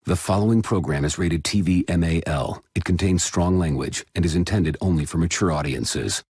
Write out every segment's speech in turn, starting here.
The following program is rated TV MAL. It contains strong language and is intended only for mature audiences.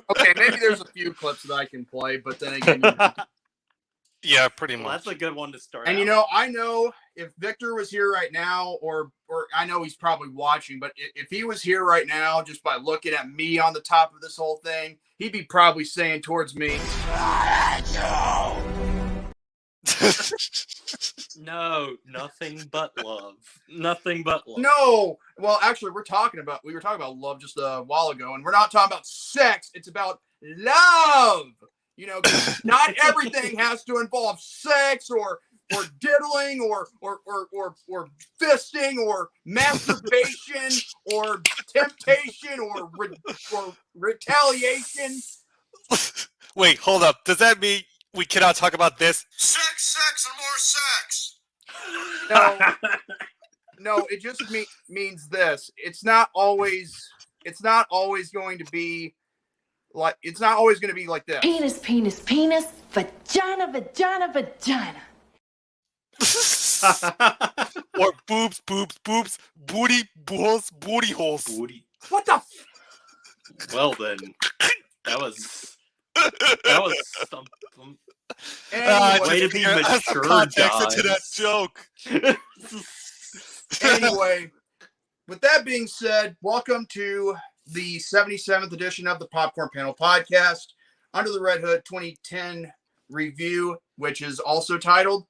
Okay, maybe there's a few clips that I can play, but then again, yeah, pretty much. Well, that's a good one to start. And out. I know if Victor was here right now, or I know he's probably watching, but if he was here right now, just by looking at me on the top of this whole thing, he'd be probably saying towards me, No, nothing but love. Nothing but love. No. Well, actually, we were talking about love just a while ago, and we're not talking about sex. It's about love. You know, not everything has to involve sex or diddling or fisting or masturbation or temptation or retaliation. Wait, hold up. Does that mean we cannot talk about this? Sex, and more sex. No, it just means this. It's not always going to be like this. Penis, penis, penis, vagina, vagina, vagina. Or boobs, boobs, boobs, booty, balls, booty holes. Booty. What the? Well then, that was something. Anyway, way to be that's the mature, context guys. into that joke. Anyway, with that being said, welcome to the 77th edition of the Popcorn Panel Podcast, Under the Red Hood 2010 review, which is also titled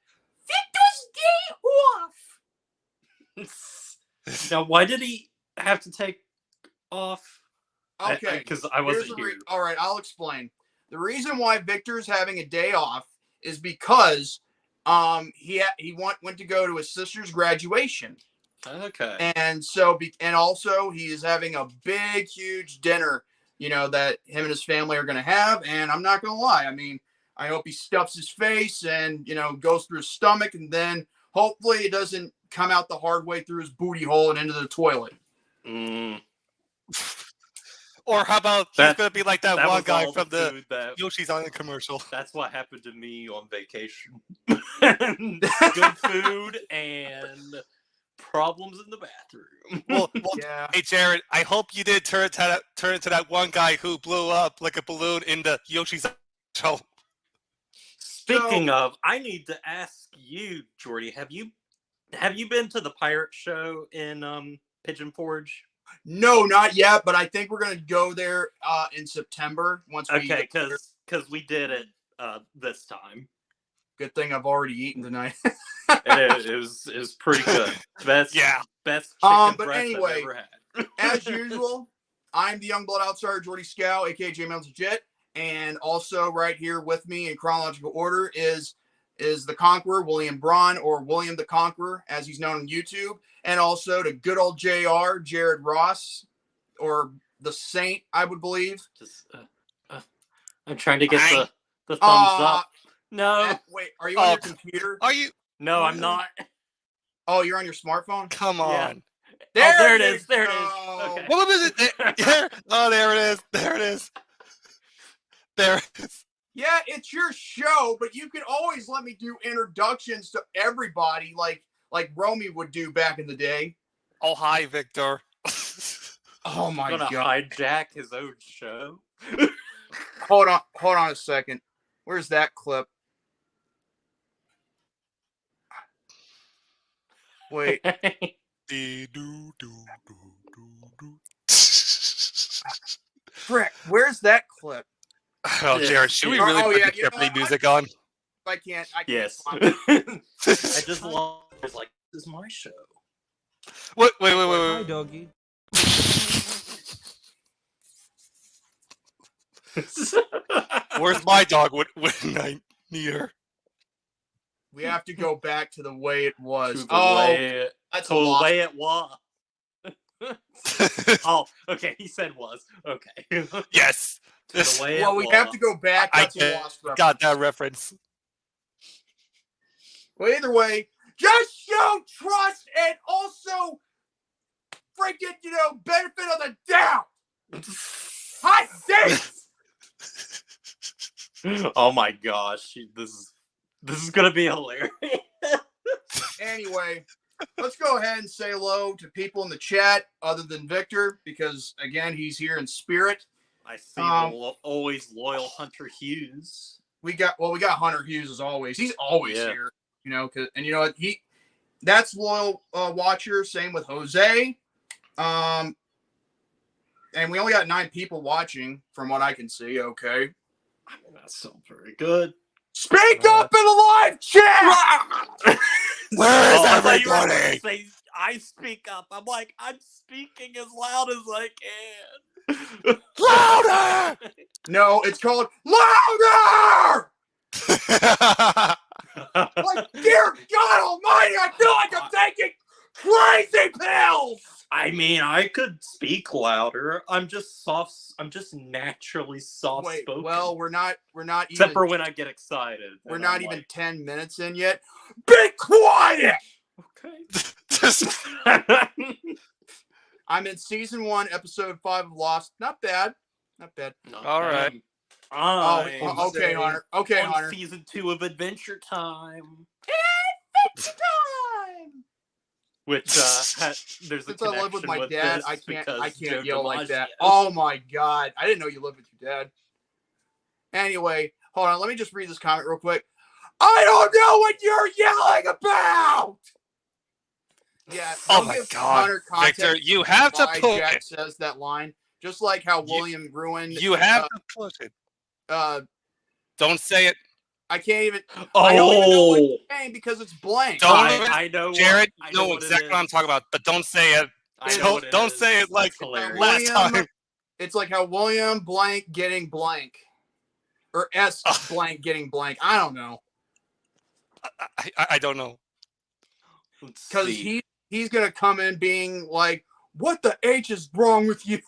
Victor's Day Off. Now, why did he have to take off? Okay, because I wasn't here. All right, I'll explain. The reason why Victor's having a day off is because he went to go to his sister's graduation. Okay. And also he is having a big, huge dinner, that him and his family are going to have. And I'm not going to lie. I mean, I hope he stuffs his face and, goes through his stomach, and then hopefully it doesn't come out the hard way through his booty hole and into the toilet. Or how about he's going to be like that one guy from the Yoshi's on the commercial. That's what happened to me on vacation. Good food and problems in the bathroom. Well, yeah. Hey, Jared, I hope you did turn into that one guy who blew up like a balloon in the Yoshi's show. Speaking of, I need to ask you, Jordy, have you been to the pirate show in Pigeon Forge? No, not yet, but I think we're going to go there in September once we Okay, because we did it this time. Good thing I've already eaten tonight. it was pretty good. Best chicken breast but I've anyway, ever had. As usual, I'm the young blood outsider, Jordy Skow, aka J Mounds Legit, and also right here with me in chronological order is the Conqueror, William Braun, or William the Conqueror, as he's known on YouTube, and also to good old JR, Jared Ross, or the Saint, I would believe. I'm trying to get the thumbs up. No. Wait, are you on your computer? Are you? No, I'm not. Oh, you're on your smartphone? Come on. Yeah. There it is. There it is. Okay. What was it? There. Oh, there it is. There it is. There it is. Yeah, it's your show, but you can always let me do introductions to everybody like Romy would do back in the day. Oh, hi, Victor. Oh my God. God. Hijack his own show. Hold on a second. Where's that clip? Wait. Frick, where's that clip? Oh, Jared, should we really put the Jeopardy music on? I can't. Yes. I just love it. Like, this is my show. Wait. Hi, doggy. Where's my dog when I need her? We have to go back to the way it was. That's to a the lost. way it was. Oh, okay. He said was. Okay. Yes. To the way Well, it we was. have to go back. I That's a lost reference. got that reference. Well, either way, just show trust and also freaking, benefit of the doubt. Hot takes. Oh my gosh, this is gonna be hilarious. Anyway, let's go ahead and say hello to people in the chat other than Victor, because again, he's here in spirit. I see the always loyal Hunter Hughes. We got Hunter Hughes as always. He's always here, and you know what? That's loyal watcher. Same with Jose. And we only got 9 people watching from what I can see. Okay. I mean, that's still very good. Speak up in the live chat. Where is I thought you were everybody? gonna say, I speak up. I'm like, I'm speaking as loud as I can. Louder! No, it's called louder. Like, dear God Almighty, I feel like I'm taking crazy pills. I mean, I could speak louder. I'm just soft. I'm just naturally soft Wait, spoken. well, we're not except even. for when I get excited. We're and not I'm even like, 10 minutes in yet. Be quiet. okay. I'm in season 1, episode 5 of Lost. Not bad. Not bad. All right. Okay, Hunter. Okay, on Hunter. season 2 of Adventure Time. Time. Which there's a Since I live with my connection dad, this I can't because Joe yell like that. DiMaggio. Oh my God. I didn't know you lived with your dad. Anyway, hold on. Let me just read this comment real quick. I don't know what you're yelling about. Yeah. Oh don't my give God, Hunter context Victor, you have to why put Jack it. says that line. Just like how William ruined. You have to put it. Don't say it. I can't even. I don't even know what Oh, you're saying because it's blank. Don't. I know. Jared, I you know what it exactly what I'm is. talking about, but don't say it. I know what it Don't is. say it like That's hilarious. last time. It's like how William blank getting blank, or S blank getting blank. I don't know, I don't know. Let's because see. he's gonna come in being like, "What the H is wrong with you?"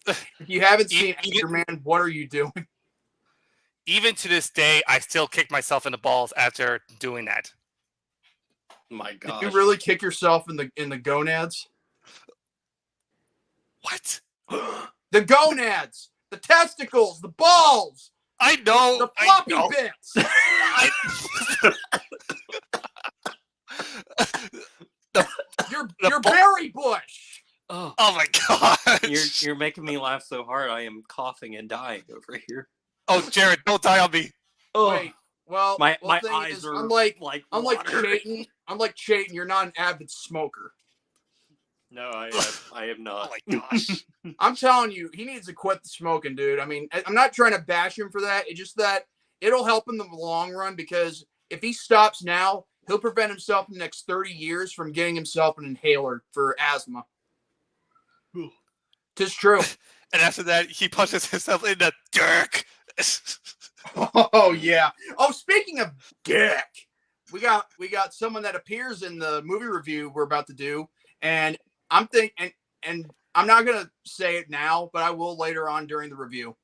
If you haven't seen Anchorman, what are you doing? Even to this day, I still kick myself in the balls after doing that. My gosh. Did you really kick yourself in the gonads? What? The gonads, the testicles, the balls, I know. the floppy I know. bits. Your berry bush. Oh, my God. you're making me laugh so hard. I am coughing and dying over here. Oh, Jared, don't die on me. Oh, Wait, well, my thing eyes is, are unlike water. Chayton, you're not an avid smoker. No, I am Oh not. my gosh. I'm telling you, he needs to quit the smoking, dude. I mean, I'm not trying to bash him for that. It's just that it'll help in the long run, because if he stops now, he'll prevent himself in the next 30 years from getting himself an inhaler for asthma. Tis true. And after that, he punches himself in the dick. Oh yeah. Oh, speaking of dick, we got someone that appears in the movie review we're about to do, and I'm thinking, and I'm not gonna say it now, but I will later on during the review.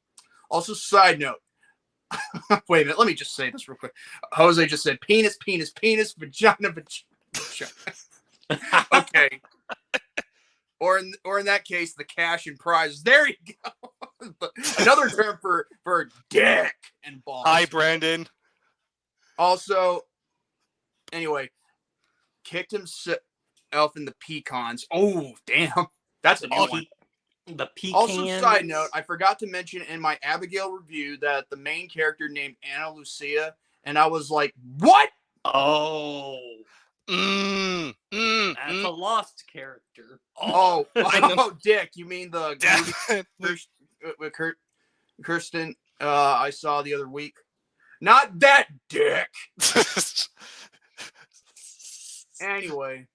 Also, side note. Wait a minute, let me just say this real quick. Jose just said penis, penis, penis, vagina, vagina. Okay. Or in that case, the cash and prizes. There you go. Another term for dick and balls. Hi, Brandon. Also, anyway, kicked himself in the pecans. Oh, damn. That's a new one. The pecans. Also, side note, I forgot to mention in my Abigail review that the main character named Anna Lucia, and I was like, what? Oh. That's That's a lost character. Oh, Dick, you mean the movie with Kirsten I saw the other week? Not that Dick. Anyway.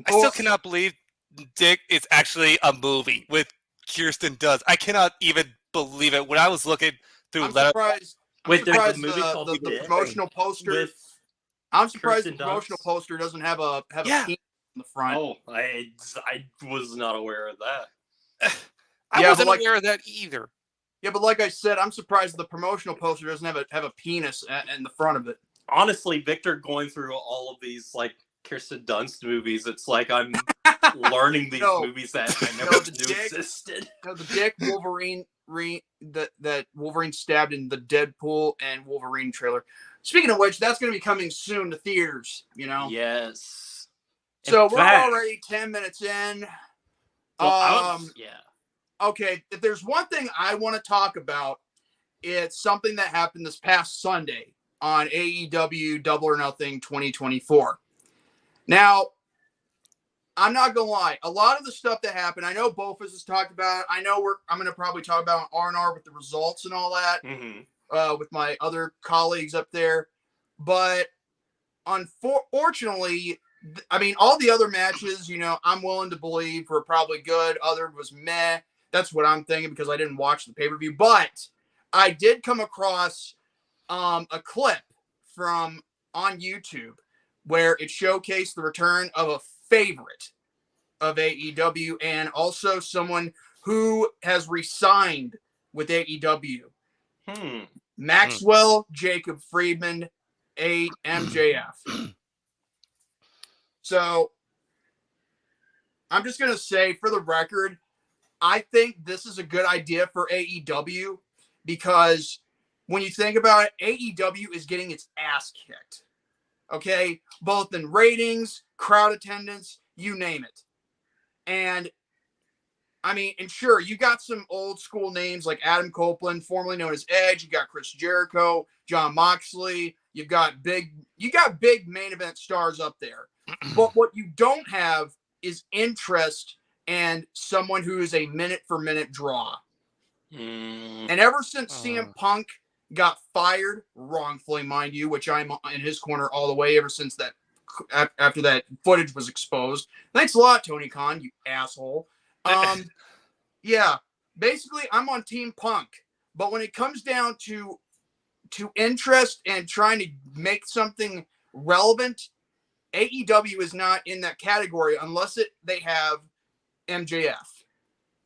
I still cannot believe Dick is actually a movie with Kirsten Dunst. I cannot even believe it. When I was looking through I'm surprised. Wait, there's a surprised movie called the Dead promotional poster. with I'm surprised the Kirsten promotional Dunst? poster doesn't have a Yeah. penis in the front. Oh, I was not aware of that. I Yeah, wasn't but like- aware of that either. Yeah, but like I said, I'm surprised the promotional poster doesn't have a penis in the front of it. Honestly, Victor, going through all of these like Kirsten Dunst movies, it's like I'm learning these No. movies that I never No, the knew dick- existed. No, the dick Wolverine that Wolverine stabbed in the Deadpool and Wolverine trailer. Speaking of which, that's going to be coming soon to theaters. You know. Yes. So In we're fact- already 10 minutes in. Well, yeah. Okay, if there's one thing I want to talk about, it's something that happened this past Sunday on AEW Double or Nothing 2024. Now, I'm not gonna lie, a lot of the stuff that happened, I know both of us has talked about it. I know I'm gonna probably talk about R&R with the results and all that, with my other colleagues up there. But unfortunately, I mean, all the other matches, you know, I'm willing to believe were probably good. Other was meh. That's what I'm thinking because I didn't watch the pay-per-view. But I did come across a clip from on YouTube where it showcased the return of a favorite of AEW and also someone who has re-signed with AEW. Maxwell Jacob Friedman, MJF. So I'm just going to say for the record, I think this is a good idea for AEW because when you think about it, AEW is getting its ass kicked. Okay? Both in ratings, crowd attendance, you name it. And I mean, and sure, you got some old school names like Adam Copeland, formerly known as Edge. You got Chris Jericho, John Moxley. You got big main event stars up there. But what you don't have is interest and someone who is a minute for minute draw. And ever since CM Punk got fired, wrongfully, mind you, which I'm in his corner all the way ever since that, after that footage was exposed. Thanks a lot, Tony Khan, you asshole. Yeah, basically I'm on Team Punk. But when it comes down to interest and trying to make something relevant, AEW is not in that category unless they have MJF.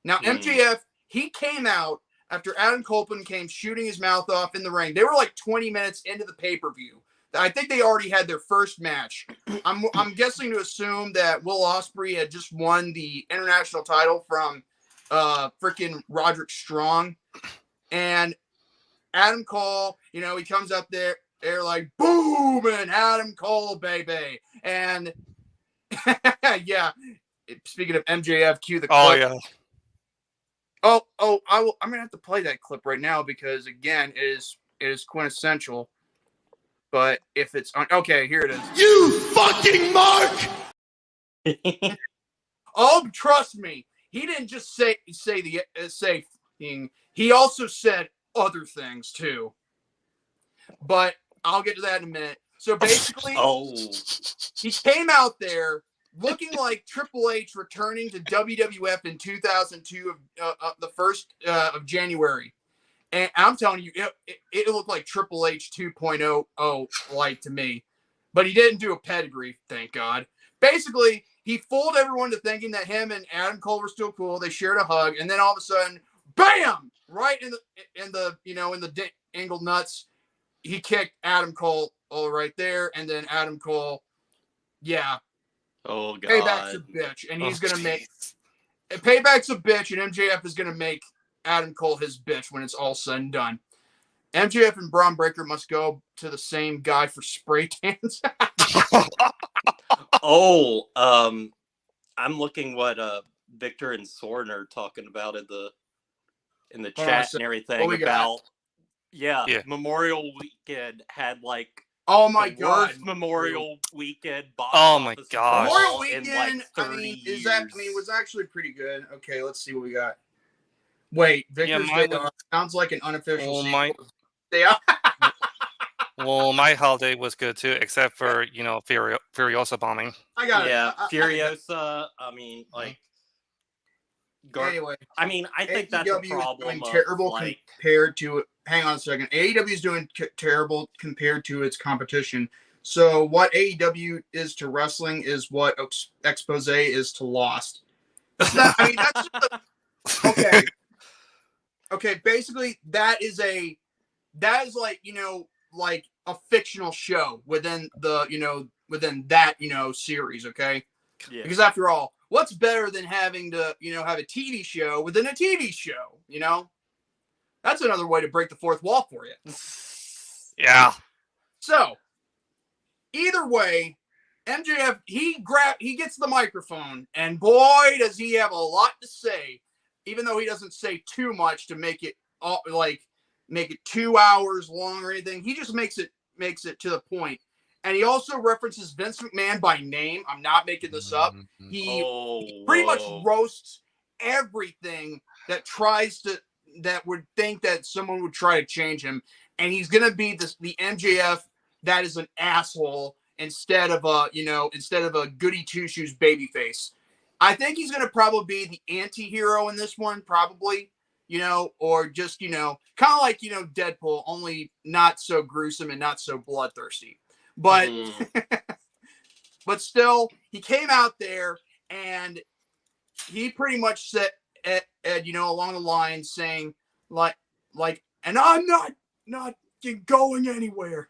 Now, MJF, he came out after Adam Copeland came shooting his mouth off in the ring. They were like 20 minutes into the pay-per-view. I think they already had their first match. I'm guessing to assume that Will Ospreay had just won the international title from freaking Roderick Strong. And Adam Cole, you know, he comes up there like, boom, and Adam Cole, baby. And yeah, speaking of MJF, cue the clip. Oh, yeah. I'm going to have to play that clip right now because, again, it is quintessential. But if it's okay, here it is. You fucking mark! Oh, trust me, he didn't just say thing. He also said other things too. But I'll get to that in a minute. So basically, he came out there looking like Triple H returning to WWF in 2002, the 1st of January. And I'm telling you, it looked like Triple H 2.0 like to me. But he didn't do a pedigree, thank God. Basically, he fooled everyone to thinking that him and Adam Cole were still cool. They shared a hug, and then all of a sudden, bam! Right in the angled nuts, he kicked Adam Cole right there, and then Adam Cole, yeah. Oh God. Payback's a bitch, and he's gonna make Payback's a bitch, and MJF is gonna make Adam Cole his bitch when it's all said and done. MJF and Braun Breaker must go to the same guy for spray tans. I'm looking what Victor and Soren are talking about in the chat and everything about yeah, Memorial Weekend had like my God, worst Memorial Weekend box my office gosh. Memorial in Weekend, like 30 years. Was actually pretty good. Okay, let's see what we got. Wait, Victor's Day Off sounds like an unofficial sequel. Well, my holiday was good too, except for Furiosa bombing. I got it. Furiosa. I mean, like Anyway, I mean, I think that's a problem. Is doing terrible compared to. Hang on a second. AEW is doing terrible compared to its competition. So what AEW is to wrestling is what Expose is to Lost. That's okay. Okay, basically that is like, like a fictional show within the, within that, series, okay? Yeah. Because after all, what's better than having to, have a TV show within a TV show, That's another way to break the fourth wall for you. Yeah. So, either way, MJF, he gets the microphone, and boy, does he have a lot to say, even though he doesn't say too much to make it make it 2 hours long or anything. He just makes it to the point. And he also references Vince McMahon by name. I'm not making this up. He pretty much roasts everything that would think that someone would try to change him. And he's going to be the MJF that is an asshole instead of a goody two-shoes babyface. I think he's going to probably be the anti-hero in this one, probably, or just, kind of like, Deadpool, only not so gruesome and not so bloodthirsty. But, but still, he came out there and he pretty much said, along the line saying like, and I'm not going anywhere.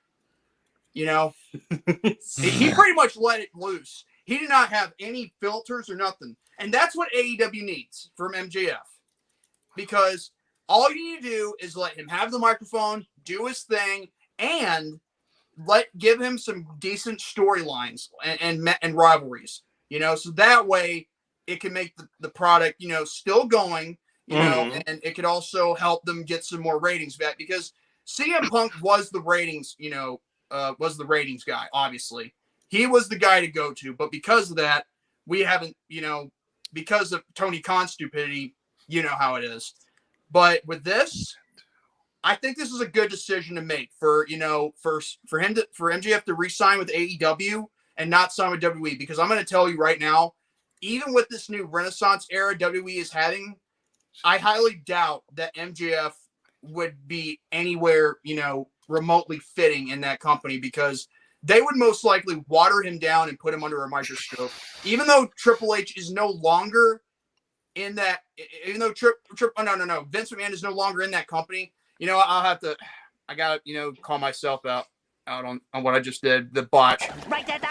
He pretty much let it loose. He did not have any filters or nothing. And that's what AEW needs from MJF. Because all you need to do is let him have the microphone, do his thing, and give him some decent storylines and rivalries. So that way it can make the product, still going, and it could also help them get some more ratings back, because CM Punk was the ratings, was the ratings guy, obviously. He was the guy to go to, but because of that, we haven't, because of Tony Khan's stupidity, you know how it is. But with this, I think this is a good decision to make for MJF to re-sign with AEW and not sign with WWE, because I'm going to tell you right now, even with this new Renaissance era WWE is having, I highly doubt that MJF would be anywhere, remotely fitting in that company, because they would most likely water him down and put him under a microscope. Even though Triple H is no longer in that, even though Vince McMahon is no longer in that company, I gotta, call myself out on what I just did, the botch. Write that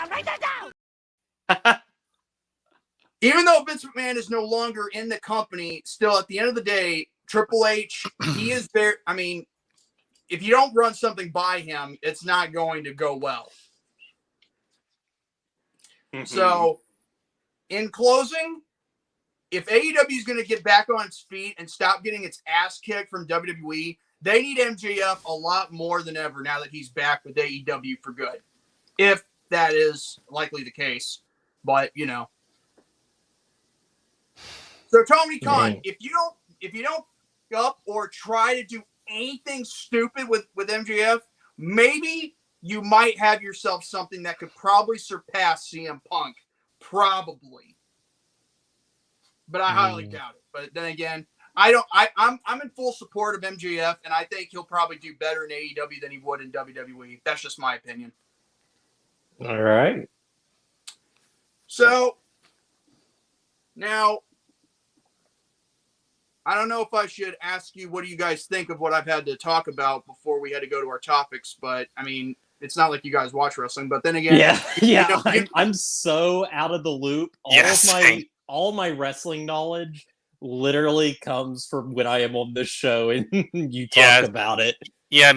down. Even though Vince McMahon is no longer in the company, still at the end of the day, Triple H, he is there. I mean, if you don't run something by him, it's not going to go well. So, in closing, if AEW is going to get back on its feet and stop getting its ass kicked from WWE, they need MJF a lot more than ever now that he's back with AEW for good. If that is likely the case. But, So, Tony Khan, if you don't up or try to do anything stupid with MJF, maybe you might have yourself something that could probably surpass CM Punk. Probably. But I highly doubt it. But then again, I'm in full support of MJF, and I think he'll probably do better in AEW than he would in WWE. That's just my opinion. All right. So, now, I don't know if I should ask you, what do you guys think of what I've had to talk about before we had to go to our topics? But, I mean, it's not like you guys watch wrestling. But then again... Yeah. I'm so out of the loop. All my wrestling knowledge literally comes from when I am on this show and you talk about it. Yeah,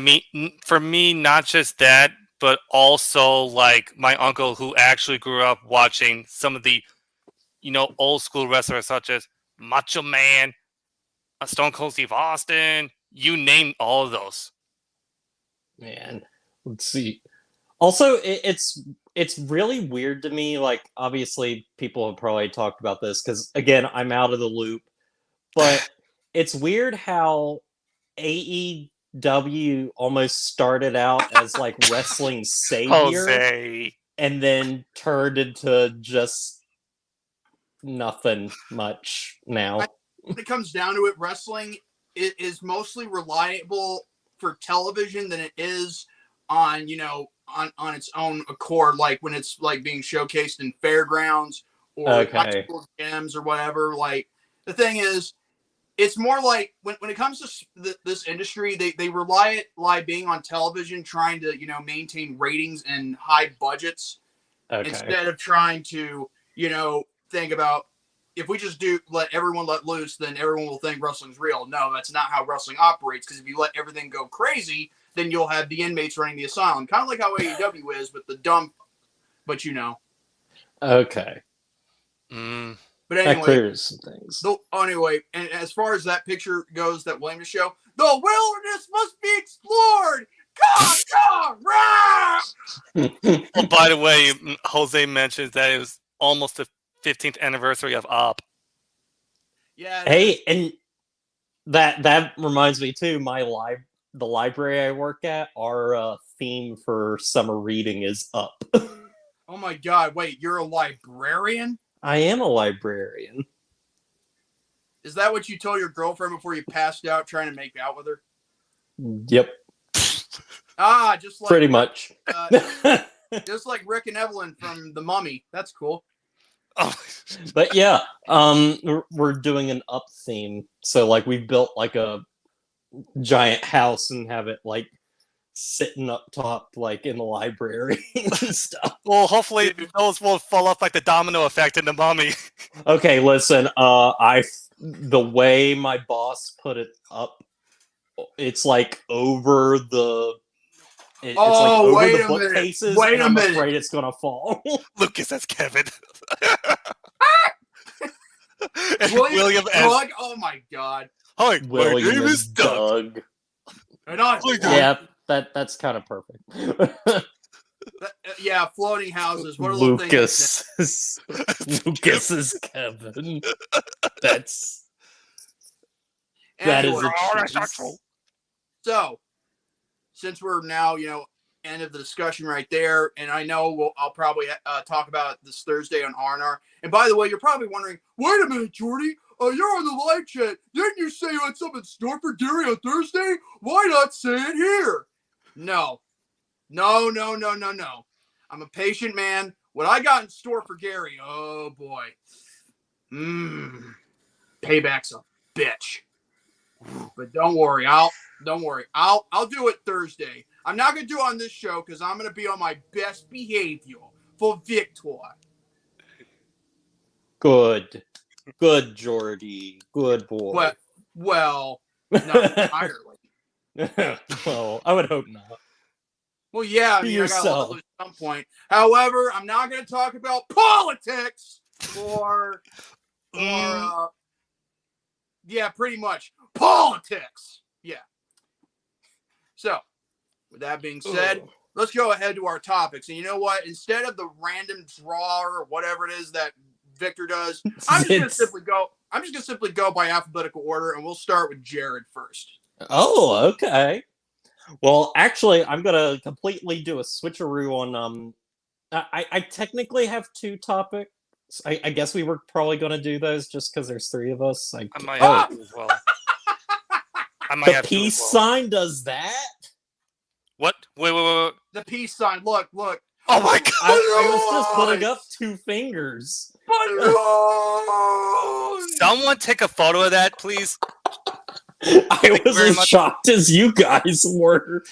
for me, not just that, but also like my uncle who actually grew up watching some of the, old school wrestlers such as Macho Man, Stone Cold Steve Austin, you name all of those. Man, let's see. Also, it's really weird to me. Like, obviously, people have probably talked about this because, again, I'm out of the loop. But it's weird how AEW almost started out as like wrestling savior, and then turned into just nothing much now. when it comes down to it, wrestling is mostly reliable for television than it is on, on its own accord, like when it's like being showcased in fairgrounds or high school gyms or whatever. Like, the thing is, it's more like when it comes to this industry, they rely being on television, trying to, maintain ratings and high budgets instead of trying to, think about, if we just let everyone let loose, then everyone will think wrestling's real. No, that's not how wrestling operates. Because if you let everything go crazy, then you'll have the inmates running the asylum. Kind of like how AEW is, but the dumb, but Okay. But anyway, that clears some things. Anyway, and as far as that picture goes that William just showed, the wilderness must be explored. Rah! Oh, by the way, Jose mentions that it was almost the 15th anniversary of Op. Yeah. Hey, and that reminds me too. The library I work at, our theme for summer reading is Up. Oh my God! Wait, you're a librarian? I am a librarian. Is that what you told your girlfriend before you passed out trying to make out with her? Yep. Just like pretty much. Just like Rick and Evelyn from The Mummy. That's cool. Oh. But yeah, we're doing an Up theme. So like we built like a giant house and have it like sitting up top like in the library and stuff. Well, hopefully those won't fall off like the domino effect in The Mummy. Okay, listen, the way my boss put it up, it's like over the it's like over the bookcases. Wait a minute. I'm afraid it's gonna fall. Lucas as Kevin. And William as... Oh my God. Hi, William my name is Doug. Yeah, that's kind of perfect. Yeah, floating houses. What are those things? Lucas is Kevin. That is a So, since we're now, end of the discussion right there, and I know I'll probably talk about it this Thursday on R&R. And by the way, you're probably wondering, wait a minute, Jordy, you're on the live chat. Didn't you say you had something in store for Gary on Thursday? Why not say it here? No. I'm a patient man. What I got in store for Gary, oh boy. Payback's a bitch. But don't worry, I'll do it Thursday. I'm not gonna do it on this show because I'm gonna be on my best behavior for Victor. Good, Jordy. Good boy. Well, not entirely. Well, I would hope not. Well, yeah, I gotta lose at some point. However, I'm not gonna talk about politics or yeah, pretty much politics. Yeah. So, with that being said, let's go ahead to our topics. And you know what? Instead of the random draw or whatever it is that Victor does, I'm just gonna simply go by alphabetical order, and we'll start with Jared first. Oh, okay. Well, actually, I'm gonna completely do a switcheroo on. I technically have two topics. I guess we were probably gonna do those just because there's three of us. I might have two as well. The peace sign does that. What? Wait. The peace sign. Look. Oh my God! I was just putting up two fingers. Someone take a photo of that, please. I was as shocked as you guys were.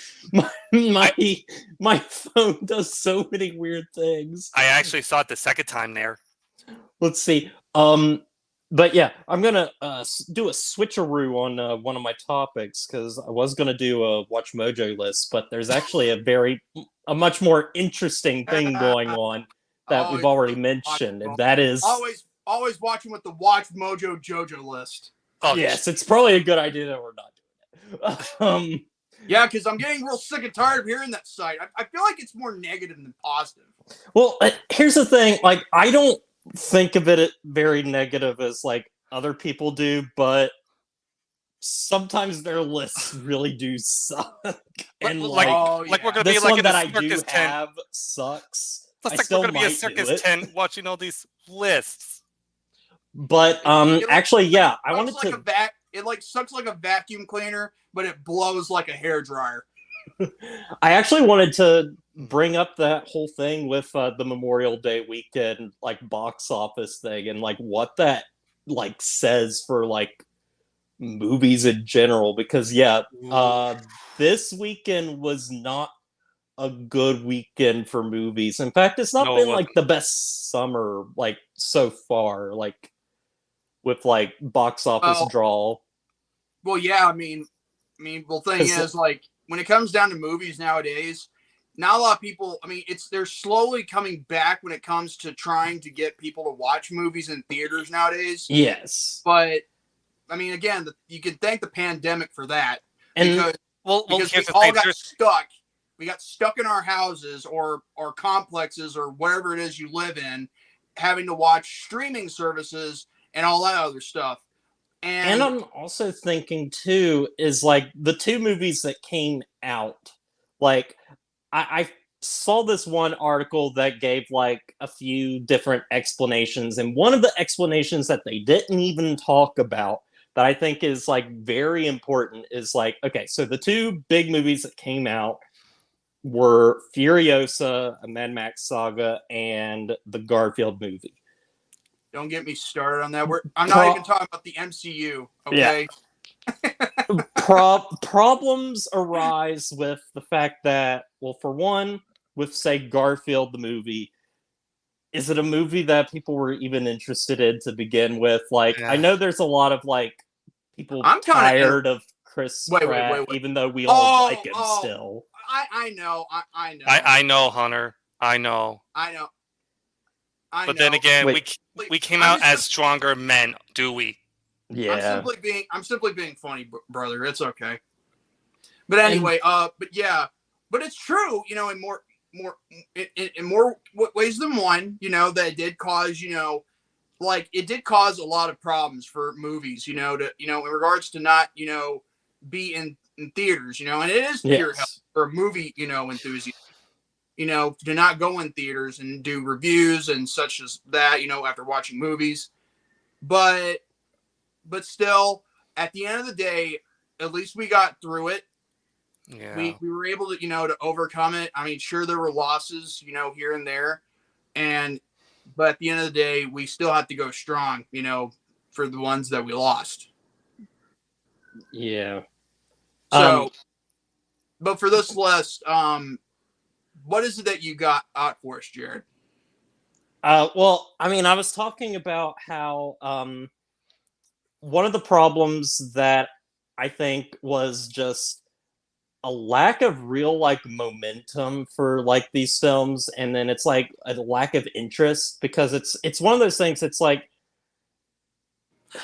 My phone does so many weird things. I actually saw it the second time there. Let's see. But yeah, I'm gonna do a switcheroo on one of my topics because I was gonna do a Watch Mojo list, but there's actually a much more interesting thing going on that we've already mentioned, and that is always watching with the Watch Mojo JoJo list. Oh, yes, it's probably a good idea that we're not doing it. Yeah, because I'm getting real sick and tired of hearing that site. I feel like it's more negative than positive. Well, here's the thing. Like, I don't think of it very negative as like other people do, but sometimes their lists really do suck. And like we're gonna this be like one in that a I do circus tent. have sucks. Looks like we're gonna be a circus tent watching all these lists. But actually, yeah, I wanted to. It like sucks like a vacuum cleaner, but it blows like a hairdryer. I actually wanted to bring up that whole thing with the Memorial Day weekend, like box office thing, and like what that like says for like movies in general. Because this weekend was not a good weekend for movies. In fact, it's not been like the best summer like so far, like with like box office draw. Well, yeah, I mean, the thing is, like, when it comes down to movies nowadays, not a lot of people. I mean, they're slowly coming back when it comes to trying to get people to watch movies in theaters nowadays. Yes, but I mean, again, you can thank the pandemic for that, and because we all got stuck. We got stuck in our houses or complexes or wherever it is you live in, having to watch streaming services and all that other stuff. And I'm also thinking too is like the two movies that came out. Like I saw this one article that gave like a few different explanations, and one of the explanations that they didn't even talk about that I think is like very important is like, okay, so the two big movies that came out were Furiosa, a Mad Max saga, and the Garfield movie. Don't get me started on that. I'm not even talking about the MCU, okay? Yeah. Problems arise with the fact that, well, for one, with, say, Garfield the movie, is it a movie that people were even interested in to begin with? Like, I know there's a lot of, like, people tired of Chris Pratt, even though we all like him still. I know. I know, Hunter. I know. But then again, we came out as stronger men, do we? Yeah. I'm simply being funny, brother. It's okay. But anyway, but it's true, you know, in more ways than one, you know, that it did cause, you know, like it did cause a lot of problems for movies, you know, in regards to not, you know, be in theaters, you know, and it is pure help for movie, you know, enthusiasts. You know, to not go in theaters and do reviews and such as that, you know, after watching movies. But still, at the end of the day, at least we got through it. Yeah. We were able to, you know, to overcome it. I mean, sure, there were losses, you know, here and there. But at the end of the day, we still have to go strong, you know, for the ones that we lost. Yeah. So, but for this list, what is it that you got out for us, Jared? Well, I mean, I was talking about how one of the problems that I think was just a lack of real like momentum for like these films, and then it's like a lack of interest because it's one of those things. It's like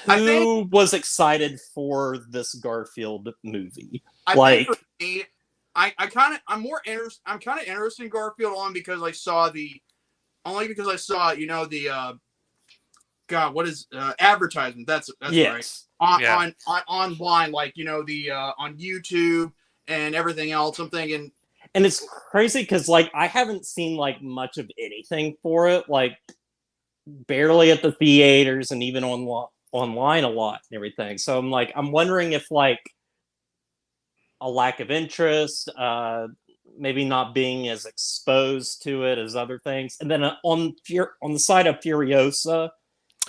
who was excited for this Garfield movie? I think for me, I'm kind of interested in Garfield only because I saw you know the what is advertisement? That's yes. right. Online, like, you know, the on YouTube and everything else. I'm thinking, and it's crazy because like I haven't seen like much of anything for it, like barely at the theaters and even online a lot and everything. So I'm wondering if like a lack of interest, maybe not being as exposed to it as other things. And then on the side of Furiosa,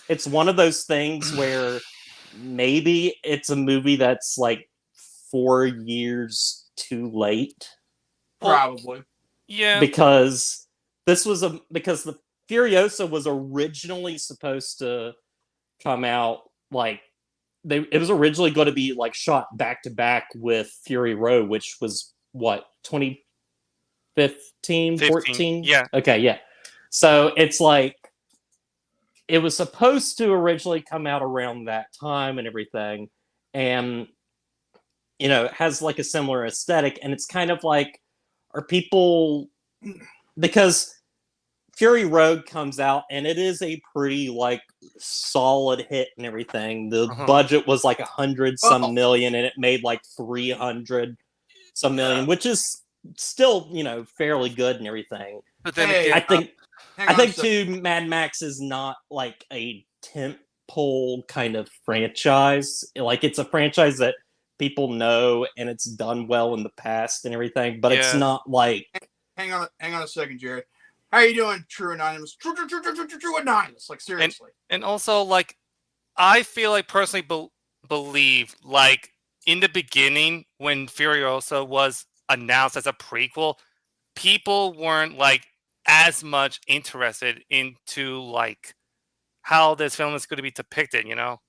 it's one of those things where maybe it's a movie that's like 4 years too late. Probably. Yeah. Because the Furiosa was originally supposed to come out like it was originally going to be like shot back to back with Fury Road, which was what, 2015, 14? Yeah. Okay, yeah. So it's like it was supposed to originally come out around that time and everything, and you know, it has like a similar aesthetic, and it's kind of like, are people, because Fury Road comes out and it is a pretty like solid hit and everything. The budget was like 100 some million and it made like 300 some million, which is still, you know, fairly good and everything. But then again, I think too, Mad Max is not like a tent pole kind of franchise. Like, it's a franchise that people know and it's done well in the past and everything, but it's not like... Hang on a second, Jared. How you doing, True Anonymous? True Anonymous. Like, seriously. And also, like, I feel like personally believe, like, in the beginning when Furiosa was announced as a prequel, people weren't, like, as much interested into, like, how this film is going to be depicted, you know?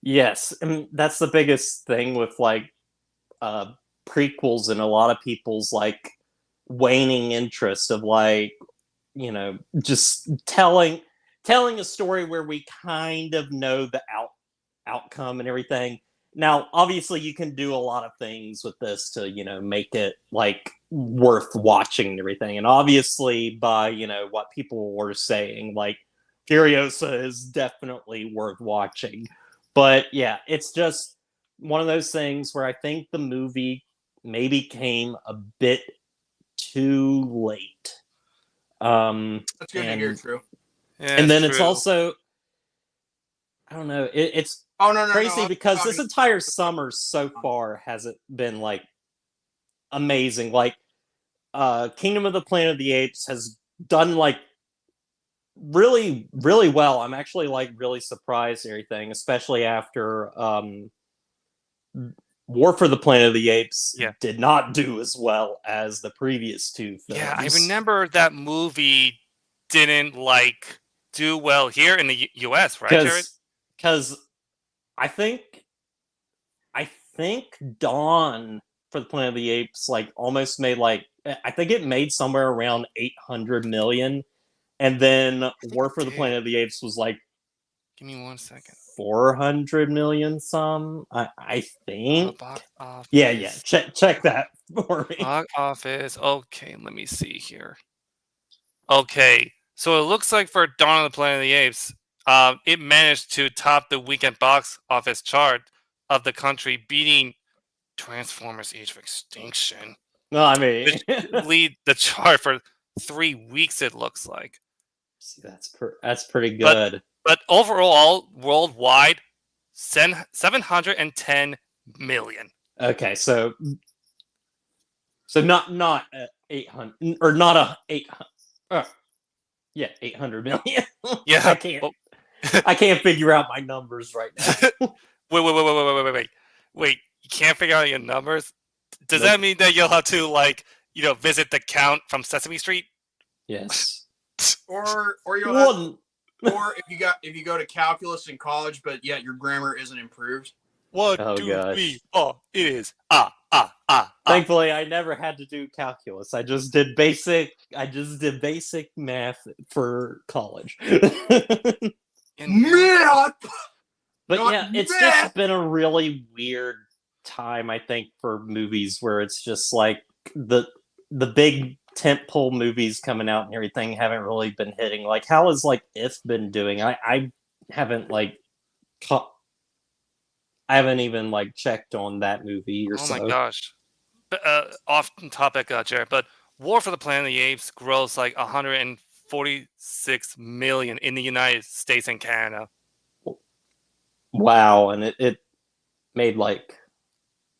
Yes, and that's the biggest thing with, like, prequels and a lot of people's, like, waning interest of, like, you know, just telling a story where we kind of know the outcome and everything. Now, obviously, you can do a lot of things with this to, you know, make it, like, worth watching and everything. And obviously, by, you know, what people were saying, like, Furiosa is definitely worth watching. But, yeah, it's just one of those things where I think the movie maybe came a bit too late. That's good to hear, True. Yeah, and then it's also, I don't know, it's crazy because this entire summer so far hasn't been, like, amazing. Like, Kingdom of the Planet of the Apes has done, like, really, really well. I'm actually, like, really surprised and everything, especially after War for the Planet of the Apes did not do as well as the previous two films. Yeah, I remember that movie didn't, like, do well here in the US, right, Jared? Because I think Dawn for the Planet of the Apes, like, almost made, like, I think it made somewhere around 800 million, and then War for the Planet of the Apes was, like, give me 1 second. 400 million some, I think. Box office. Yeah. Check that for me. Box office. Okay, let me see here. Okay, so it looks like for Dawn of the Planet of the Apes, it managed to top the weekend box office chart of the country, beating Transformers: Age of Extinction. No, I mean, lead the chart for 3 weeks. It looks like. See, that's pretty good. But overall, worldwide, 710 million. Okay, so not 800 or not a 800. Yeah, 800 million. Yeah, I can't figure out my numbers right now. Wait! You can't figure out your numbers? Does that mean that you'll have to, like, you know, visit the Count from Sesame Street? Yes. Or you'll have, or if you go to calculus in college, but yet your grammar isn't improved. 1, 2, 3. Oh, it is. Thankfully, I never had to do calculus. I just did basic math for college. Math. But yeah, it's just been a really weird time, I think, for movies where it's just like the big tentpole movies coming out and everything haven't really been hitting. Like, how has, like, If been doing? I haven't, like, I haven't even, like, checked on that movie or so. Oh my gosh. Off topic, Jared, but War for the Planet of the Apes grossed like 146 million in the United States and Canada. Wow, and it made like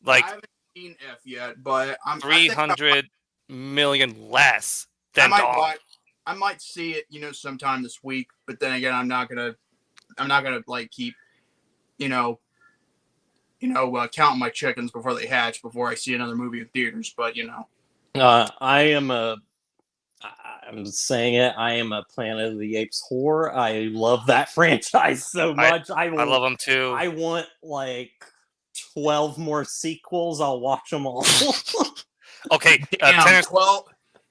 I haven't seen F yet, but I'm 300 million less than Dawn. I might see it, you know, sometime this week, but then again, I'm not gonna like keep, counting my chickens before they hatch before I see another movie in theaters. But I'm saying it. I am a Planet of the Apes whore. I love that franchise so much. I love them too. I want like 12 more sequels. I'll watch them all. Okay,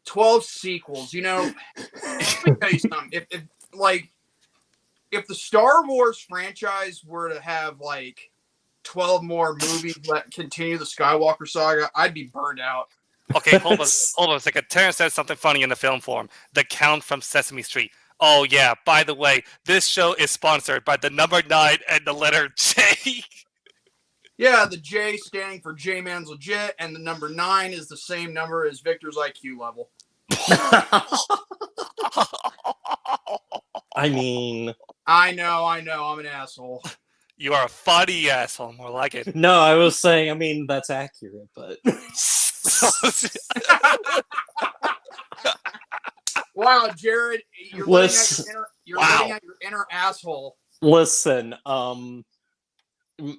12 sequels. You know, let me tell you something. If the Star Wars franchise were to have like 12 more movies that continue the Skywalker saga, I'd be burned out. Okay, hold on a second. Terrence said something funny in the film form. The Count from Sesame Street. Oh yeah, by the way, this show is sponsored by the number 9 and the letter J. Yeah, the J standing for J-Man's Legit, and the number 9 is the same number as Victor's IQ level. I mean, I know, I'm an asshole. You are a funny asshole, more like it. No, I was saying, I mean, that's accurate, but... Wow, Jared, you're letting out your inner asshole. Listen,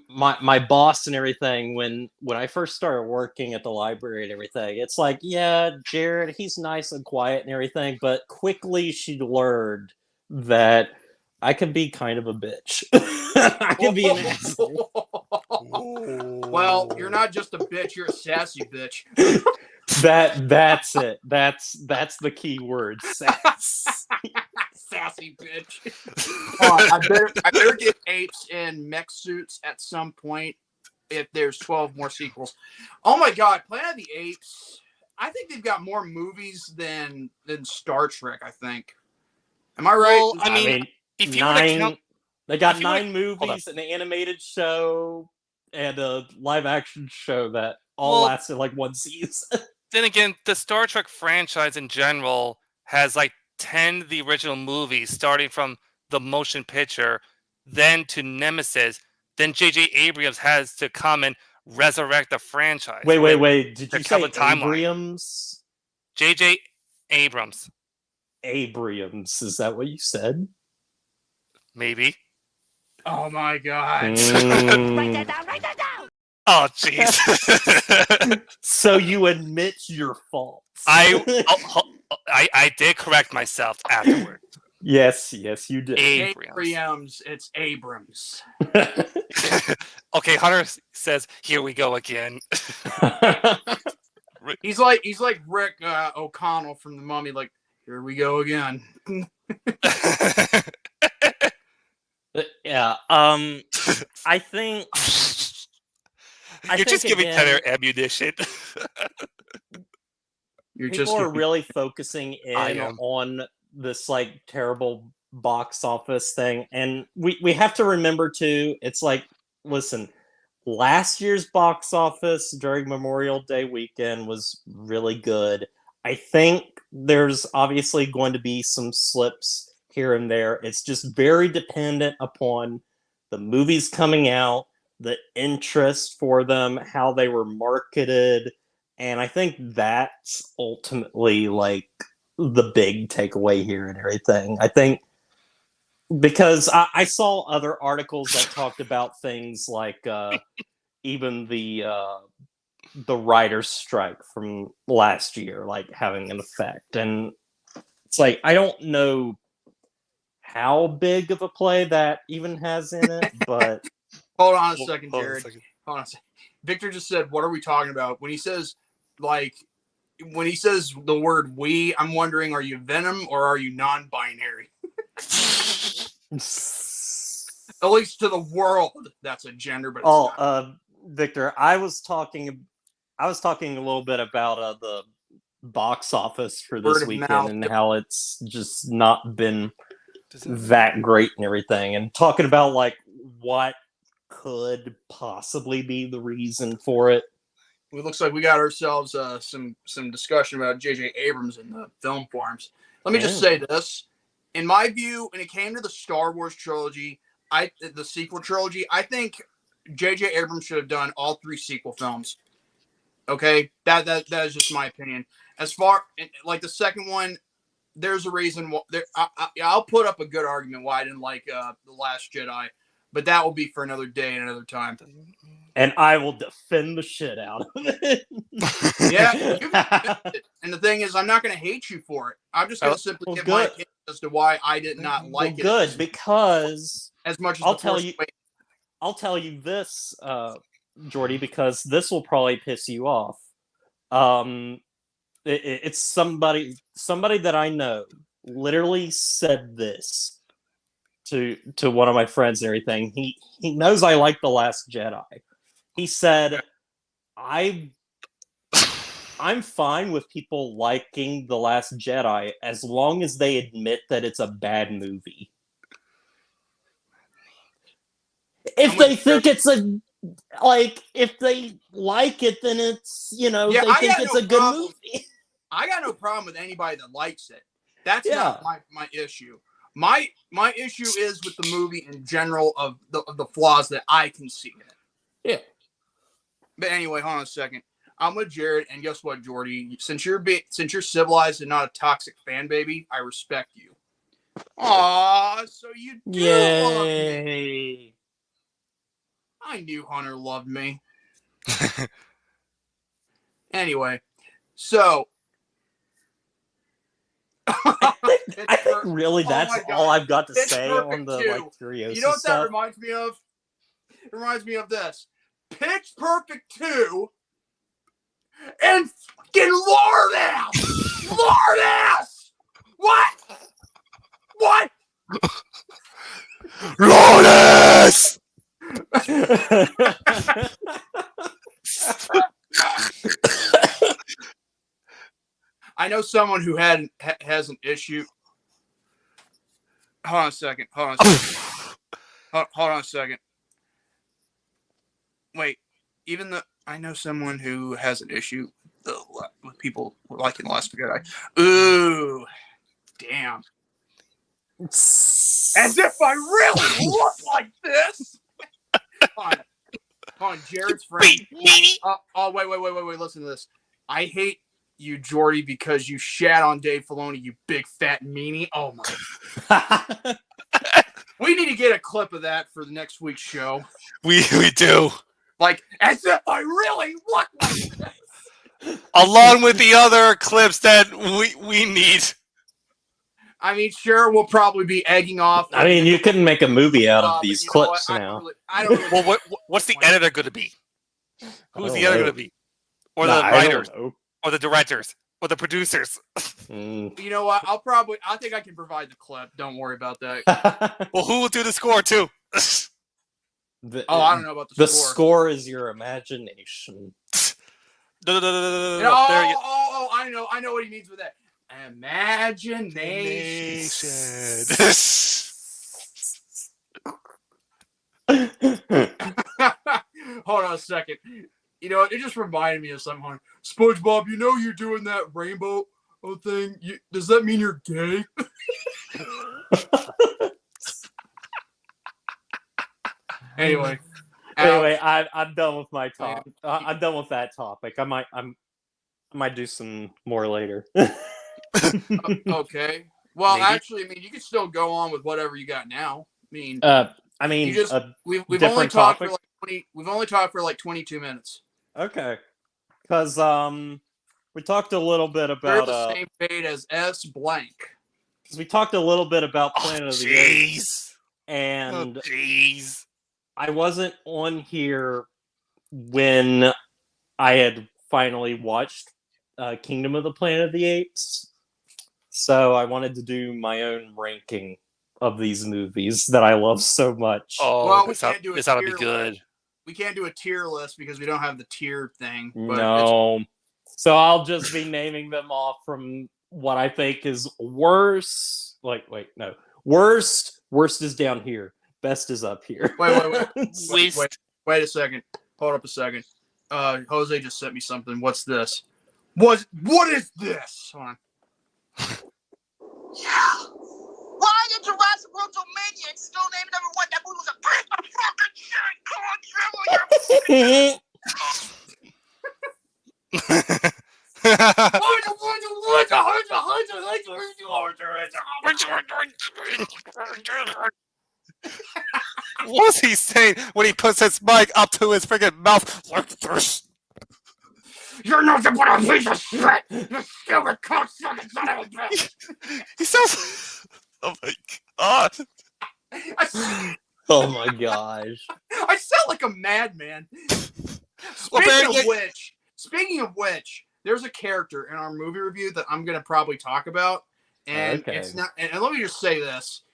my boss and everything, when I first started working at the library and everything, it's like, yeah, Jared, he's nice and quiet and everything, but quickly she learned that I can be kind of a bitch. I can be an asshole. Well, you're not just a bitch, you're a sassy bitch. That's it. That's the key word. Sass. Sassy bitch. I better get Apes in mech suits at some point if there's 12 more sequels. Oh my god, Planet of the Apes. I think they've got more movies than Star Trek, I think. Am I right? Well, I mean if you they got 9 movies, an animated show, and a live action show that all lasted like 1 season. Then again, the Star Trek franchise in general has like 10 of the original movies, starting from the motion picture, then to Nemesis, then J.J. Abrams has to come and resurrect the franchise. Wait. Did you say Abrams? J.J. Abrams. Abrams. Is that what you said? Maybe. Oh my god. Write that down. Oh, jeez. So you admit your faults. I did correct myself afterward. Yes, you did. Abrams. It's Abrams. Okay, Hunter says, "Here we go again." He's like Rick O'Connell from The Mummy. Like, here we go again. Yeah. I think you're just giving Heather ammunition. People are really focusing in on this like terrible box office thing, and we have to remember too. It's like, listen, last year's box office during Memorial Day weekend was really good. I think there's obviously going to be some slips here and there. It's just very dependent upon the movies coming out, the interest for them, how they were marketed. And I think that's ultimately like the big takeaway here and everything. I think because I saw other articles that talked about things like even the writer's strike from last year, like having an effect. And it's like, I don't know how big of a play that even has in it, but hold on a second, Jared. Hold on a second. Victor just said, "What are we talking about?" When he says the word "we," I'm wondering, are you Venom or are you non-binary? At least to the world, that's a gender. But it's not. Victor, I was talking a little bit about the box office for this weekend and how it's just not been that great and everything, and talking about like what could possibly be the reason for it. It looks like we got ourselves some discussion about J.J. Abrams in the film forums. Let me just say this. In my view, when it came to the Star Wars trilogy, the sequel trilogy, I think J.J. Abrams should have done all 3 sequel films. Okay? That is just my opinion. As far like the second one, there's a reason. I'll put up a good argument why I didn't like The Last Jedi, but that will be for another day and another time. And I will defend the shit out of it. Yeah. And the thing is, I'm not going to hate you for it. I'm just going to simply give my opinion as to why I did not like it. Good, because as much as I'll tell you this, Jordy, because this will probably piss you off. It's somebody that I know literally said this to one of my friends and everything. He knows I like The Last Jedi. He said, I'm fine with people liking The Last Jedi as long as they admit that it's a bad movie. If they think it's if they like it, then it's, they think it's a good movie. I got no problem with anybody that likes it. That's not my issue. My issue is with the movie in general of the flaws that I can see in it. Yeah. But anyway, hold on a second. I'm with Jared, and guess what, Jordy? Since you're civilized and not a toxic fan baby, I respect you. Aw, so you do love me. I knew Hunter loved me. Anyway, so I think really that's all I've got to say on the like Furiosa You know what stuff. that reminds me of? It reminds me of this. Pitch Perfect 2 and fucking Lord-ass! Lord-ass! What? What? Lawless! I know someone who has an issue. Hold on a second. Hold on a second. Wait, I know someone who has an issue with people liking The Last Spaghetti. Ooh, damn. As if I really look like this. Hold on, Jared's friend. Oh, wait. Listen to this. I hate you, Jordy, because you shat on Dave Filoni, you big fat meanie. Oh my. We need to get a clip of that for the next week's show. We do. Like, as if I really look like this. Along with the other clips that we need. I mean, sure, we'll probably be egging off. I mean, you couldn't make a movie out of these clips now. I don't really Well, what's the editor going to be? Who's the editor going to be? Or the writers? Or the directors? Or the producers? You know what? I think I can provide the clip. Don't worry about that. Well, who will do the score, too? I don't know about the score. The score is your imagination. No. I know what he means with that. Imagination. Hold on a second. You know, it just reminded me of something. SpongeBob, you know you're doing that rainbow thing. Does that mean you're gay? Anyway, I'm done with my topic. I'm done with that topic. I might do some more later. Okay. Well, maybe. Actually, I mean, you can still go on with whatever you got now. We've only talked for like 22 minutes. Okay. Because we talked a little bit about We're the same fate as S blank. Because we talked a little bit about Planet of the Apes, and I wasn't on here when I had finally watched Kingdom of the Planet of the Apes. So I wanted to do my own ranking of these movies that I love so much. Oh, well, this ought to be good. We can't do a tier list because we don't have the tier thing. But no. So I'll just be naming them off from what I think is worse. No. Worst is down here. Best is up here. Wait a second. Hold up a second. Jose just sent me something. What's this? What is this? Hold on. Yeah. Why did Jurassic World Dominion still named number one? That movie was a piece of fucking shit. What's he saying when he puts his mic up to his freaking mouth like this? You're nothing but a piece of shit! You stupid cocksucking son of a bitch! He sounds... Oh my god! Oh my gosh! I sound like a madman. Speaking of which, there's a character in our movie review that I'm gonna probably talk about, and it's not. And let me just say this: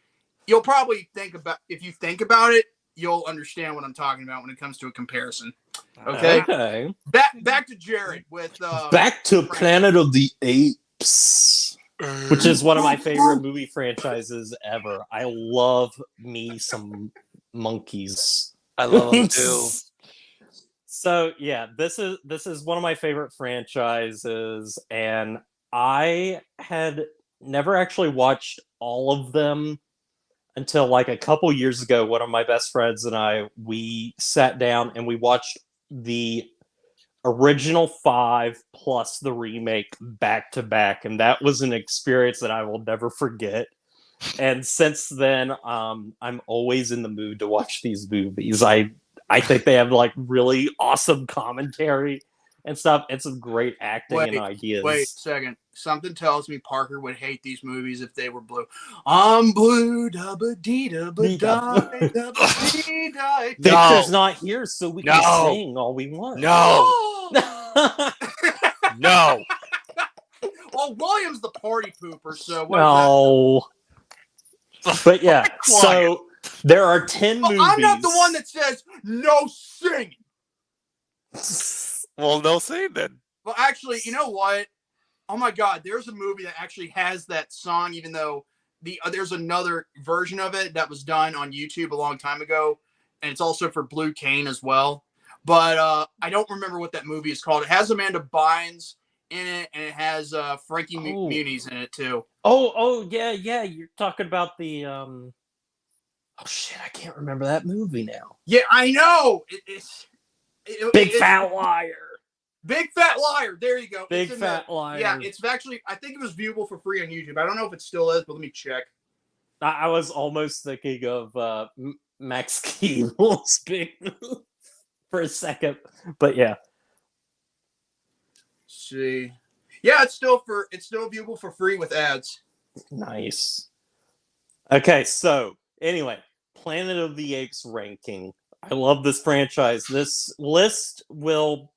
you'll probably if you think about it, you'll understand what I'm talking about when it comes to a comparison. Okay. Back to Jared with back to Planet of the Apes, which is one of my favorite movie franchises ever. I love me some monkeys. I love them too. So yeah, this is one of my favorite franchises, and I had never actually watched all of them until like a couple years ago. One of my best friends and I, we sat down and we watched the original 5 plus the remake back to back, and that was an experience that I will never forget. And since then, I'm always in the mood to watch these movies. I think they have like really awesome commentary and stuff, and some great acting and ideas. Wait a second. Something tells me Parker would hate these movies if they were blue. I'm blue, da-ba-dee-da-ba-die. Victor's not here, so we can sing all we want. No. No. Well, William's the party pooper, so what no. But yeah, so there are 10 movies. I'm not the one that says no singing. Well, no singing then. Well, actually, you know what? Oh my God, there's a movie that actually has that song, even though there's another version of it that was done on YouTube a long time ago, and it's also for Blue Cane as well. But I don't remember what that movie is called. It has Amanda Bynes in it, and it has Frankie Muniz in it too. Oh, yeah. You're talking about the oh shit, I can't remember that movie now. Yeah, I know. Big Fat Liar. Big Fat Liar. There you go. Big Fat Liar. Yeah, it's actually, I think it was viewable for free on YouTube. I don't know if it still is, but let me check. I was almost thinking of Max Keeble's Big Move for a second, but yeah. See, yeah, it's still viewable for free with ads. Nice. Okay, so anyway, Planet of the Apes ranking. I love this franchise. This list will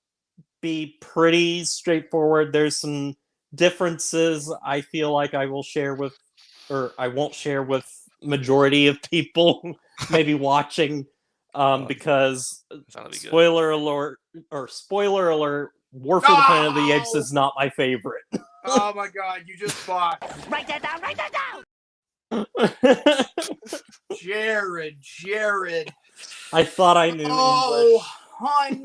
be pretty straightforward. There's some differences I feel like I will share with, or I won't share with majority of people maybe watching, because spoiler alert, War for the Planet of the Apes is not my favorite. Oh my God, you just fought. Write that down, write that down! Jared. I thought I knew English. Honey.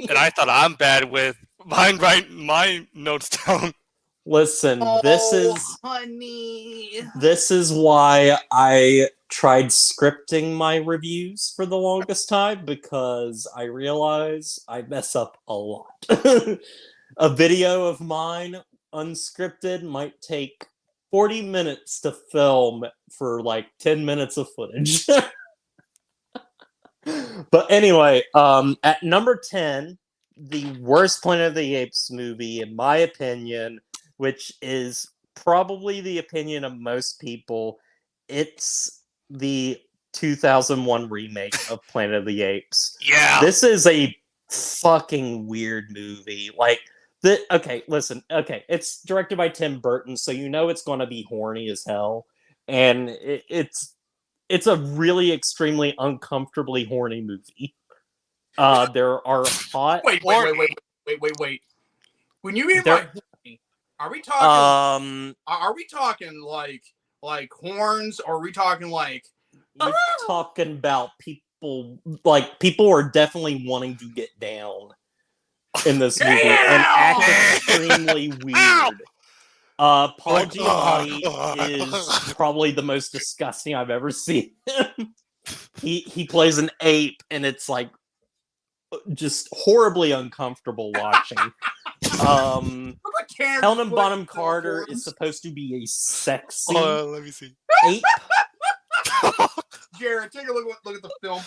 And I thought I'm bad with writing my notes down. Listen, honey. This is why I tried scripting my reviews for the longest time, because I realize I mess up a lot. A video of mine unscripted might take 40 minutes to film for like 10 minutes of footage. But anyway, at number 10, the worst Planet of the Apes movie, in my opinion, which is probably the opinion of most people, it's the 2001 remake of Planet of the Apes. Yeah. This is a fucking weird movie. Like, listen, it's directed by Tim Burton, so you know it's going to be horny as hell. And it's a really extremely uncomfortably horny movie. There are hot... Wait. When you mean by horny, are we talking like horns, or are we talking like... We're talking about people are definitely wanting to get down in this movie and act extremely weird. Paul Giamatti is probably the most disgusting I've ever seen. He plays an ape, and it's like just horribly uncomfortable watching. Helena Bonham Carter is supposed to be a sexy let me see. ape. Jared, take a look at the film.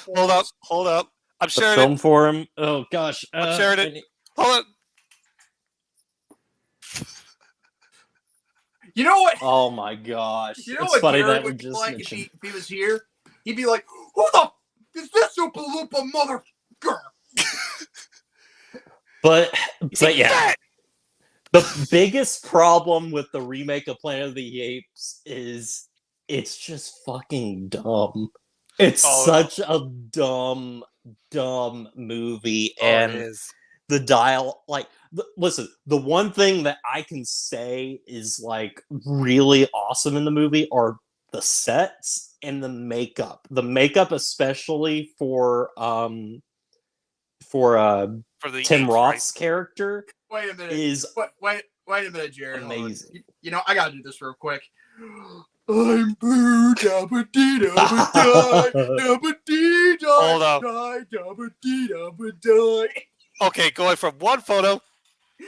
Hold up. I'm sharing film for him. Oh gosh, I'm sharing it. Hold on. You know what? Oh my gosh! You know it's what funny Jared that we would just like mentioned. if he was here? He'd be like, "Who the f is this Super Lupa motherfucker?" But yeah, the biggest problem with the remake of Planet of the Apes is it's just fucking dumb. It's such a dumb movie, and it is. The dial, listen, the one thing that I can say is like really awesome in the movie are the sets and the makeup. The makeup, especially for Tim Roth's character. Wait a minute. Is wait a minute, Jared. amazing. You know, I gotta do this real quick. I'm boo dabba dee dabba die dabba dee die. Hold up. Die dabba dee dabba die. Okay, going from one photo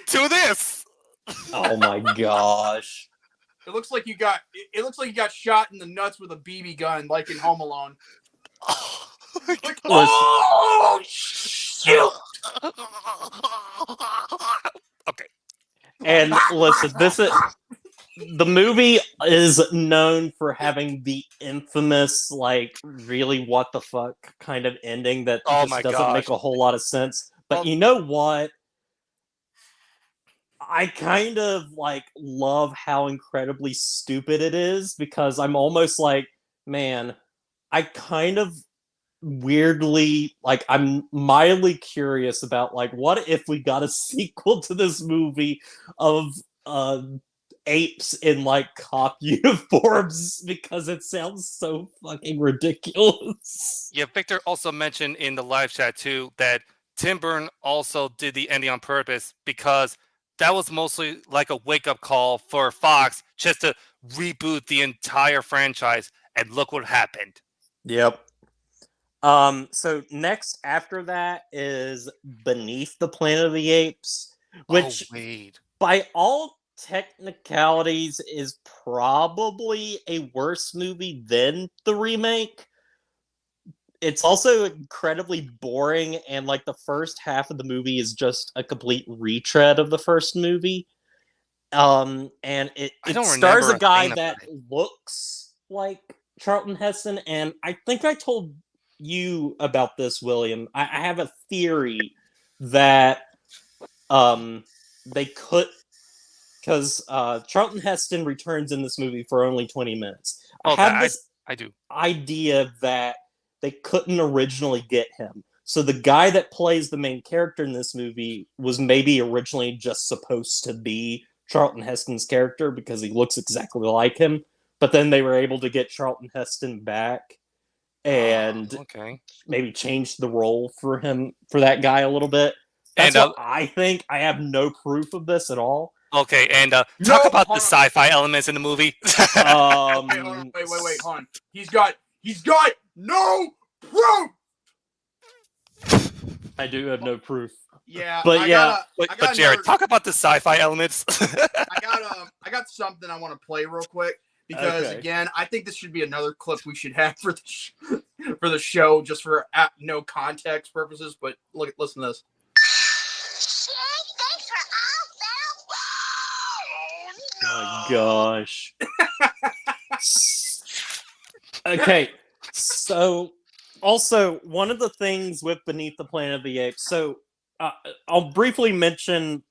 to this. Oh my gosh. It looks like you got shot in the nuts with a BB gun, like in Home Alone. Like, oh shoot! Okay. And listen, the movie is known for having the infamous, like, really what the fuck kind of ending that just doesn't make a whole lot of sense. But you know what? I kind of, like, love how incredibly stupid it is, because I'm almost like, man, I kind of weirdly, like, I'm mildly curious about, like, what if we got a sequel to this movie of apes in, like, cop uniforms, because it sounds so fucking ridiculous. Yeah, Victor also mentioned in the live chat too that Tim Burton also did the ending on purpose, because that was mostly like a wake-up call for Fox just to reboot the entire franchise, and look what happened. Yep. So next after that is Beneath the Planet of the Apes, which by all technicalities is probably a worse movie than the remake. It's also incredibly boring, and like the first half of the movie is just a complete retread of the first movie. And it stars a guy that looks like Charlton Heston, and I think I told you about this, William. I have a theory that they could, because Charlton Heston returns in this movie for only 20 minutes. I have this idea that they couldn't originally get him. So the guy that plays the main character in this movie was maybe originally just supposed to be Charlton Heston's character because he looks exactly like him. But then they were able to get Charlton Heston back and maybe change the role for him, for that guy a little bit. That's what I think. I have no proof of this at all. Okay, and talk about the sci-fi elements in the movie. Wait, hold on. He's got no proof. I do have no proof. Yeah, but Jared, talk about the sci-fi elements. I got something I want to play real quick, because again, I think this should be another clip we should have for the show, just for no context purposes. But listen to this. Oh my gosh. Okay, so also one of the things with Beneath the Planet of the Apes, so I'll briefly mention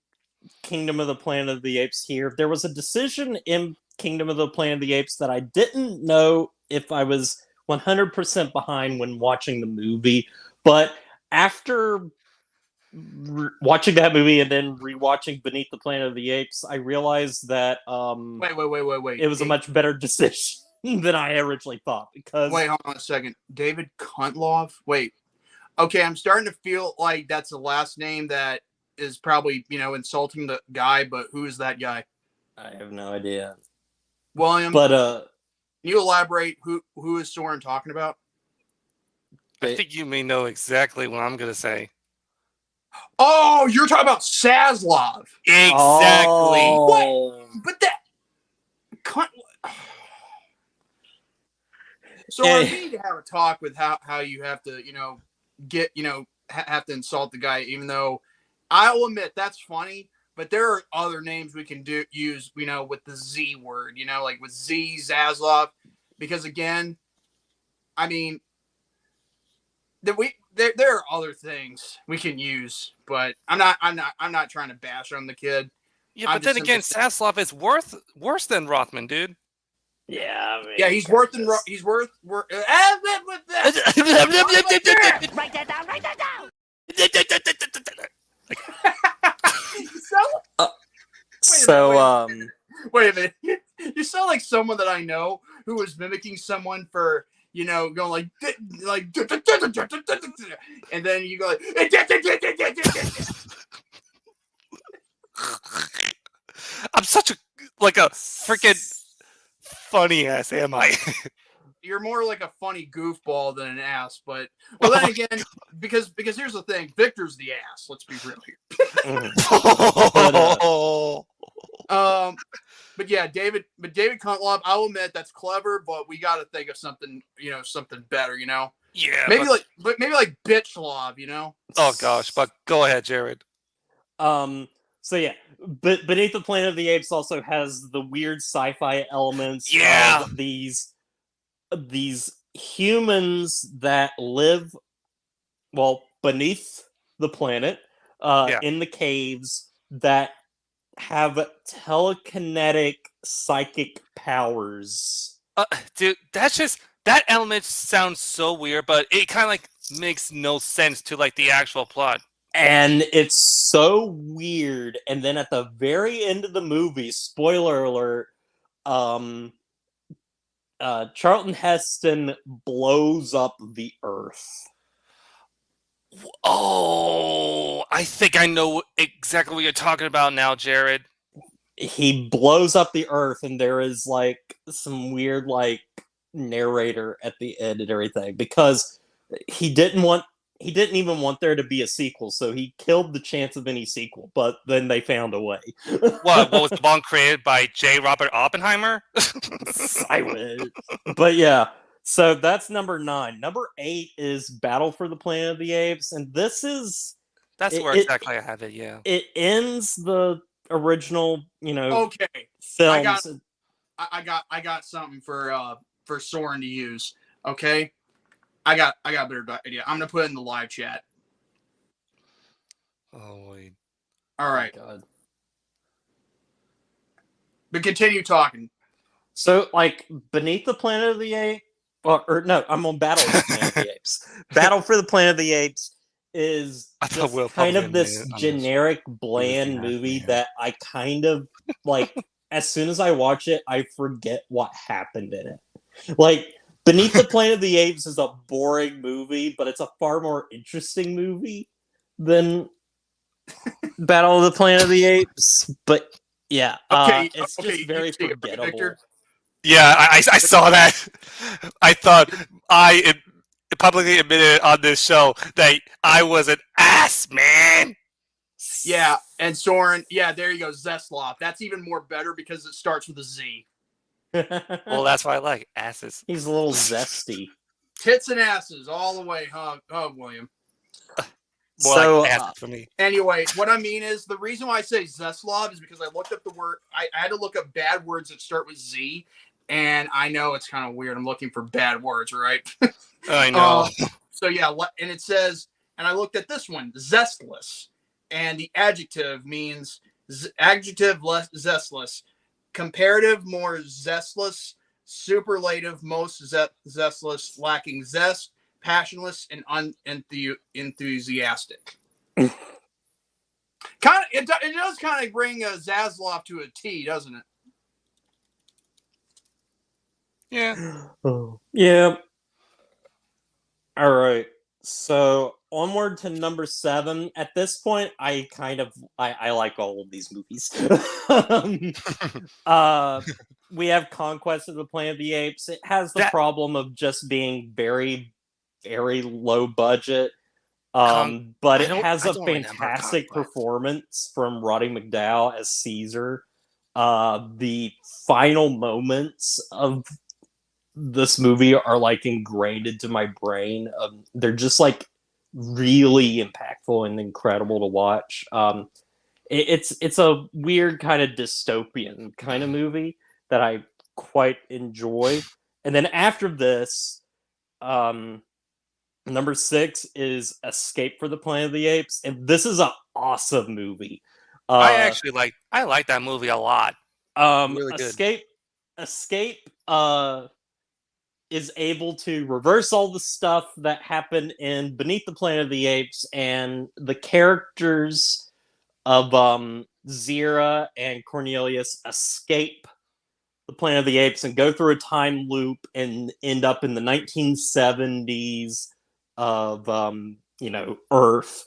Kingdom of the Planet of the Apes here. There was a decision in Kingdom of the Planet of the Apes that I didn't know if I was 100% behind when watching the movie, but after watching that movie and then rewatching Beneath the Planet of the Apes, I realized that wait. It was a much better decision than I originally thought. Because wait, hold on a second. David Kuntlov? Wait. Okay, I'm starting to feel like that's a last name that is probably, insulting the guy, but who is that guy? I have no idea. William, but can you elaborate who is Soren talking about? I think you may know exactly what I'm gonna say. Oh, you're talking about Saslov. Exactly. What? But that So I need to have a talk with how you have to, have to insult the guy, even though I'll admit that's funny, but there are other names we can use, with the Z word, like with Z, Zaslav, because again, I mean, there are other things we can use, but I'm not trying to bash on the kid. Yeah, but then again, Zaslav is worse than Rothman, dude. Yeah, I mean, yeah, he's worth. Write that down. Write that down. Wait a minute. You sound like someone that I know who was mimicking someone for, going like, and then you go like, I'm such a freaking funny ass am I? You're more like a funny goofball than an ass, but well, then again, because here's the thing, Victor's the ass. Let's be real here. But yeah, David Kuntlop, I'll admit that's clever, but we got to think of something, something better, Yeah, maybe like bitch love, Oh gosh, but go ahead, Jared. So yeah, but Beneath the Planet of the Apes also has the weird sci-fi elements of these humans that live beneath the planet, in the caves, that have telekinetic psychic powers. Dude, that element sounds so weird, but it kind of like makes no sense to like the actual plot. And it's so weird. And then at the very end of the movie, spoiler alert, Charlton Heston blows up the Earth. Oh, I think I know exactly what you're talking about now, Jared. He blows up the Earth, and there is like some weird like narrator at the end and everything, because he didn't even want there to be a sequel, so he killed the chance of any sequel, but then they found a way. What was the bomb created by J. Robert Oppenheimer? I wish. But yeah, so that's number 9. Number 8 is Battle for the Planet of the Apes, and this is... That's where exactly I have it, yeah. It ends the original, okay. films. I got something for Soren to use, okay? I got a better idea. I'm gonna put it in the live chat. Oh wait. All right. Oh, God. But continue talking. So, like, Beneath the Planet of the Apes, I'm on Battle for the Planet of the Apes. Battle for the Planet of the Apes is kind of this generic, bland movie that I kind of like. As soon as I watch it, I forget what happened in it. Like, Beneath the Planet of the Apes is a boring movie, but it's a far more interesting movie than Battle of the Planet of the Apes. But yeah, it's just very forgettable. Victor? Yeah, I saw that. I thought I publicly admitted on this show that I was an ass, man. Yeah, and Soren, yeah, there you go, Zeslov. That's even more better because it starts with a Z. Well, that's why I like asses. He's a little zesty. Tits and asses all the way, huh, William? More so, like asses for me. Anyway, what I mean is the reason why I say Zeslov is because I looked up the word. I had to look up bad words that start with Z, and I know it's kind of weird. I'm looking for bad words, right? I know. So yeah, and it says, and I looked at this one, zestless, and the adjective means adjective less zestless. Comparative, more zestless. Superlative, most zestless. Lacking zest, passionless, and enthusiastic. It does kind of bring Zaslav to a T, doesn't it? Yeah. Oh. Yeah. All right. So onward to number 7. At this point, I like all of these movies. We have Conquest of the Planet of the Apes. It has the problem of just being very, very low budget. But it has a fantastic performance from Roddy McDowall as Caesar. The final moments of this movie are like ingrained into my brain. They're just like really impactful and incredible to watch. It's a weird kind of dystopian kind of movie that I quite enjoy. And then after this, number 6 is Escape for the Planet of the Apes, and this is an awesome movie. I like that movie a lot. Really good. Escape is able to reverse all the stuff that happened in Beneath the Planet of the Apes, and the characters of Zira and Cornelius escape the Planet of the Apes and go through a time loop and end up in the 1970s of Earth.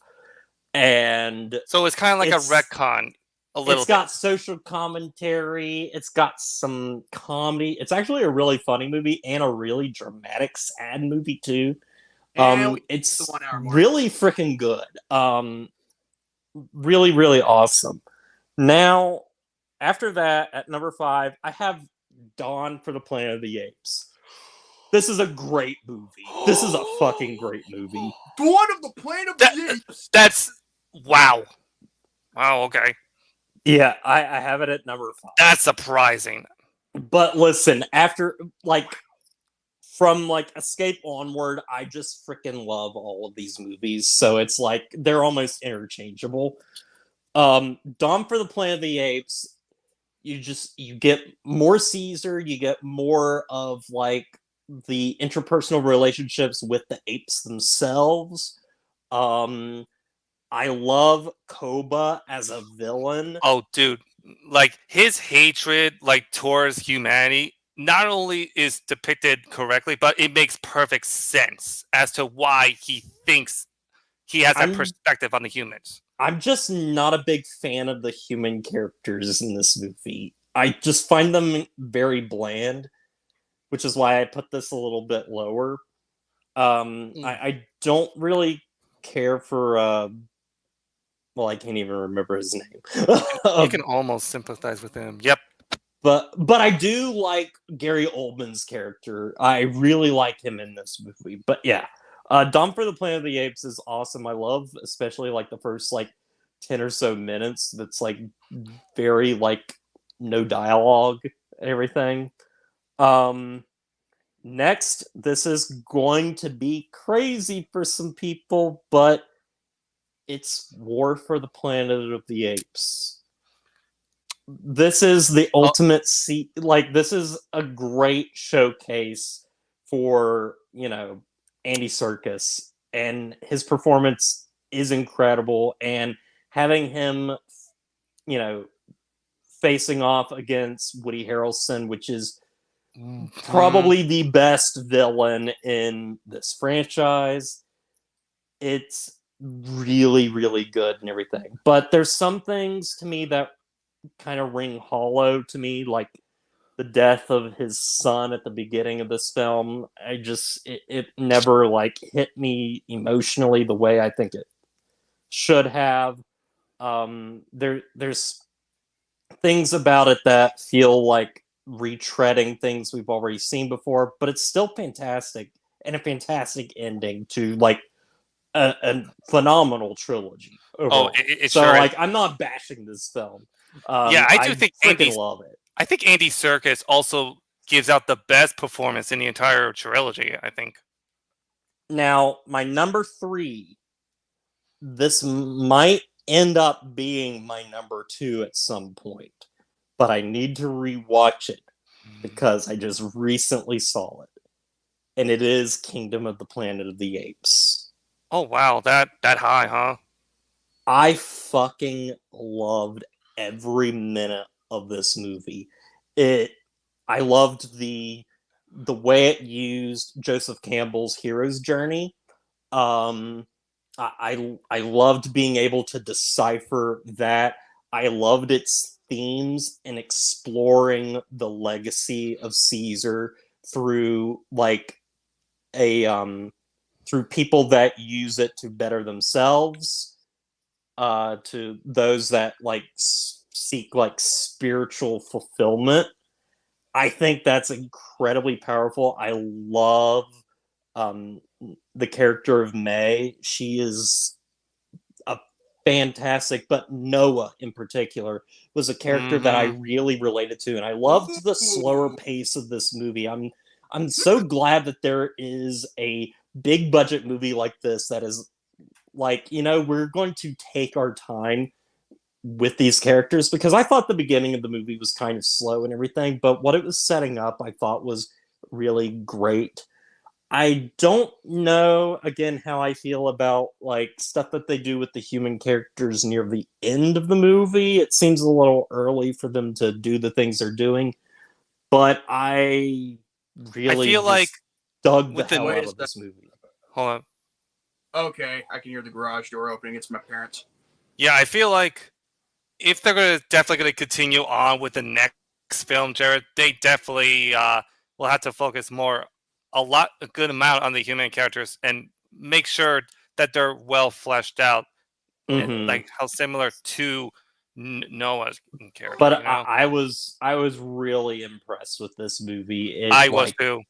And so it's kind of like a retcon. It's got social commentary. It's got some comedy. It's actually a really funny movie and a really dramatic, sad movie too. It's really freaking good. Really, really awesome. Now, after that, at number 5, I have Dawn for the Planet of the Apes. This is a great movie. This is a fucking great movie. Dawn of the Planet of the Apes. That's wow. Wow. Okay. Yeah, I have it at number 5. That's surprising. But listen, after from Escape onward, I just freaking love all of these movies. So it's like they're almost interchangeable. Dawn for the Planet of the Apes, you get more Caesar, you get more of the interpersonal relationships with the apes themselves. I love Koba as a villain. Oh, dude. His hatred, towards humanity, not only is depicted correctly, but it makes perfect sense as to why he thinks he has a perspective on the humans. I'm just not a big fan of the human characters in this movie. I just find them very bland, which is why I put this a little bit lower. I don't really care for I can't even remember his name. You can almost sympathize with him. Yep. But I do like Gary Oldman's character. I really like him in this movie. But yeah, Dawn for the Planet of the Apes is awesome. I love especially the first 10 or so minutes. That's very no dialogue and everything. Next, this is going to be crazy for some people, but it's War for the Planet of the Apes. This is the ultimate this is a great showcase for, Andy Serkis, and his performance is incredible, and having him, facing off against Woody Harrelson, which is probably the best villain in this franchise. It's really, really good and everything. But there's some things to me that kind of ring hollow to me, like the death of his son at the beginning of this film. It never hit me emotionally the way I think it should have. There's things about it that feel like retreading things we've already seen before, but it's still fantastic, and a fantastic ending to a phenomenal trilogy overall. I'm not bashing this film. I think freaking love it. I think Andy Serkis also gives out the best performance in the entire trilogy, I think. Now, my number 3, this might end up being my number 2 at some point, but I need to rewatch it because I just recently saw it, and it is Kingdom of the Planet of the Apes. Oh wow, that high, huh? I fucking loved every minute of this movie. I loved the way it used Joseph Campbell's hero's journey. I loved being able to decipher that. I loved its themes and exploring the legacy of Caesar through through people that use it to better themselves, to those that seek spiritual fulfillment. I think that's incredibly powerful. I love the character of May. She is a fantastic, but Noah in particular was a character that I really related to, and I loved the slower pace of this movie. I'm so glad that there is a big budget movie like this that is we're going to take our time with these characters, because I thought the beginning of the movie was kind of slow and everything, but what it was setting up I thought was really great. I don't know, again, how I feel about stuff that they do with the human characters near the end of the movie. It seems a little early for them to do the things they're doing, but I feel dug the hell out of this movie. Hold on. Okay, I can hear the garage door opening. It's my parents. Yeah, I feel like if they're definitely going to continue on with the next film, Jared, they definitely will have to focus a good amount on the human characters and make sure that they're well fleshed out, and like how similar to Noah's character. But I was really impressed with this movie. I was too.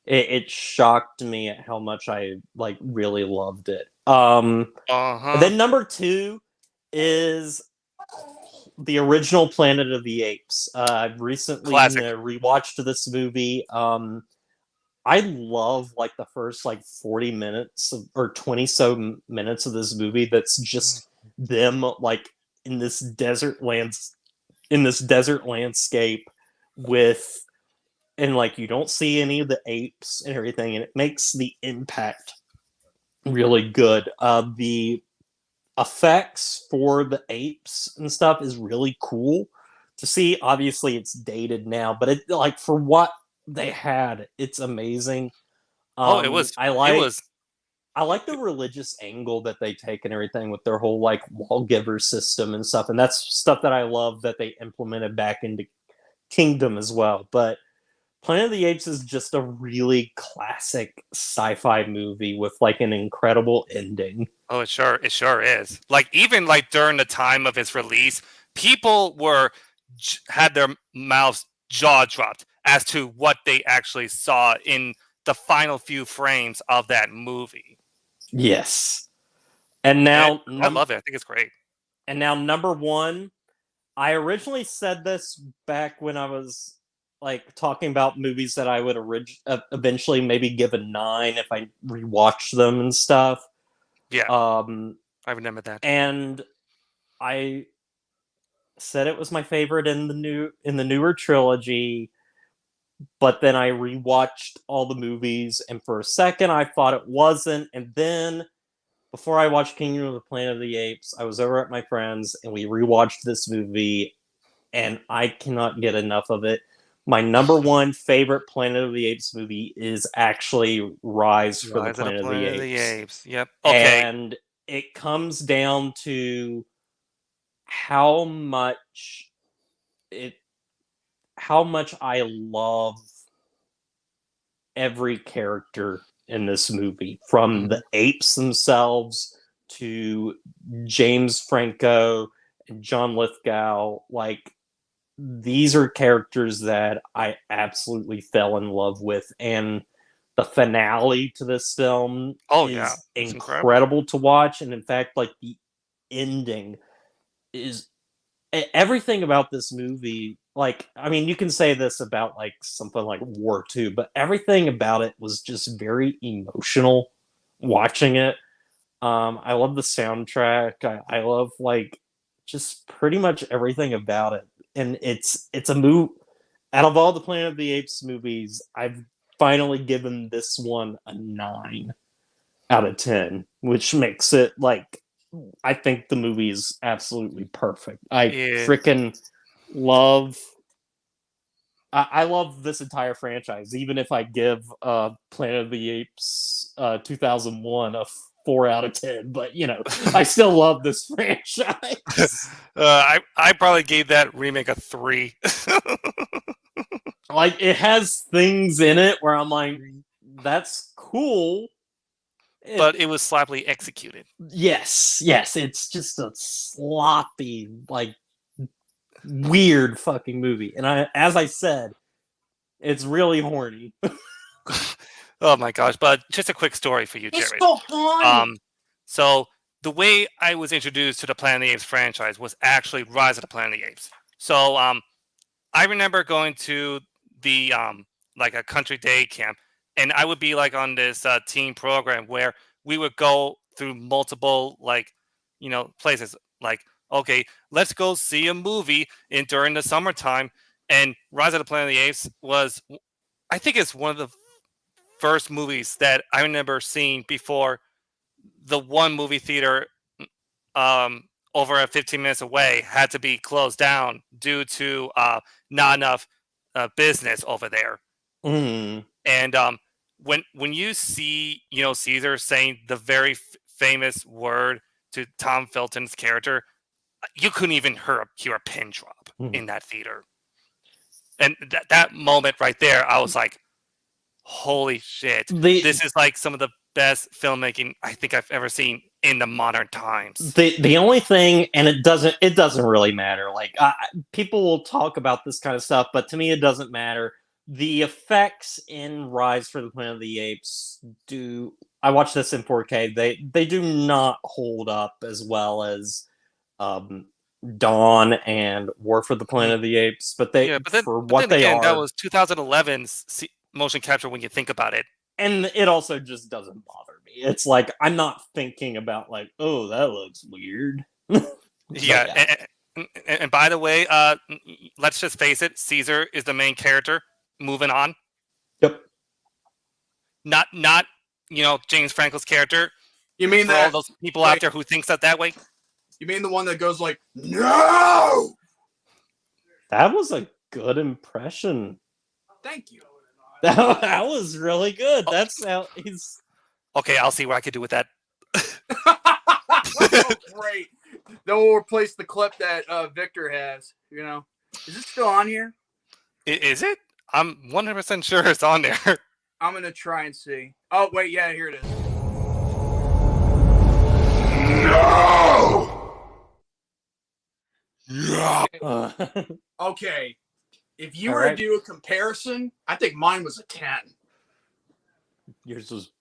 It shocked me at how much I like really loved it. And then number 2 is the original Planet of the Apes. I've recently rewatched this movie. I love like the first like 40 minutes or 20 so minutes of this movie. That's just them like in this desert landscape with, and like you don't see any of the apes and everything, and it makes the impact really good. The effects for the apes and stuff is really cool to see. Obviously it's dated now, but it like for what they had, it's amazing. I like the religious angle that they take and everything with their whole like lawgiver system and stuff, and that's stuff that I love that they implemented back into Kingdom as well. But Planet of the Apes is just a really classic sci-fi movie with like an incredible ending. Oh, it sure is. Like even like during the time of its release, people had their mouths jaw dropped as to what they actually saw in the final few frames of that movie. Yes. And now I love it. I think it's great. And now number 1, I originally said this back when I was like talking about movies that I would eventually maybe give a 9 if I rewatch them and stuff. Yeah. I remember that. And I said it was my favorite in the newer trilogy, but then I rewatched all the movies, and for a second I thought it wasn't, and then before I watched Kingdom of the Planet of the Apes, I was over at my friends and we rewatched this movie, and I cannot get enough of it. My number 1 favorite Planet of the Apes movie is actually Rise for the Planet of the Apes. Yep. Okay. And it comes down to how much I love every character in this movie, from the apes themselves to James Franco and John Lithgow. Like, these are characters that I absolutely fell in love with, and the finale to this film is incredible to watch. And in fact, like the ending is everything about this movie. Like, I mean, you can say this about like something like War II, but everything about it was just very emotional watching it. I love the soundtrack. I love like just pretty much everything about it. And it's a movie. Out of all the Planet of the Apes movies, I've finally given this one a 9 out of 10, which makes it like, I think the movie is absolutely perfect. I freaking love. I love this entire franchise, even if I give Planet of the Apes 2001 a 4 out of 10. But you know, I still love this franchise. I probably gave that remake a 3. Like, it has things in it where I'm like, that's cool. But it was sloppily executed. Yes. It's just a sloppy, like, weird fucking movie. And as I said, it's really horny. Oh my gosh. But just a quick story for you, Jared. It's so horny. So the way I was introduced to the Planet of the Apes franchise was actually Rise of the Planet of the Apes. So I remember going to the like a country day camp, and I would be like on this team program where we would go through multiple like, you know, places. Like, okay, let's go see a movie during the summertime. And Rise of the Planet of the Apes was, I think it's one of the first movies that I remember seeing before the one movie theater over at 15 minutes away had to be closed down due to not enough business over there. Mm. And when you see, you know, Caesar saying the very famous word to Tom Felton's character, you couldn't even hear a pin drop in that theater. And that moment right there, I was like, holy shit. This is like some of the best filmmaking I think I've ever seen in the modern times. The only thing, and it doesn't really matter. Like people will talk about this kind of stuff, but to me it doesn't matter. The effects in Rise for the Planet of the Apes I watched this in 4K. They do not hold up as well as Dawn and War for the Planet of the Apes, but they for what they are. That was 2011's motion capture when you think about it. And it also just doesn't bother me. It's like I'm not thinking about like, oh, that looks weird. Yeah. And by the way, let's just face it, Caesar is the main character. Moving on. Yep. Not James Franco's character. You mean for that all those people out there who thinks that way? You mean the one that goes like, no? That was a good impression. Thank you. That was really good. That's how he's. Okay, I'll see what I could do with that. Oh, great. Then we'll replace the clip that Victor has. Is it still on here? Is it? I'm 100% sure it's on there. I'm gonna try and see. Oh wait, yeah, here it is. No. Okay. If you were to do a comparison, I think mine was a 10. Yours was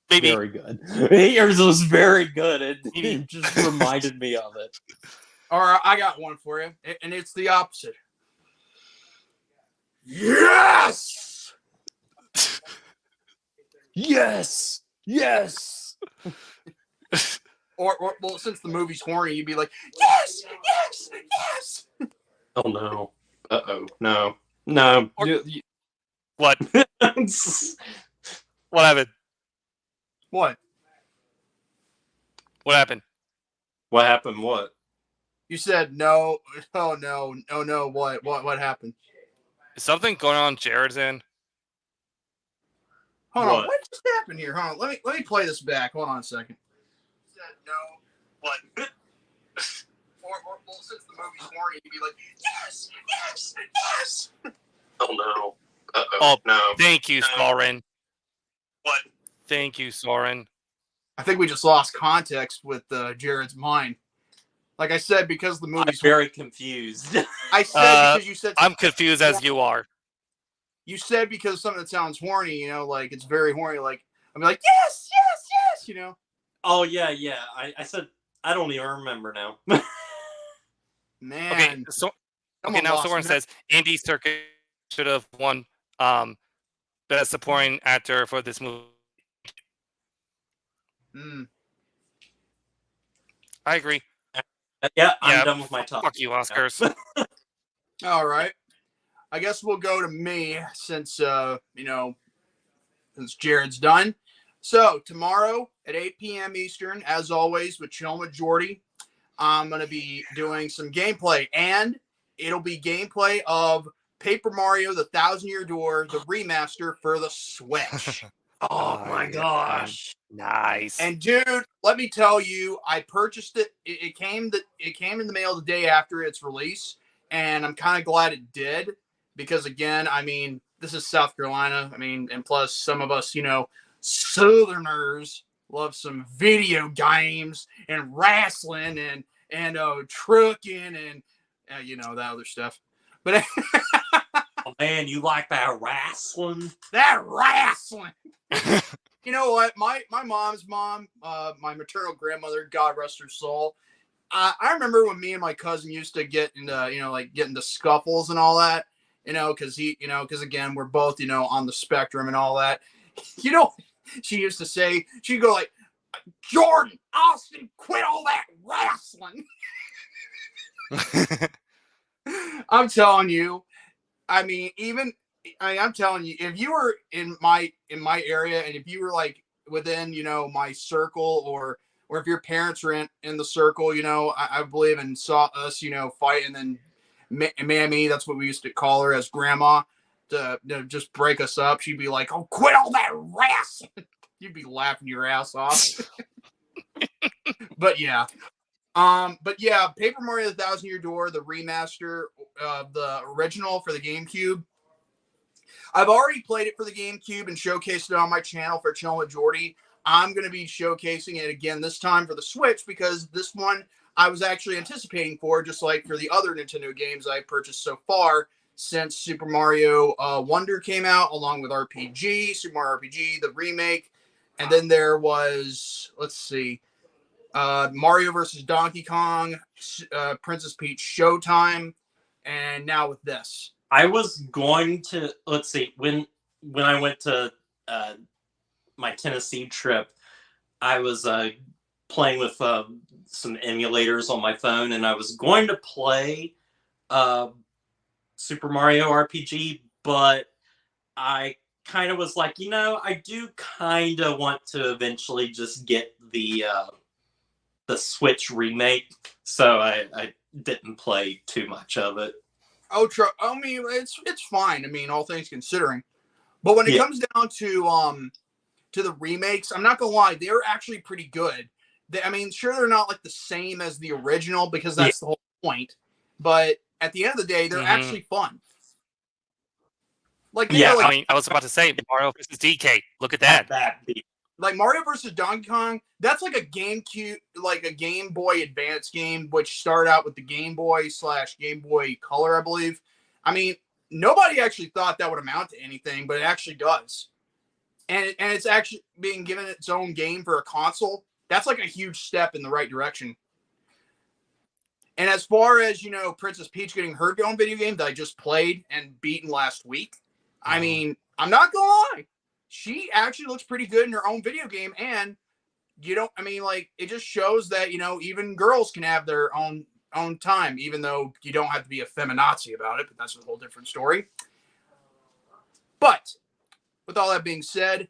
Maybe. very good. Yours was very good. It just reminded me of it. All right, I got one for you, and it's the opposite. Yes! Yes! Yes! Or well, since the movie's horny, you'd be like, yes! Yes! Yes! Oh, no. Uh-oh. No. No. What? What happened? What? What happened? What happened? What? You said no. Oh, no. Oh, no. What happened? Is something going on Jared's end? Hold on. What just happened here? Hold on. Let me play this back. Hold on a second. You said no. What? Well, since the movie's horny, you'd be like, yes! Yes! Yes! Oh, no. Uh-oh. Oh, no. Thank you, Soren. What? Thank you, Soren. I think we just lost context with Jared's mind. Like I said, because the movie's very confused. I said because you said I'm confused as you are. You said because something that sounds horny, like it's very horny. Like I'm like yes, yes, yes. Oh yeah. I said I don't even remember now. Man. Okay, now Soren says Andy Serkis should have won Best Supporting Actor for this movie. I agree. Yeah, I'm done with my talk. Fuck you, Oscars. All right. I guess we'll go to me since since Jared's done. So tomorrow at 8 p.m. Eastern, as always, with Chillin' with Jordy, I'm gonna be doing some gameplay, and it'll be gameplay of Paper Mario: The 1,000-Year Door, the remaster for the Switch. Oh my gosh. Nice. And dude, let me tell you, I purchased it. It came in the mail the day after its release, and I'm kind of glad it did because again, I mean, this is South Carolina. I mean, and plus some of us, Southerners love some video games and wrestling and trucking and that other stuff. But oh man, you like that wrestling? That wrestling. You know what? My mom's mom, my maternal grandmother, God rest her soul. I remember when me and my cousin used to get into, get into scuffles and all that, because again, we're both, on the spectrum and all that. She used to say, she'd go like, Jordan, Austin, quit all that wrestling. I'm telling you, I mean, I'm telling you, if you were in my area and if you were like within, my circle or if your parents were in the circle, I believe and saw us, fight and then Mammy, that's what we used to call her as grandma to just break us up. She'd be like, oh, quit all that wrestling. You'd be laughing your ass off. But yeah, But yeah, Paper Mario: The Thousand Year Door, the remaster of the original for the GameCube. I've already played it for the GameCube and showcased it on my channel for Chilling with Jordy. I'm going to be showcasing it again this time for the Switch because this one I was actually anticipating for, just like for the other Nintendo games I purchased so far since Super Mario Wonder came out, along with RPG, Super Mario RPG, the remake. And then there was, let's see, Mario versus Donkey Kong, Princess Peach Showtime, and now with this. I was going to, let's see, when I went to my Tennessee trip, I was playing with some emulators on my phone, and I was going to play Super Mario RPG, but I kind of was like, I do kind of want to eventually just get the Switch remake, so I didn't play too much of it. Oh, I mean, it's fine. I mean, all things considering, but when it comes down to the remakes, I'm not gonna lie, they're actually pretty good. I mean, sure, they're not like the same as the original because that's the whole point. But at the end of the day, they're actually fun. Like, I mean, I was about to say Mario vs. DK. Look at that. Like Mario vs. Donkey Kong, that's like a GameCube, like a Game Boy Advance game, which started out with the Game Boy / Game Boy Color, I believe. I mean, nobody actually thought that would amount to anything, but it actually does. And it's actually being given its own game for a console. That's like a huge step in the right direction. And as far as, Princess Peach getting her own video game that I just played and beaten last week, I mean, I'm not going to lie. She actually looks pretty good in her own video game. And it just shows that, even girls can have their own time, even though you don't have to be a feminazi about it. But that's a whole different story. But with all that being said,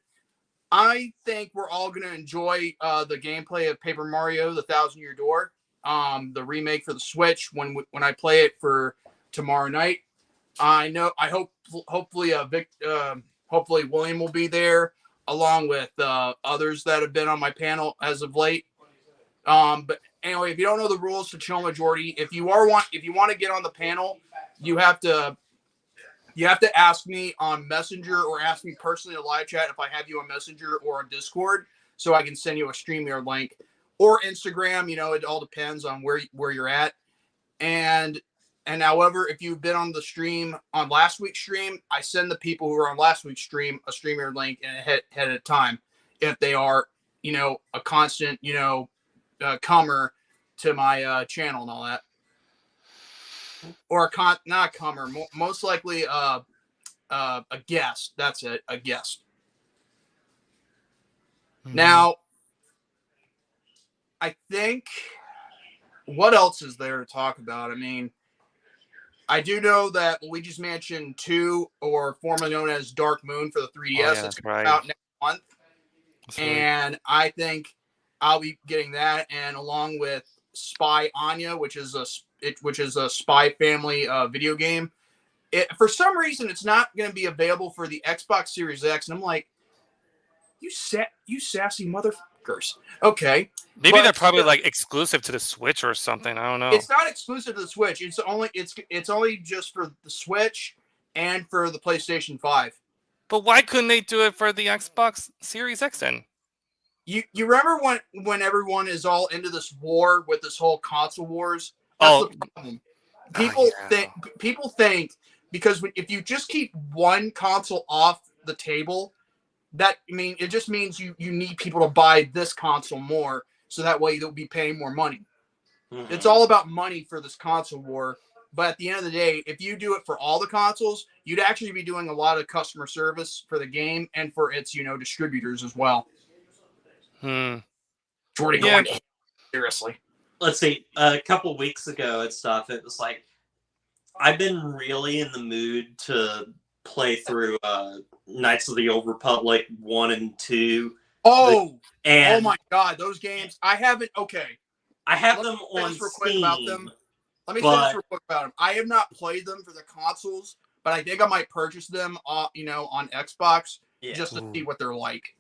I think we're all going to enjoy the gameplay of Paper Mario: The Thousand Year Door, the remake for the Switch when I play it for tomorrow night. Hopefully William will be there along with others that have been on my panel as of late. But anyway, if you don't know the rules to Chill Majority, if you want to get on the panel, you have to ask me on Messenger or ask me personally in live chat if I have you on Messenger or on Discord, so I can send you a StreamYard link or Instagram. It all depends on where you're at. And however, if you've been on the stream on last week's stream, I send the people who are on last week's stream a StreamYard link and ahead of time if they are, a constant, comer to my channel and all that. Or not a comer, most likely a guest. That's it, a guest. Now, I think, what else is there to talk about? I mean, I do know that Luigi's Mansion 2, or formerly known as Dark Moon for the 3DS, it's coming out next month. And I think I'll be getting that, and along with Spy Anya, which is a Spy Family video game. For some reason, it's not going to be available for the Xbox Series X, and I'm like, you sassy motherfuckers. Okay, maybe they're probably like exclusive to the Switch or something. I don't know. It's not exclusive to the Switch. It's only just for the Switch and for the PlayStation 5. But why couldn't they do it for the Xbox Series X then? You remember when everyone is all into this war with this whole console wars? That's the problem. People think because if you just keep one console off the table, it just means you need people to buy this console more, so that way they'll be paying more money. Mm-hmm. It's all about money for this console war. But at the end of the day, if you do it for all the consoles, you'd actually be doing a lot of customer service for the game and for its distributors as well. Jordy going seriously. Let's see. A couple weeks ago and stuff, it was like I've been really in the mood to play through Knights of the Old Republic 1 and 2. Oh my God, those games! I haven't. Okay, I have them on Steam. Let me say this real quick about them. I have not played them for the consoles, but I think I might purchase them, on Xbox just to see what they're like.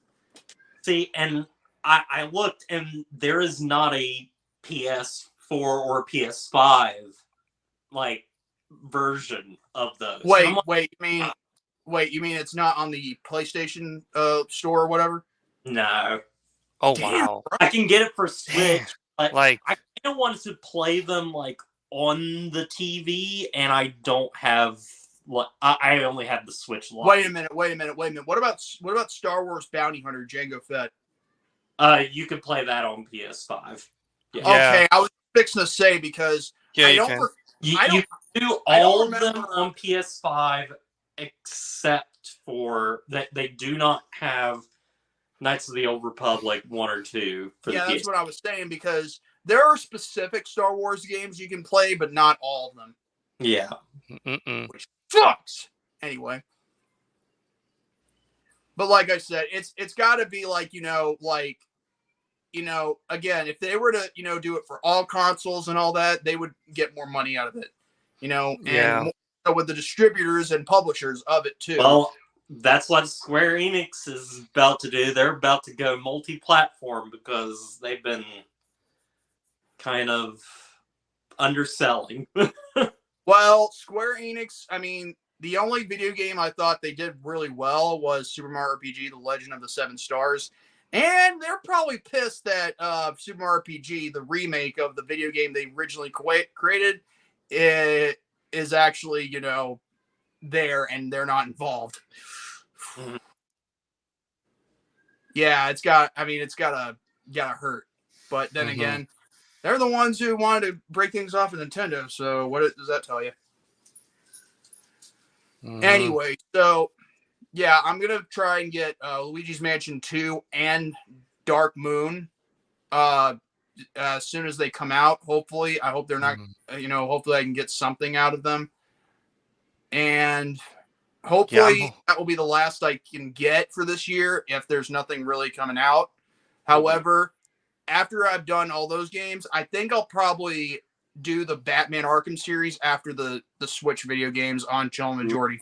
See, and I looked, and there is not a PS PS4 or PS5 like version of those. And I'm like, You mean it's not on the PlayStation store or whatever? no. Oh Damn, wow! bro. I can get it for Switch, but Like, I kind of wanted to play them like on the TV, and I don't have. I only have the Switch Lite. Wait a minute. What about Star Wars Bounty Hunter Jango Fett? You can play that on PS5. Yeah. Okay, I was fixing to say because yeah, I you don't. can. You do I don't all of them remember- on PS5 except for that they do not have Knights of the Old Republic 1 or 2 for Yeah, the that's PS. what I was saying because there are specific Star Wars games you can play, but not all of them. Yeah. Which sucks. Anyway. But like I said, it's got to be like, again, if they were to, do it for all consoles and all that, they would get more money out of it, and Yeah. more so with the distributors and publishers of it too. Well, that's what Square Enix is about to do. They're about to go multi-platform because they've been kind of underselling. Well, Square Enix, I mean, the only video game I thought they did really well was Super Mario RPG: The Legend of the Seven Stars. And they're probably pissed that Super Mario RPG, the remake of the video game they originally created, is actually, there and they're not involved. Mhm. Yeah, it's gotta hurt. But then again, they're the ones who wanted to break things off with Nintendo. So what does that tell you? Anyway, so yeah, I'm gonna try and get Luigi's Mansion 2 and Dark Moon as soon as they come out. Hopefully, I hope they're not. Hopefully, I can get something out of them, and hopefully that will be the last I can get for this year if there's nothing really coming out. However, after I've done all those games, I think I'll probably do the Batman Arkham series after the Switch video games on Chillin' with Jordy.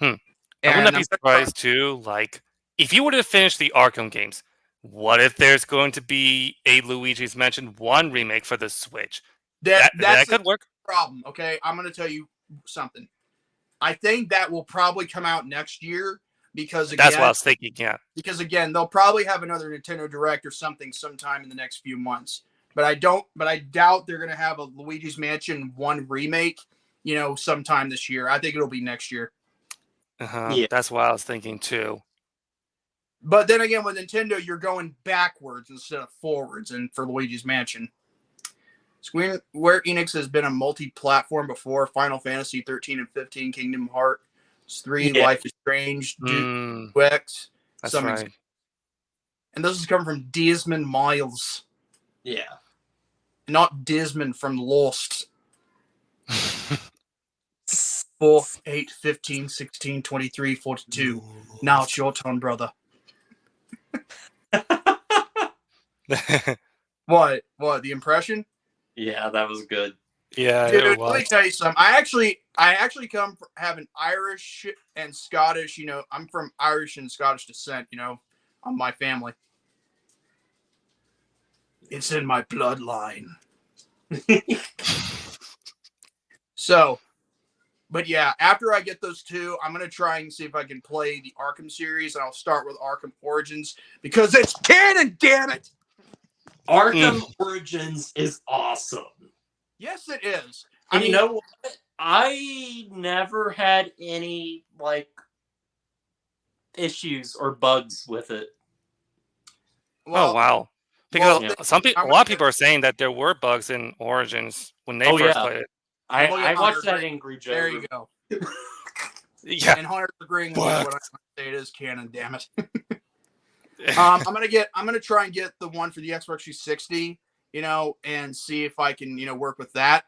I wouldn't be surprised too. Like, if you were to finish the Arkham games, what if there's going to be a Luigi's Mansion 1 remake for the Switch? That could work. Problem. Okay, I'm going to tell you something. I think that will probably come out next year because again, That's what I was thinking. Yeah, because again, they'll probably have another Nintendo Direct or something sometime in the next few months. But I doubt they're going to have a Luigi's Mansion 1 remake, sometime this year. I think it'll be next year. Yeah. That's what I was thinking too. But then again, with Nintendo, you're going backwards instead of forwards, and for Luigi's Mansion. Square Enix has been a multi-platform before. Final Fantasy 13 and 15, Kingdom Hearts 3, Life is Strange, Duke X. That's right. And this is coming from Desmond Miles. Yeah. Not Desmond from Lost. 4, 8, 15, 16, 23, 42. Now it's your turn, brother. What? The impression? Yeah, that was good. Yeah, Dude, it was. let me tell you something. I actually come from having Irish and Scottish. I'm from Irish and Scottish descent. On my family. It's in my bloodline. So, but yeah, after I get those two, I'm gonna try and see if I can play the Arkham series, and I'll start with Arkham Origins because it's canon. Damn it! Arkham Origins is awesome. Yes, it is. And you know what? I never had any issues or bugs with it. Well, oh wow! Because well, a lot of people are saying that there were bugs in Origins when they first played it. I watched that Angry Joe. There you go. Yeah, And Hunter's agreeing with what I say. It is canon. Damn it. I'm gonna try and get the one for the Xbox 360. And see if I can work with that.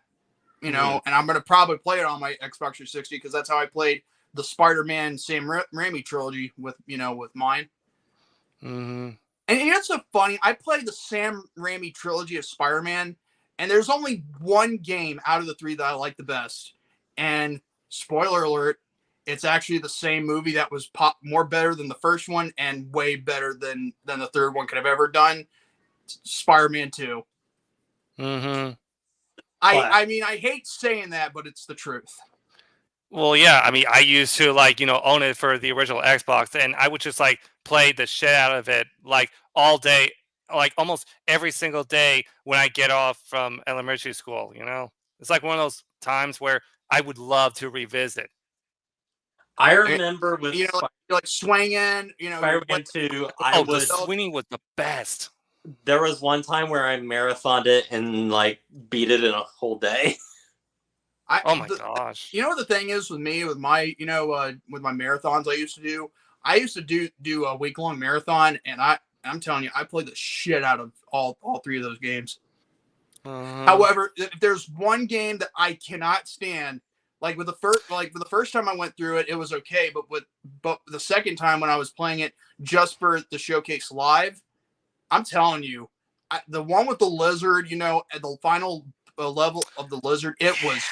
And I'm gonna probably play it on my Xbox 360 because that's how I played the Spider-Man Sam Raimi trilogy with mine. Mm-hmm. And it's so funny. I played the Sam Raimi trilogy of Spider-Man, and there's only one game out of the three that I like the best. And spoiler alert, it's actually the same movie that was more better than the first one and way better than the third one could have ever done. Spider-Man 2. Mm-hmm. I mean, I hate saying that, but it's the truth. Well, yeah. I mean, I used to like own it for the original Xbox, and I would just like play the shit out of it like all day, like almost every single day when I get off from elementary school. It's like one of those times where I would love to revisit. I remember with you're like swinging, Spider-Man 2, the swinging was the best. There was one time where I marathoned it and like beat it in a whole day. Oh my gosh! You know what the thing is with me, with my with my marathons I used to do a week-long marathon, and I'm telling you, I played the shit out of all three of those games. However, if there's one game that I cannot stand, like with the first time I went through it, it was okay, but the second time when I was playing it just for the showcase live, I'm telling you, the one with the lizard, at the final level of the lizard, it was.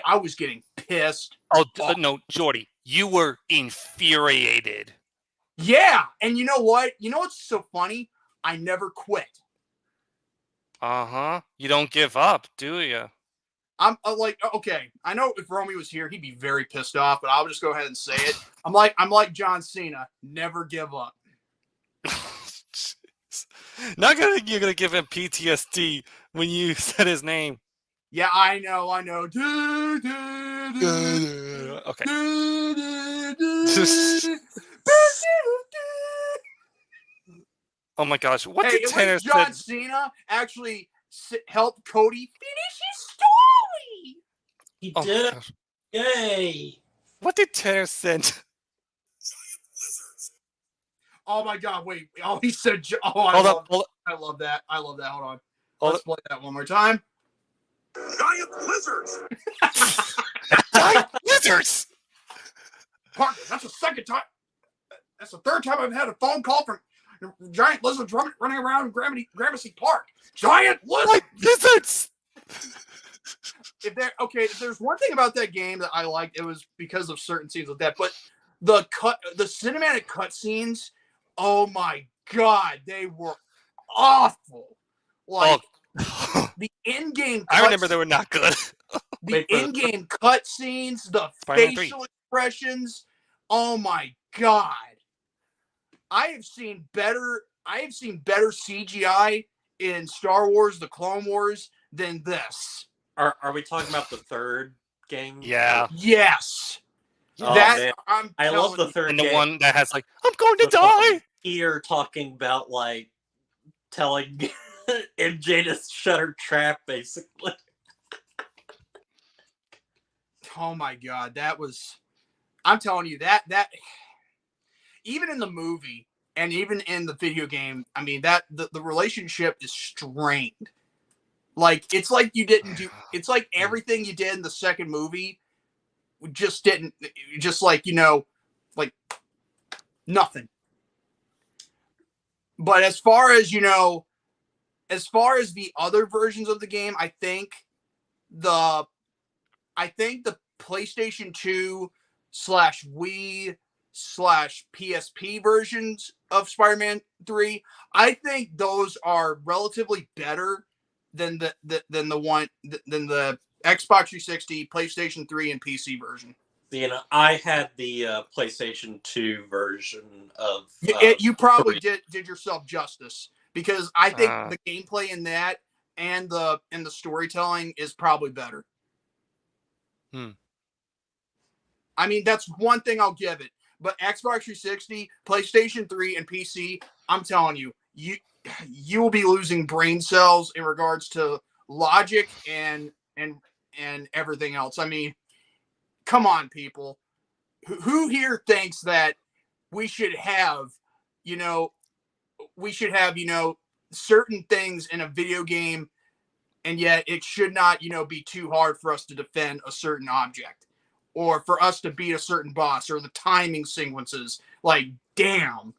I was getting pissed. Oh no, Jordy, you were infuriated. Yeah, and you know what? You know what's so funny? I never quit. You don't give up, do you? I'm like, okay. I know if Romy was here, he'd be very pissed off, but I'll just go ahead and say it. I'm like John Cena. Never give up. You're gonna give him PTSD when you said his name. Yeah, I know. Okay. Oh my gosh! What did Tanner say? John Cena actually helped Cody finish his story. He did. Yay! What did Tanner send? Oh my God! Wait. Oh, he said. Oh, I love that. Hold on. Let's play that one more time. Giant lizards. Giant lizards. Parker, that's the second time. That's the third time I've had a phone call from giant lizards running around Gramercy Park. Giant lizards. If there's one thing about that game that I liked, it was because of certain scenes like that. But the cinematic cutscenes, oh my God, they were awful. Like the in-game. I remember they were not good. The in-game cutscenes, the facial expressions. Oh my God. I have seen better CGI in Star Wars: The Clone Wars than this. Are we talking about the third game? Yeah. Yes. Oh, I love the third and game. The one that has like, I'm going to die. Here talking about like telling MJ to shut her trap, basically. Oh my God, that was. I'm telling you that even in the movie and even in the video game, I mean that the relationship is strained. Like it's like you didn't do. It's like everything you did in the second movie just didn't. Just like like nothing. But as far as the other versions of the game, I think the PlayStation 2 /Wii /PSP versions of Spider-Man 3, I think those are relatively better than the Xbox 360, PlayStation 3, and PC version. I had the PlayStation 2 version of. You probably did yourself justice, because I think the gameplay in that and the storytelling is probably better. I mean, that's one thing I'll give it. But Xbox 360, PlayStation 3, and PC, I'm telling you, you will be losing brain cells in regards to logic and everything else. I mean, come on, people. Who here thinks that we should have certain things in a video game, and yet it should not, be too hard for us to defend a certain object, or for us to beat a certain boss, or the timing sequences. Like, damn.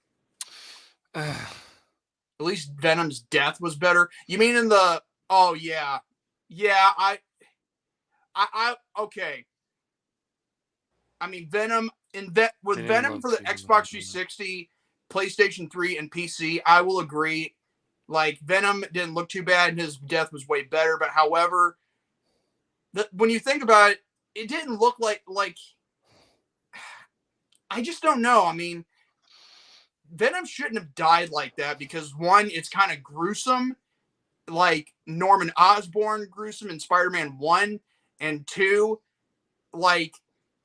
At least Venom's death was better. You mean in the? Oh yeah, I okay. I mean, Venom Venom for the Xbox 360, PlayStation 3, and PC, I will agree, Like Venom didn't look too bad, and his death was way better. But however, when you think about it, it didn't look like I just don't know. I mean, Venom shouldn't have died like that because one, it's kind of gruesome, like Norman Osborn gruesome in Spider-Man 1, and 2, like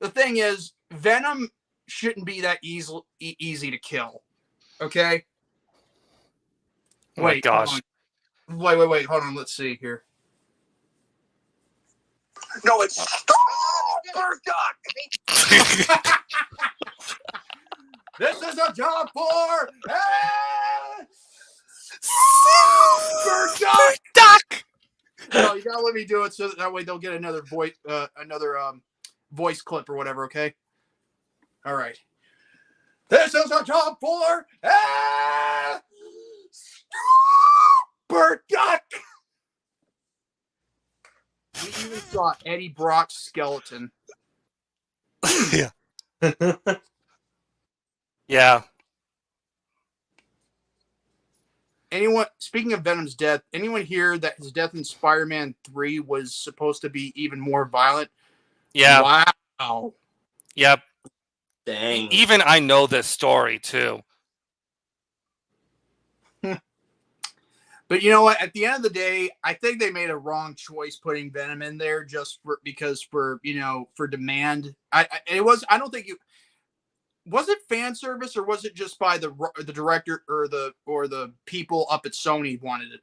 the thing is Venom shouldn't be that easy to kill. Okay? Oh my gosh. Wait, hold on, let's see here. No, it's Super Duck. This is a job for Super Duck. No, you gotta let me do it so that way they'll get another voice clip or whatever. Okay. All right. This is a job for Super Duck. We even saw Eddie Brock's skeleton. Yeah. Yeah. Anyone, speaking of Venom's death, anyone hear that his death in Spider-Man 3 was supposed to be even more violent? Yeah. Wow. Yep. Dang. Even I know this story too. But you know what? At the end of the day, I think they made a wrong choice putting Venom in there just because for demand. I don't think it was it fan service or was it just by the director or the people up at Sony wanted it?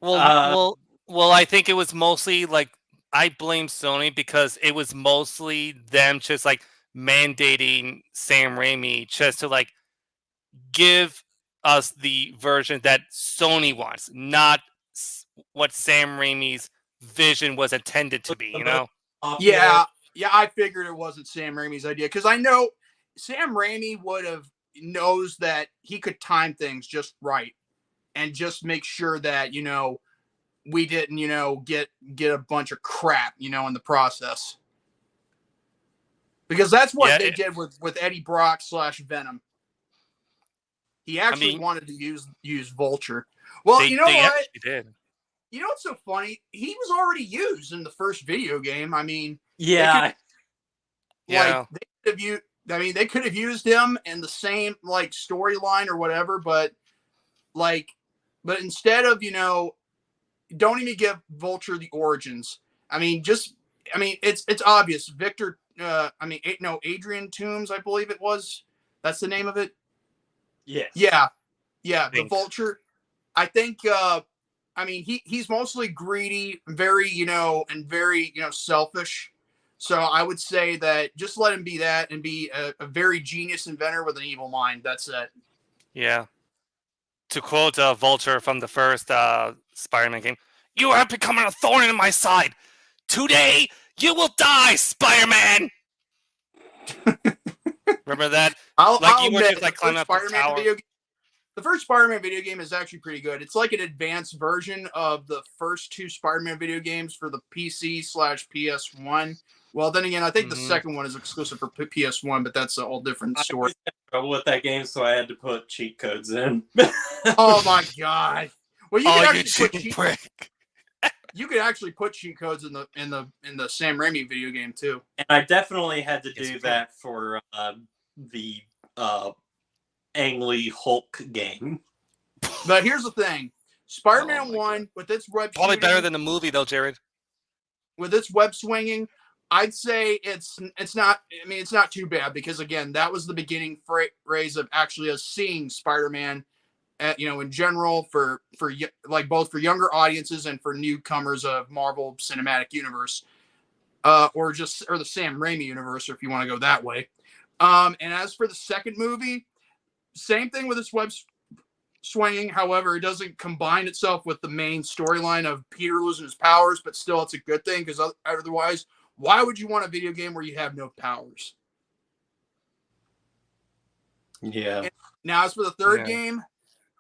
Well, I think it was mostly like I blame Sony because it was mostly them just like mandating Sam Raimi just to like give us the version that Sony wants, not what Sam Raimi's vision was intended to be, you know? Yeah, I figured it wasn't Sam Raimi's idea because I know Sam Raimi knows that he could time things just right and just make sure that, we didn't, get a bunch of crap, in the process. Because that's what they did with Eddie Brock / Venom. He actually wanted to use Vulture. Well, you know what? Did. You know what's so funny? He was already used in the first video game. I mean, yeah. They could have used him in the same like storyline or whatever, but instead of, don't even give Vulture the origins. I mean, it's obvious. Victor, Adrian Toomes, I believe it was. That's the name of it. Yes. Yeah. The Vulture. I think. He's mostly greedy, very, and very, selfish. So I would say that just let him be that and be a very genius inventor with an evil mind. That's it. Yeah. To quote Vulture from the first Spider-Man game, "You have become a thorn in my side. Today, you will die, Spider-Man." Remember that? I'll you were admit, just like climbing up the tower. The first Spider-Man video game is actually pretty good. It's like an advanced version of the first two Spider-Man video games for the PC / PS1. Well, then again, I think the second one is exclusive for PS1, but that's a whole different story. I had trouble with that game, so I had to put cheat codes in. Oh my god! Well, you you could actually put cheat codes in the Sam Raimi video game too. And I definitely had to do that for the Ang Lee Hulk game. But here's the thing: Spider-Man 1 with its web probably better than the movie though, Jared. With its web swinging, I'd say it's not. I mean, it's not too bad because again, that was the beginning phrase of actually us seeing Spider-Man, in general for like both for younger audiences and for newcomers of Marvel Cinematic Universe, or the Sam Raimi universe, if you want to go that way. And as for the second movie, same thing with its web swinging. However, it doesn't combine itself with the main storyline of Peter losing his powers, but still, it's a good thing because otherwise, why would you want a video game where you have no powers? Yeah. And now, as for the third game,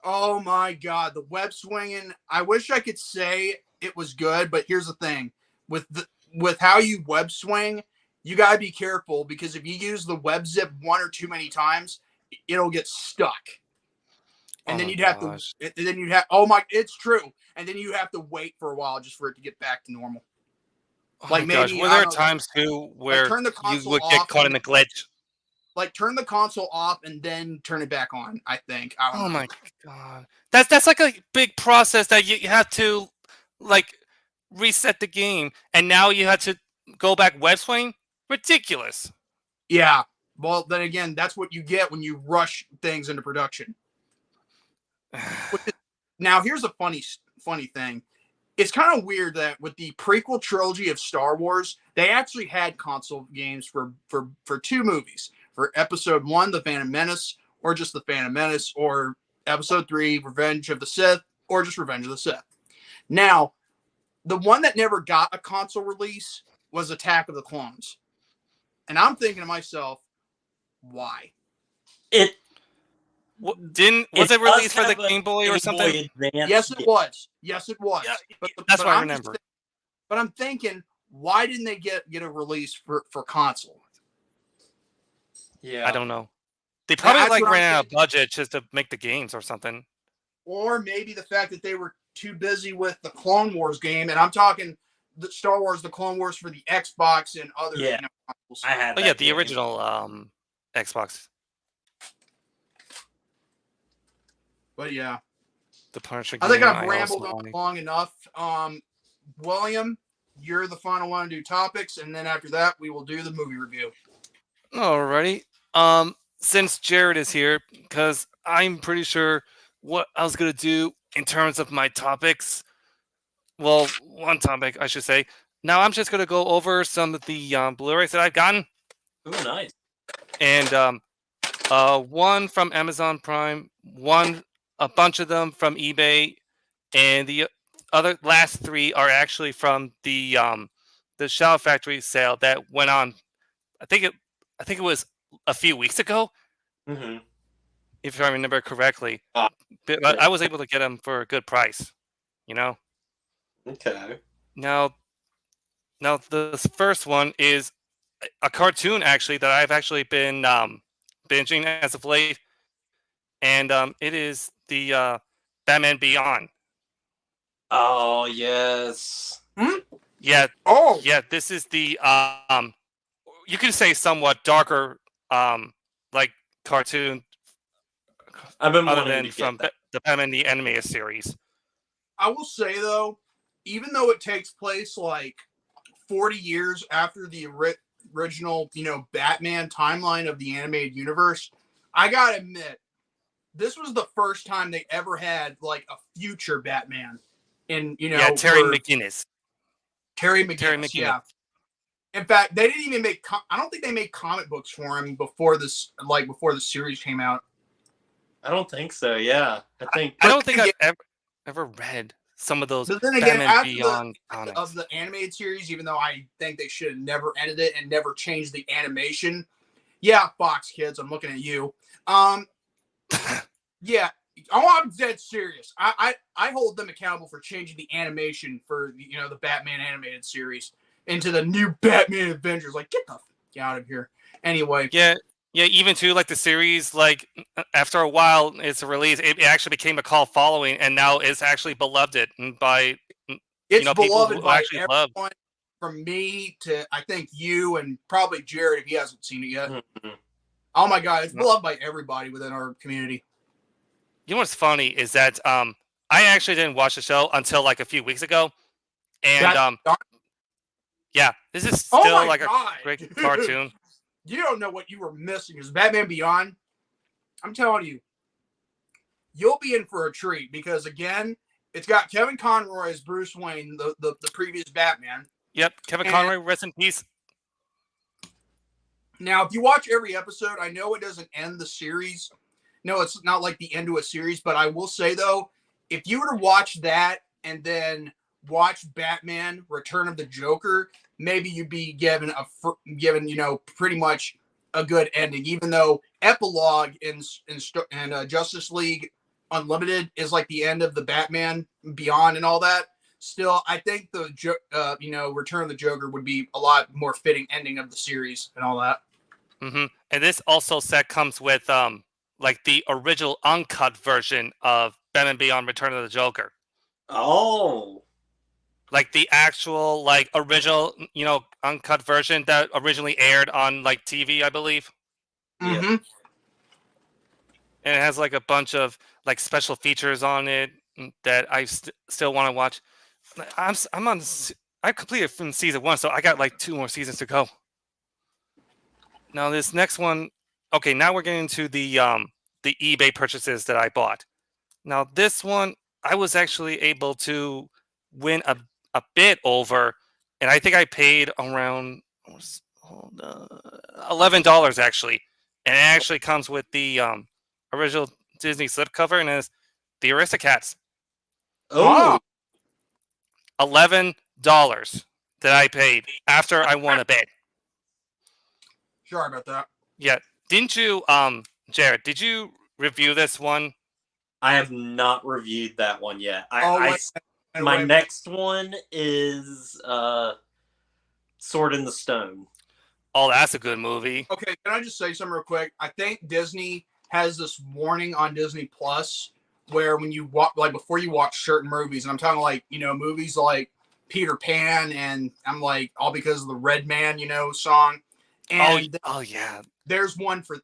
oh my god, the web swinging. I wish I could say it was good, but here's the thing: with how you web swing, you gotta be careful because if you use the web zip one or too many times, it'll get stuck. And then Oh, you'd have gosh. to, and then you'd have, oh my, it's true. And then you have to wait for a while just for it to get back to normal. Oh Like my gosh, maybe, were I there don't know, times too where turn the you console would get off caught and in a glitch? like turn the console off and then turn it back on. I think. I don't Oh know. my god, that's like a big process that you have to like reset the game, and now you have to go back web swing. Ridiculous. Yeah. Well, then again, that's what you get when you rush things into production. Now, here's a funny thing. It's kind of weird that with the prequel trilogy of Star Wars, they actually had console games for two movies. For Episode 1, The Phantom Menace, or just The Phantom Menace, or Episode 3, Revenge of the Sith, or just Revenge of the Sith. Now, the one that never got a console release was Attack of the Clones. And I'm thinking to myself, why? Was it released for the have a Game Boy or Game something? Boy Advance. Yes, it was. Yes, it was. Yeah, that's what I I'm remember. but I'm thinking, why didn't they get a release for console? Yeah. I don't know. They probably That's like what I'm ran out of thinking. budget just to make the games or something. Or maybe the fact that they were too busy with the Clone Wars game, and I'm talking the Star Wars, the Clone Wars for the Xbox and other Yeah. consoles. I had Oh that yeah, the game. original Xbox, But yeah, the Punisher I game. think I've I rambled also on like. long enough. William, you're the final one to do topics, and then after that, we will do the movie review. Alrighty. Since Jared is here, because I'm pretty sure what I was gonna do in terms of my topics. Well, one topic I should say. Now I'm just gonna go over some of the Blu-rays that I've gotten, Ooh, nice. and one from Amazon Prime, a bunch of them from eBay, and the other last three are actually from the Shout Factory sale that went on. I think it was a few weeks ago, Mm-hmm. if I remember correctly. Ah, But yeah. I was able to get them for a good price. You know. Okay. Now the first one is a cartoon actually that I've actually been binging as of late, and it is the Batman Beyond. Oh yes. Yeah, Oh, yeah. This is the you can say somewhat darker like cartoon I've been other wanting than to get from that. the Batman the Animated Series. I will say though, even though it takes place like 40 years after the original, Batman timeline of the animated universe, I gotta admit, this was the first time they ever had like a future Batman. And Yeah, Terry McGinnis. Terry McGinnis. Yeah. In fact, they didn't even make. I don't think they made comic books for him before this, before the series came out. I don't think so. Yeah, I don't think I've ever read some of those But then again, Batman after Beyond comics. of the animated series, even though I think they should have never ended it and never changed the animation. Yeah, Fox kids, I'm looking at you. Yeah. Oh, I'm dead serious. I hold them accountable for changing the animation for the Batman animated series into the new Batman Adventures. Like, get the fuck out of here. Anyway. Yeah, even too, like the series, like after a while it's released, it actually became a cult following, and now it's actually beloved by it's people beloved who by actually everyone, love. from me to I think you and probably Jared if he hasn't seen it yet. Mm-hmm. Oh my god, it's beloved by everybody within our community. You know what's funny is that I actually didn't watch the show until like a few weeks ago, and yeah, this is still like God. a great cartoon. You don't know what you were missing. Because Batman Beyond, I'm telling you, you'll be in for a treat because again, it's got Kevin Conroy as Bruce Wayne, the previous Batman. Yep, Kevin Conroy, rest in peace. Now, if you watch every episode, I know it doesn't end the series. No, it's not like the end of a series, but I will say though, if you were to watch that and then watch Batman: Return of the Joker, maybe you'd be given pretty much a good ending. Even though epilogue in Justice League Unlimited is like the end of the Batman Beyond and all that. Still, I think the Return of the Joker would be a lot more fitting ending of the series and all that. Mm-hmm. And this also set comes with like the original uncut version of Batman Beyond: Return of the Joker. Oh. Like the actual, like original, uncut version that originally aired on like TV, I believe. Yeah. Mm-hmm. And it has like a bunch of like special features on it that I still want to watch. I completed from season 1, so I got like 2 more seasons to go. Now this next one, okay, now we're getting into the eBay purchases that I bought. Now this one, I was actually able to win a bit over, and I think I paid around $11 actually, and it actually comes with the original Disney slipcover, and it's the Aristocats. Oh. $11 that I paid after I won a bet. Sorry about that. Yeah, didn't you, Jared? Did you review this one? I have not reviewed that one yet. My next one is Sword in the Stone. Oh, that's a good movie. Okay, can I just say something real quick? I think Disney has this warning on Disney Plus where when you watch, like before you watch certain movies, and I'm talking like, movies like Peter Pan, and I'm like, all because of the Red Man, song. And oh yeah. There's one for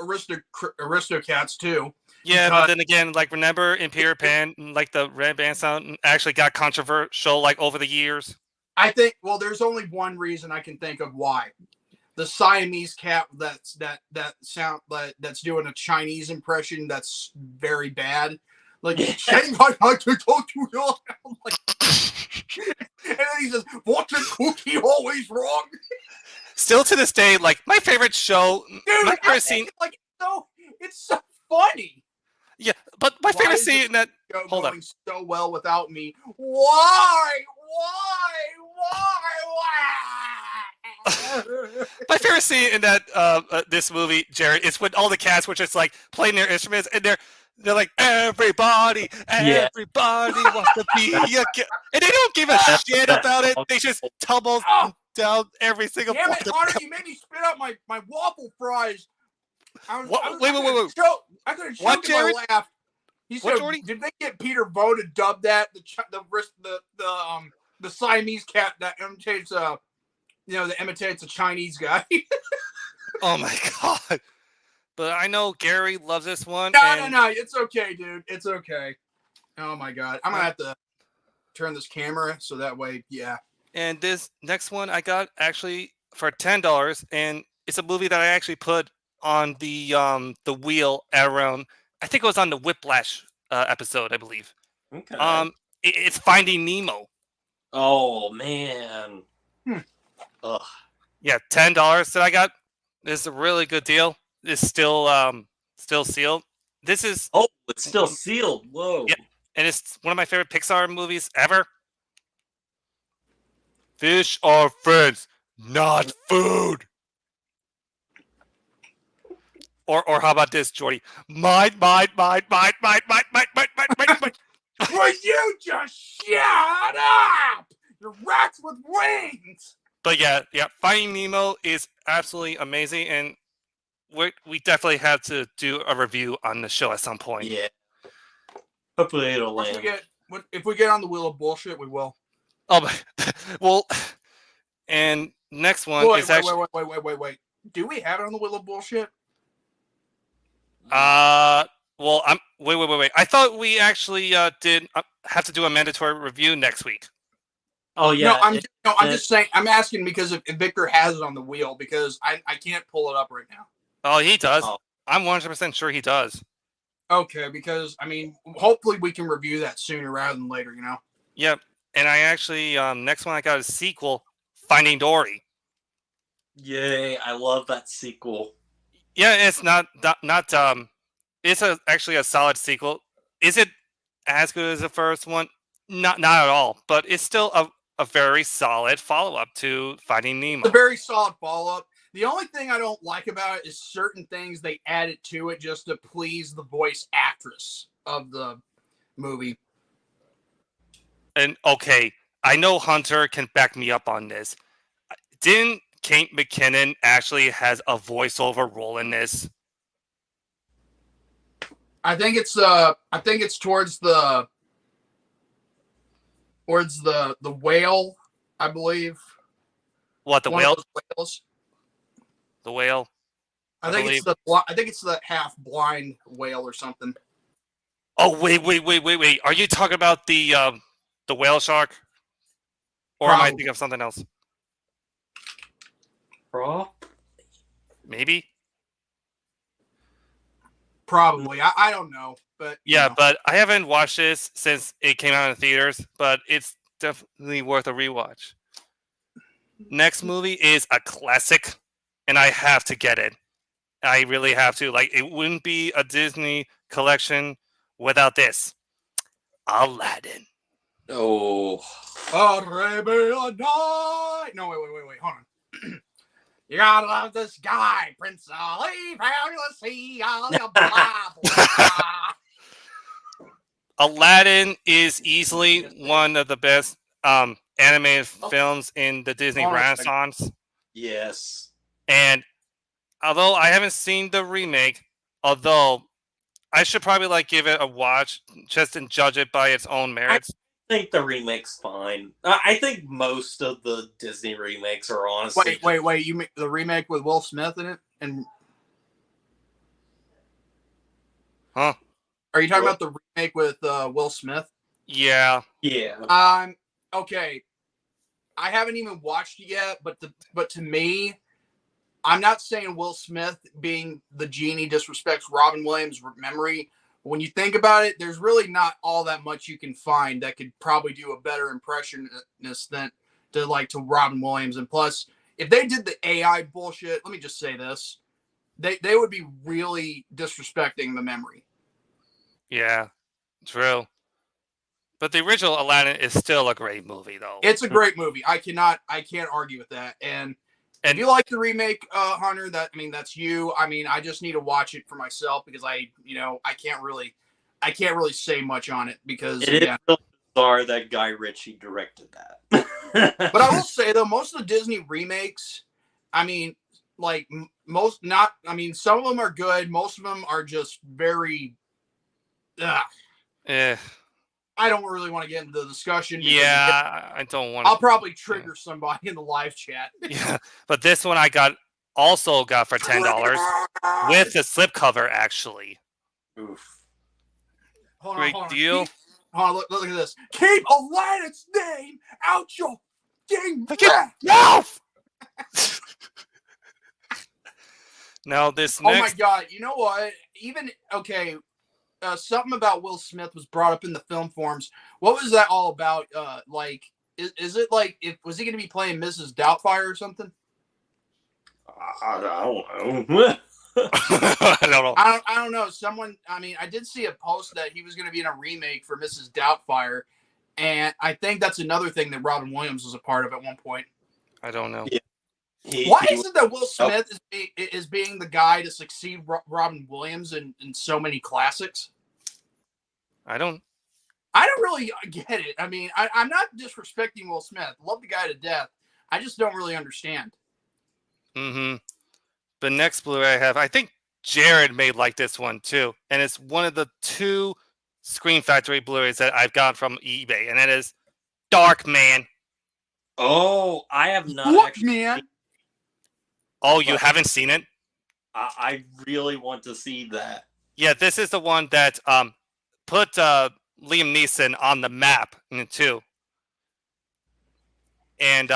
Aristocats too. Yeah, but then again, like remember in Peter Pan, like the Red Band sound actually got controversial like over the years. I think there's only one reason I can think of why. The Siamese cat that's doing a Chinese impression that's very bad. Like Shanghai like to talk to you. Like, and then he says, "What's a cookie always wrong?" Still to this day, like my favorite show. Dude, my favorite scene. Like it's so funny. Yeah, but my favorite scene in that. Hold on. So well without me. Why? My favorite scene in that this movie, Jared, is when all the cats were just like playing their instruments, and they're like everybody wants to be a cat, and they don't give a shit about it. They just tumble down every single. Damn it, Connor! You made me spit out my waffle fries. Wait. I could have choked in my laugh. He said, Jordy? "Did they get Peter Vo to dub that the Siamese cat that imitates that imitates a Chinese guy?" Oh my god! But I know Gary loves this one. No, it's okay, dude. It's okay. Oh my god, I'm gonna have to turn this camera so that way, yeah. And this next one I got actually for $10, and it's a movie that I actually put on the wheel at around. I think it was on the Whiplash episode, I believe. Okay. It's Finding Nemo. Oh man. Ugh. Yeah, $10 that I got. This is a really good deal. It's still sealed. This is it's still sealed. Whoa. Yeah, and it's one of my favorite Pixar movies ever. Fish are friends, not food. Or how about this, Jordy? Mine. Will you just shut up? You're rats with wings. But yeah, Finding Nemo is absolutely amazing, and we definitely have to do a review on the show at some point. Yeah. Hopefully it'll land. If we get on the wheel of bullshit, we will. Oh, well, and next one is actually... Wait. Do we have it on the wheel of bullshit? Well, wait. I thought we actually did have to do a mandatory review next week. Oh yeah. I'm just saying. I'm asking because if Victor has it on the wheel, because I can't pull it up right now. Oh, he does. Oh. I'm 100% sure he does. Okay, because hopefully we can review that sooner rather than later. Yep. And I actually next one I got a sequel, Finding Dory. Yay! I love that sequel. Yeah, it's not. It's actually a solid sequel. Is it as good as the first one? Not at all. But it's still a very solid follow-up to Finding Nemo. A very solid follow-up. The only thing I don't like about it is certain things they added to it just to please the voice actress of the movie. And okay, I know Hunter can back me up on this. Didn't Kate McKinnon actually has a voiceover role in this? I think it's towards the whale, I believe. What, the One of whale? those whales. The whale. I think it's the half blind whale or something. Oh wait! Are you talking about the whale shark, or am I Probably. thinking of something else? Maybe. Probably. I don't know, but Yeah, you know. but I haven't watched this since it came out in theaters, but it's definitely worth a rewatch. Next movie is a classic, and I have to get it. I really have to. Like, it wouldn't be a Disney collection without this. Aladdin. Oh. Arabian Night. No, wait. Hold on. You gotta love this guy, Prince Ali. How you see all the blah. Aladdin is easily one of the best animated films in the Disney Renaissance. Yes. And although I haven't seen the remake, although I should probably give it a watch just and judge it by its own merits. I think the remake's fine. I think most of the Disney remakes are honestly. Wait! You mean the remake with Will Smith in it? And Huh? are you talking about the remake with Will Smith? Yeah. Yeah. Okay. I haven't even watched it yet, but to me, I'm not saying Will Smith being the genie disrespects Robin Williams' memory. When you think about it, there's really not all that much you can find that could probably do a better impressionist than to Robin Williams. And plus, if they did the AI bullshit, let me just say this, they would be really disrespecting the memory. Yeah, true. But the original Aladdin is still a great movie, though. It's a great movie. I can't argue with that. And if you like the remake, Hunter, that's you. I just need to watch it for myself because I can't really say much on it because it is so bizarre that Guy Ritchie directed that. But I will say though, most of the Disney remakes, some of them are good. Most of them are just very. I don't really want to get into the discussion. Yeah, I don't want to. I'll probably trigger somebody in the live chat. Yeah, but this one I also got for $10 with the slipcover, actually. Oof. Hold Great on. deal. Look at this. Keep Aladdin's name out your dang mouth. Now this next. Oh my God! You know what? Something about Will Smith was brought up in the film forums. What was that all about? Is it was he going to be playing Mrs. Doubtfire or something? I don't know. I don't know. I don't know. I did see a post that he was going to be in a remake for Mrs. Doubtfire, and I think that's another thing that Robin Williams was a part of at one point. I don't know. Yeah. Why is it that Will Smith is being the guy to succeed Robin Williams in so many classics? I don't really get it. I'm not disrespecting Will Smith. Love the guy to death. I just don't really understand. Mm-hmm. The next Blu-ray I have, I think Jared may like this one too, and it's one of the 2 Scream Factory Blu-rays that I've got from eBay, and it is Dark Man. Oh, I have not Man. Oh, you haven't seen it? I really want to see that. Yeah, this is the one that put Liam Neeson on the map too. And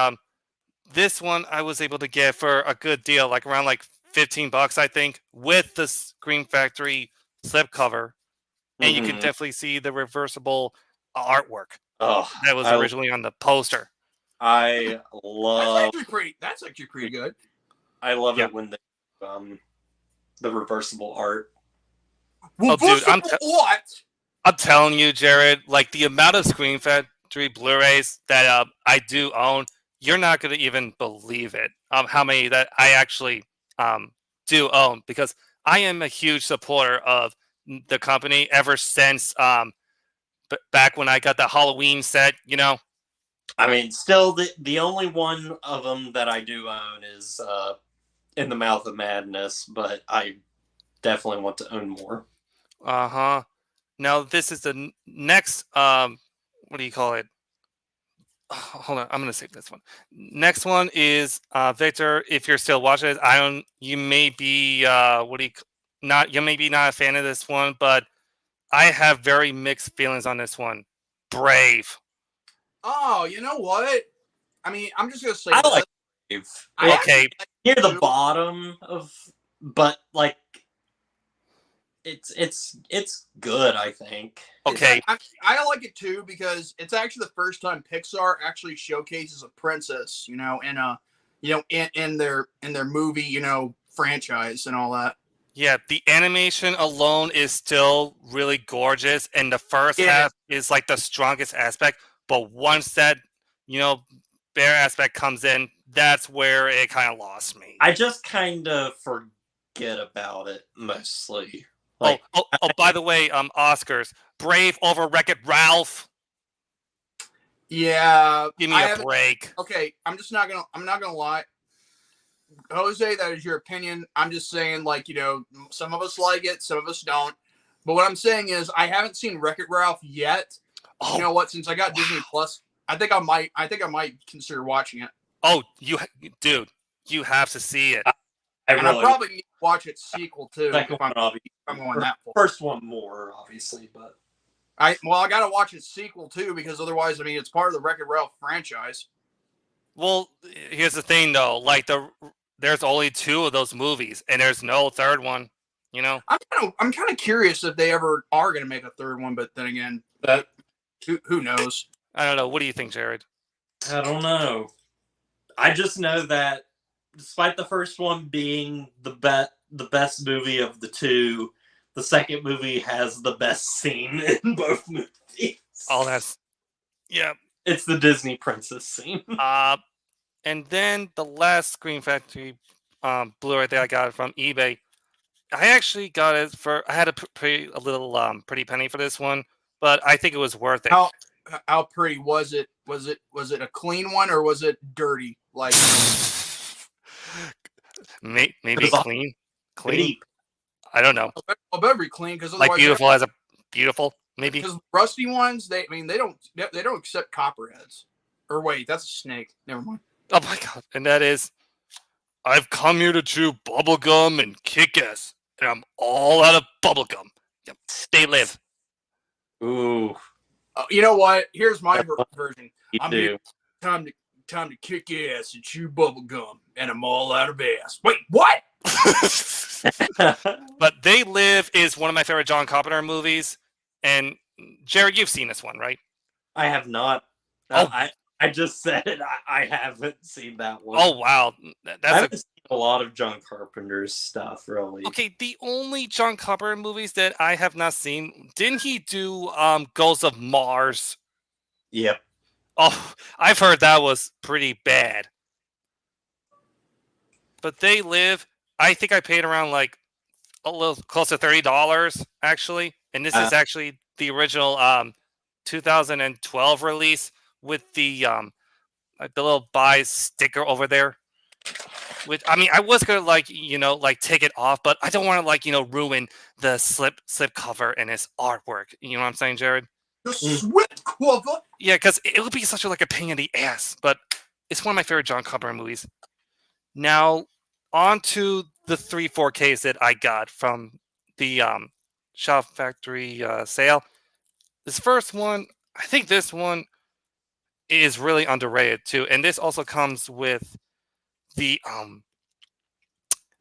this one I was able to get for a good deal, around $15, I think, with the Scream Factory slipcover, and you can definitely see the reversible artwork that was originally on the poster. I love. That's actually pretty good. I love it when the reversible art. Oh, dude, I'm telling you, Jared, the amount of Scream Factory Blu-rays that I do own, you're not going to even believe it. How many that I actually do own, because I am a huge supporter of the company ever since back when I got the Halloween set, Still the only one of them that I do own is In the Mouth of Madness, but I definitely want to own more. Uh-huh. Now this is the next what do you call it? Hold on, I'm gonna save this one. Next one is Victor. If you're still watching it, I don't. You may be not. You may be not a fan of this one, but I have very mixed feelings on this one. Brave. Oh, you know what? I mean, I'm just gonna say I this. like Brave. I It's Okay. near the too. bottom of, but like, it's good. I think. Okay. I like it too because it's actually the first time Pixar actually showcases a princess, in their movie, franchise and all that. Yeah, the animation alone is still really gorgeous, and the first Yeah. half is like the strongest aspect. But once that, bear aspect comes in, that's where it kind of lost me. I just kind of forget about it mostly. Like, By the way, Oscars, Brave over Wreck-It Ralph. Yeah. Give me a break. Okay, I'm not gonna lie. Jose, that is your opinion. I'm just saying, some of us like it, some of us don't. But what I'm saying is, I haven't seen Wreck-It Ralph yet. Oh, You know what? Since I got Disney Plus, I think I might consider watching it. oh, dude, you have to see it. And I'll probably need to watch its sequel too. second If I'm one, going that far. first one more obviously, but I gotta watch its sequel too because otherwise, I mean, it's part of the Wreck-It Ralph franchise. Well, here's the thing though, there's only 2 of those movies, and there's no third one. I'm kind of curious if they ever are gonna make a third one, but then again, who knows? I don't know. What do you think, Jared? I don't know. I just know that despite the first one being the best movie of the 2, the second movie has the best scene in both movies. Yeah. It's the Disney princess scene. And then the last Screen Factory Blu-ray that I got from eBay, I actually got it I had a little pretty penny for this one, but I think it was worth it. How pretty was it? Was it a clean one or was it dirty? Like maybe clean. I don't know. I'll better be clean because Like beautiful as a beautiful, maybe. Because rusty ones, they don't accept copperheads. Or wait, that's a snake. Never mind. Oh my god! And that is, I've come here to chew bubblegum and kick ass, and I'm all out of bubblegum. Yep. They live. Ooh. You know what? Here's my version. I'm here. Time to kick ass and chew bubblegum, and I'm all out of ass. Wait, what? But They Live is one of my favorite John Carpenter movies. And Jared, you've seen this one, right? I have not. I just said it. I haven't seen that one. Oh wow, I haven't seen a lot of John Carpenter's stuff, really. Okay, the only John Carpenter movies that I have not seen, didn't he do Ghosts of Mars? Yep. Oh, I've heard that was pretty bad. But They Live, I think I paid around like a little close to $30 actually, and this is actually the original 2012 release with the little buy sticker over there. Which I mean, I was gonna take it off, but I don't want to ruin the slip cover and its artwork. You know what I'm saying, Jared? The slip cover. Yeah, because it would be such a pain in the ass. But it's one of my favorite John Carpenter movies. Now, on to the 3 4Ks that I got from the Shop Factory sale. This first one, I think this one is really underrated too, and this also comes with the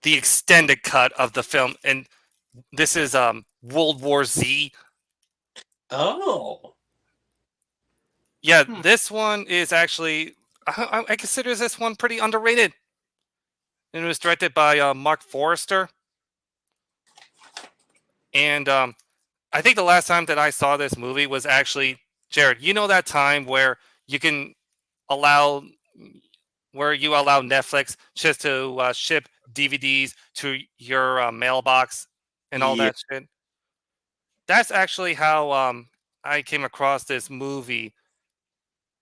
extended cut of the film, and this is World War Z. Oh. Yeah, this one is actually I consider this one pretty underrated. And it was directed by Mark Forrester. And I think the last time that I saw this movie was actually, Jared, you know that time where you allow Netflix just to ship DVDs to your mailbox and all that shit? That's actually how I came across this movie.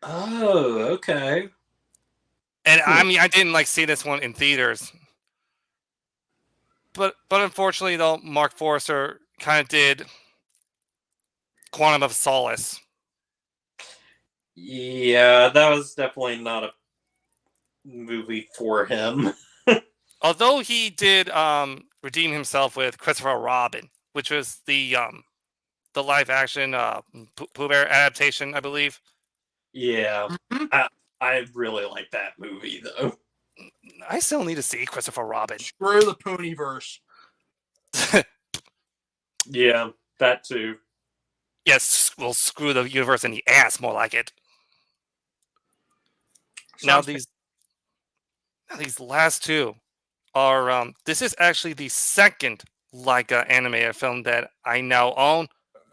Oh, okay. And I mean, I didn't see this one in theaters. But unfortunately, though, Mark Forrester kind of did Quantum of Solace. Yeah, that was definitely not a movie for him. Although he did redeem himself with Christopher Robin, which was the live action Pooh Bear adaptation, I believe. Yeah, I really like that movie though. I still need to see Christopher Robin. Screw the Ponyverse. Yeah, that too. Yes, we'll screw the universe in the ass, more like it. Now these last two are this is actually the second Leica animated film that I now own.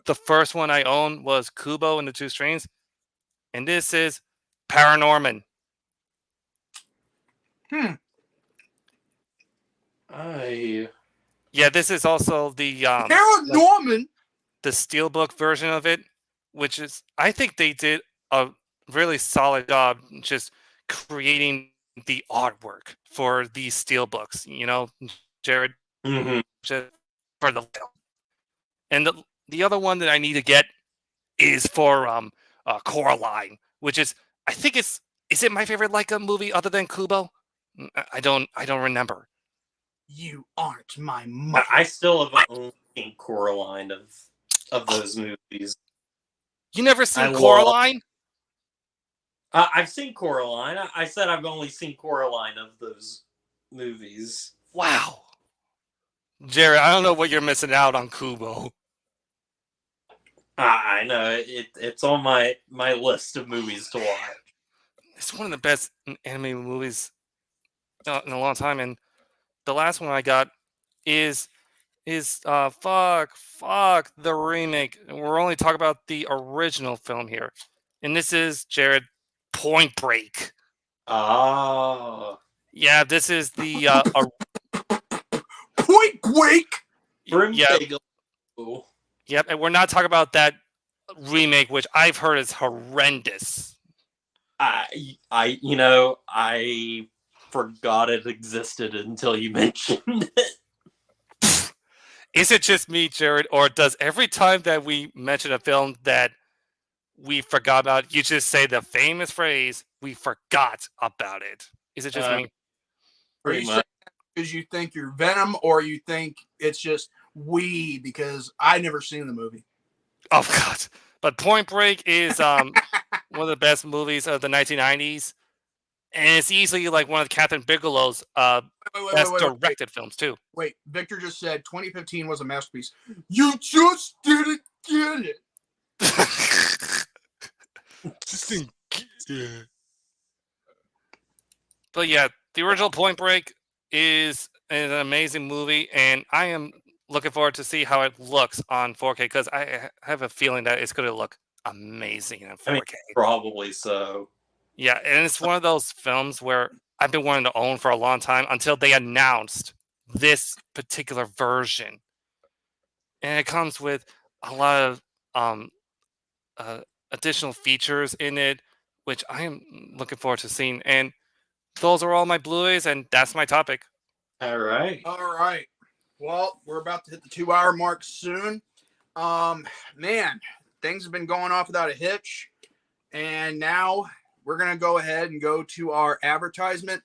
The first one I owned was Kubo and the Two Strings, and this is Paranorman. Yeah, this is also the Paranorman. The steelbook version of it, which is, I think they did a really solid job just creating the artwork for these steelbooks. You know, Jared, just for the film. And the other one that I need to get is for Coraline, which is, I think is it my favorite Leica movie other than Kubo? I don't remember. You aren't my mother. I still have only seen Coraline of those movies. You never seen Coraline? I've seen Coraline. I said I've only seen Coraline of those movies. Wow. Jared, I don't know what you're missing out on Kubo. I know. It's on my list of movies to watch. It's one of the best anime movies in a long time. And the last one I got is fuck the remake. We're only talking about the original film here. And this is, Jared, Point Break. Oh. Yeah, this is the Point Break. Yep, and we're not talking about that remake, which I've heard is horrendous. I forgot it existed until you mentioned it. Is it just me, Jared, or does every time that we mention a film that we forgot about, you just say the famous phrase, "We forgot about it"? Is it just me? Are you saying because you think you're Venom, or you think it's just we because I've never seen the movie? Oh God! But Point Break is one of the best movies of the 1990s, and it's easily like one of Catherine Bigelow's best directed films too. Wait, Victor just said 2015 was a masterpiece. You just didn't get it. But yeah, the original Point Break is an amazing movie, and I am looking forward to see how it looks on 4K because I have a feeling that it's going to look amazing on 4K. I mean, probably so. Yeah, and it's one of those films where I've been wanting to own for a long time until they announced this particular version. And it comes with a lot of additional features in it, which I am looking forward to seeing. And those are all my Blu-rays, and that's my topic. All right. Well, we're about to hit the 2-hour mark soon. Man, things have been going off without a hitch. And now we're going to go ahead and go to our advertisement,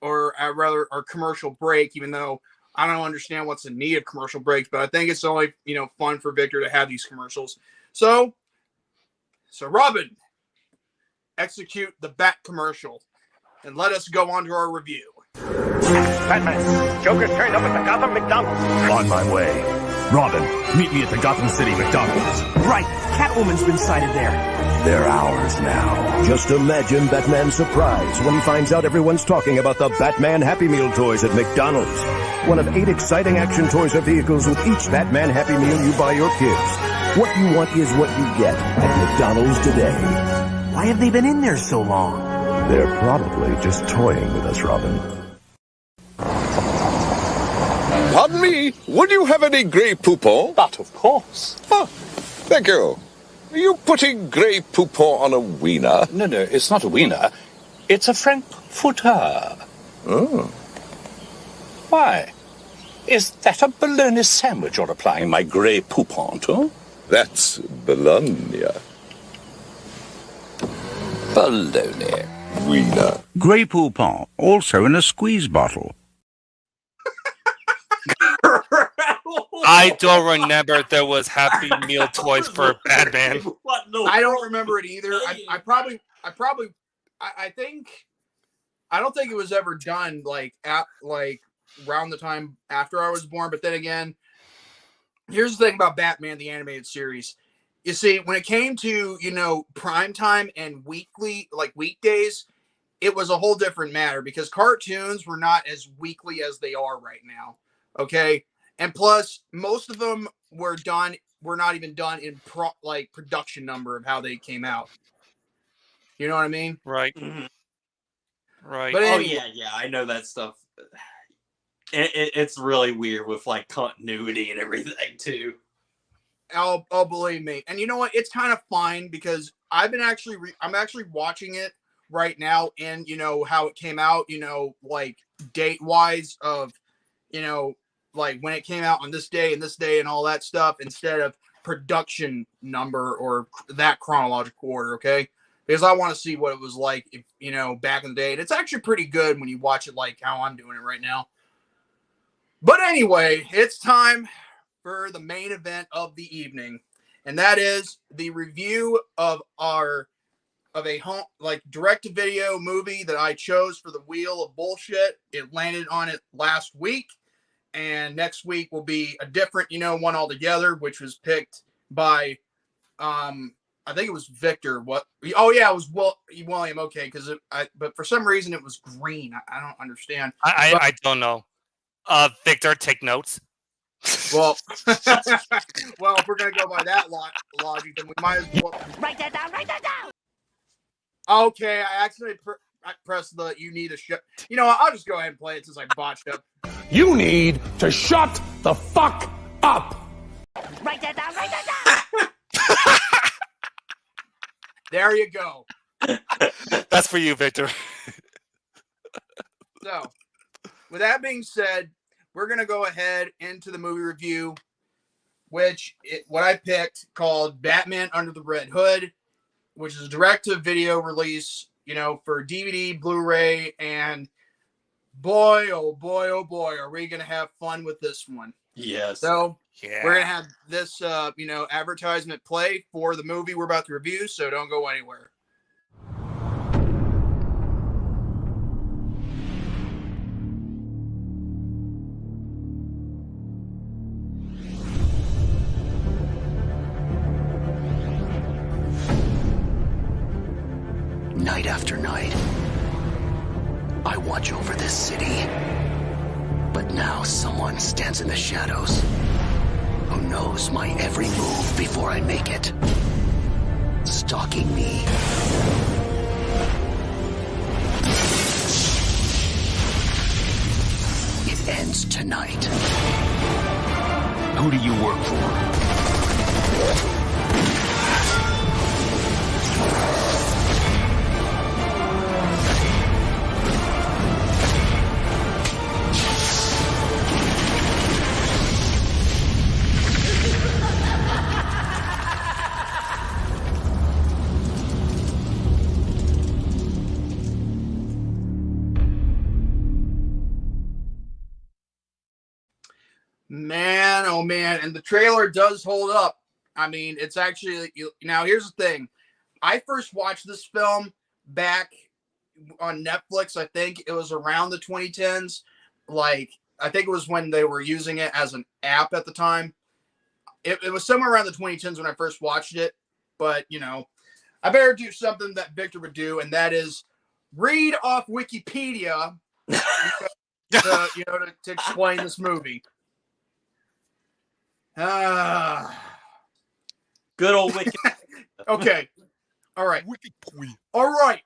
or rather our commercial break, even though I don't understand what's the need of commercial breaks, but I think it's only, fun for Victor to have these commercials. So Robin, execute the Bat commercial and let us go on to our review. Batman, Joker's turned up at the Gotham McDonald's. On my way. Robin, meet me at the Gotham City McDonald's. Right, Catwoman's been sighted there. They're ours now. Just imagine Batman's surprise when he finds out everyone's talking about the Batman Happy Meal toys at McDonald's. One of 8 exciting action toys or vehicles with each Batman Happy Meal you buy your kids. What you want is what you get at McDonald's today. Why have they been in there so long? They're probably just toying with us, Robin. Pardon me, would you have any Grey Poupon? But of course. Oh, thank you. Are you putting Grey Poupon on a wiener? No, it's not a wiener. It's a frankfurter. Oh. Why? Is that a bologna sandwich you're applying my grey poupon to? That's bologna. Bologna. Wiener. Grey Poupon, also in a squeeze bottle. I don't remember there was Happy Meal toys for Batman. I don't remember it either. I don't think it was ever done like around the time after I was born. But then again, here's the thing about Batman the animated series. You see, when it came to, prime time and weekdays, it was a whole different matter because cartoons were not as weekly as they are right now. Okay. And plus, most of them were not even done in production number of how they came out. You know what I mean? Right. Mm-hmm. Right. But anyway, yeah, I know that stuff. It's really weird with like continuity and everything too. Oh, believe me. And you know what? It's kind of fine because I'm actually watching it right now, and how it came out, like date wise of, like when it came out on this day and all that stuff instead of production number or that chronological order. Okay. Because I want to see what it was like, if, back in the day. And it's actually pretty good when you watch it like how I'm doing it right now. But anyway, it's time for the main event of the evening, and that is the review of a home direct-to-video movie that I chose for the Wheel of Bullshit. It landed on it last week, and next week will be a different one altogether, which was picked by I think it was Victor. What? Oh yeah, it was William. Okay, but for some reason it was green. I don't understand. I don't know. Victor, take notes. Well, if we're gonna go by that logic, then we might as well Write that down. Write that down. Okay, I accidentally pressed the "you need a shut." I'll just go ahead and play it since I botched up. You need to shut the fuck up. Write that down. Write that down. There you go. That's for you, Victor. So, with that being said, we're going to go ahead into the movie review, what I picked called Batman Under the Red Hood, which is a direct-to-video release, for DVD, Blu-ray, and boy, oh boy, are we going to have fun with this one. Yes. So, yeah, we're going to have this, advertisement play for the movie we're about to review, so don't go anywhere. Night after night, I watch over this city. But now someone stands in the shadows who knows my every move before I make it, stalking me. It ends tonight. Who do you work for? Man, oh man, and the trailer does hold up. I mean, it's actually, now here's the thing. I first watched this film back on Netflix. I think it was around the 2010s. I think it was when they were using it as an app at the time. It was somewhere around the 2010s when I first watched it. But, I better do something that Victor would do, and that is read off Wikipedia to explain this movie. Good old Wiki. Okay. All right. All right.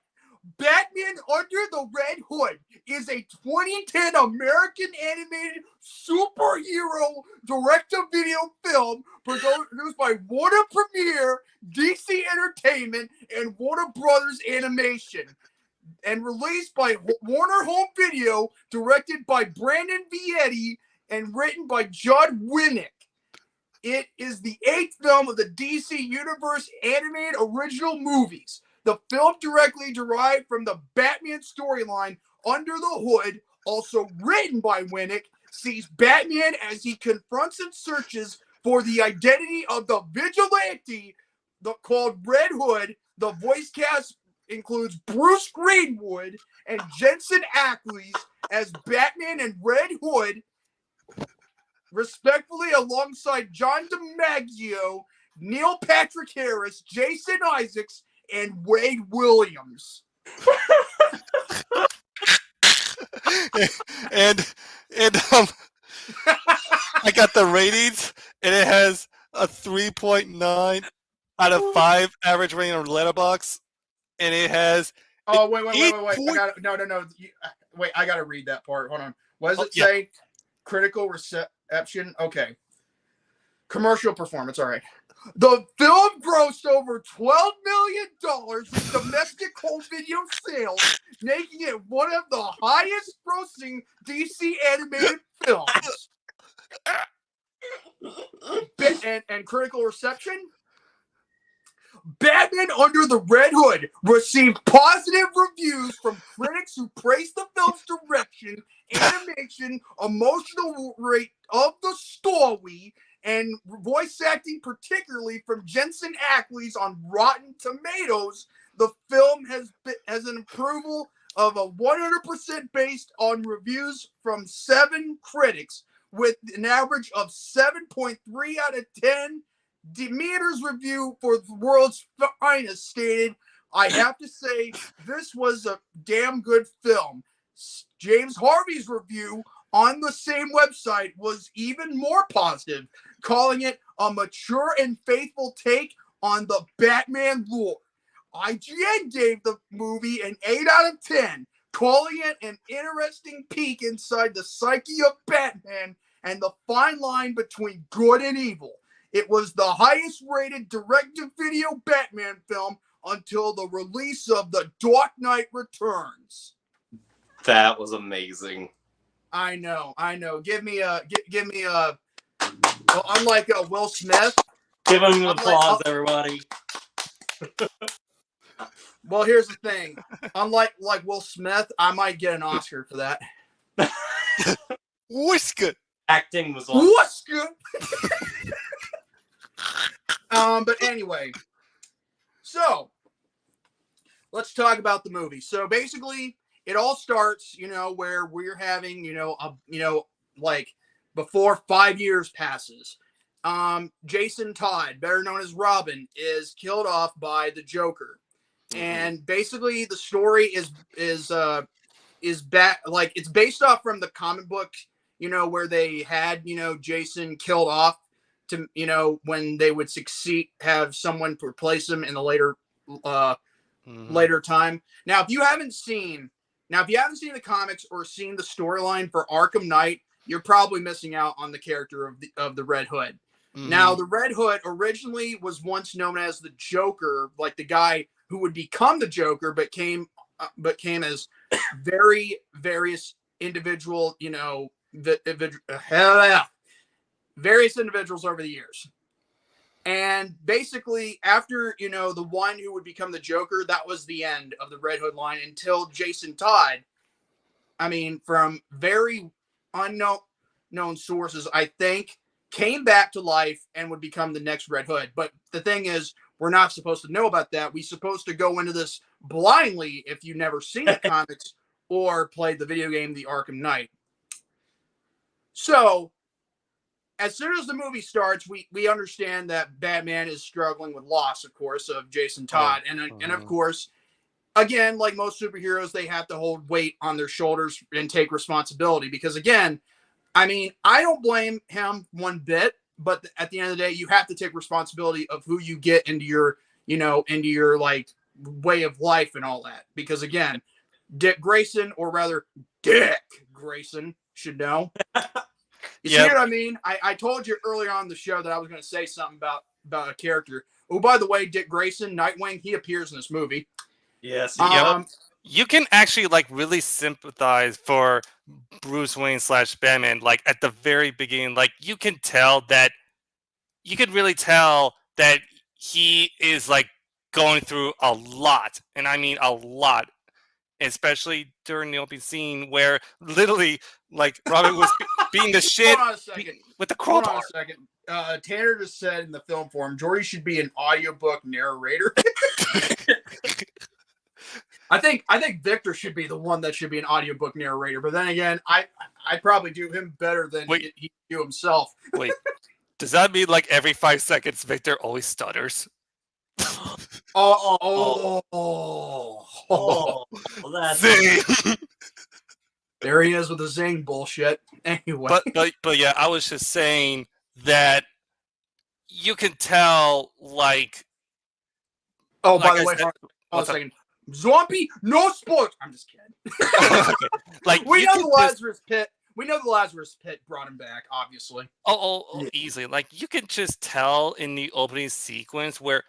Batman Under the Red Hood is a 2010 American animated superhero direct-to-video film produced by Warner Premiere, DC Entertainment, and Warner Brothers Animation, and released by Warner Home Video, directed by Brandon Vietti, and written by Judd Winnick. It is the 8th film of the DC Universe animated original movies. The film directly derived from the Batman storyline Under the Hood, also written by Winnick, sees Batman as he confronts and searches for the identity of the vigilante called Red Hood. The voice cast includes Bruce Greenwood and Jensen Ackles as Batman and Red Hood, respectively, alongside John DiMaggio, Neil Patrick Harris, Jason Isaacs, and Wade Williams. and I got the ratings, and it has a 3.9 out of 5 average rating on Letterboxd, and it has. Oh wait! No. Wait, I gotta read that part. Hold on. What does it say? Critical reception. Okay. Commercial performance. All right. The film grossed over $12 million in domestic home video sales, making it one of the highest-grossing DC animated films. And critical reception. Batman Under the Red Hood received positive reviews from critics who praised the film's direction, animation, emotional rate of the story, and voice acting, particularly from Jensen Ackles on Rotten Tomatoes. The film has an approval of a 100% based on reviews from 7 critics, with an average of 7.3 out of 10. Demeter's review for the World's Finest stated, "I have to say this was a damn good film." James Harvey's review on the same website was even more positive, calling it a mature and faithful take on the Batman lore. IGN gave the movie an 8 out of 10, calling it an interesting peek inside the psyche of Batman and the fine line between good and evil. It was the highest rated direct-to-video Batman film until the release of The Dark Knight Returns. That was amazing. I know. Give me a. Well, unlike Will Smith. Give him an applause, everybody. Well, here's the thing. Unlike Will Smith, I might get an Oscar for that. Whisker. Acting was on. Whisker. But anyway, so let's talk about the movie. So basically, it all starts, where we're having, like before 5 years passes. Jason Todd, better known as Robin, is killed off by the Joker, and basically the story is back, like it's based off from the comic book, where they had Jason killed off to when they would have someone replace him in the later time. Now, if you haven't seen the comics or seen the storyline for Arkham Knight, you're probably missing out on the character of the Red Hood. Now, the Red Hood originally was once known as the Joker, like the guy who would become the Joker, but came as various individual, various individuals over the years. And basically, after, the one who would become the Joker, that was the end of the Red Hood line until Jason Todd, from very unknown sources, I think, came back to life and would become the next Red Hood. But the thing is, we're not supposed to know about that. We're supposed to go into this blindly if you've never seen the comics or played the video game, The Arkham Knight. So, as soon as the movie starts, we understand that Batman is struggling with loss, of course, of Jason Todd. And of course, again, like most superheroes, they have to hold weight on their shoulders and take responsibility. Because again, I don't blame him one bit, but at the end of the day, you have to take responsibility of who you get into your like way of life and all that. Because again, Dick Grayson should know. You see what I mean? I told you earlier on the show that I was going to say something about a character. Oh, by the way, Dick Grayson, Nightwing, he appears in this movie. Yes. you can actually like really sympathize for Bruce Wayne / Batman. Like at the very beginning, like you can really tell that he is like going through a lot, and I mean a lot, especially during the opening scene where literally like Robin was beating the shit Hold on a second. with the Hold crowbar. on a second. Tanner just said in the film form, Jordy should be an audiobook narrator. I think Victor should be the one that should be an audiobook narrator. But then again, I'd probably do him better than he do himself. Wait, does that mean like every 5 seconds Victor always stutters? That's Zing. There he is with the zing bullshit. Anyway, but yeah, I was just saying that you can tell like. Oh, like by the way, said, hold on a second. Zombie, no sports. I'm just kidding. Okay. Like we you know can the just- Lazarus Pit. We know the Lazarus Pit brought him back, obviously. Oh, easily. Like you can just tell in the opening sequence where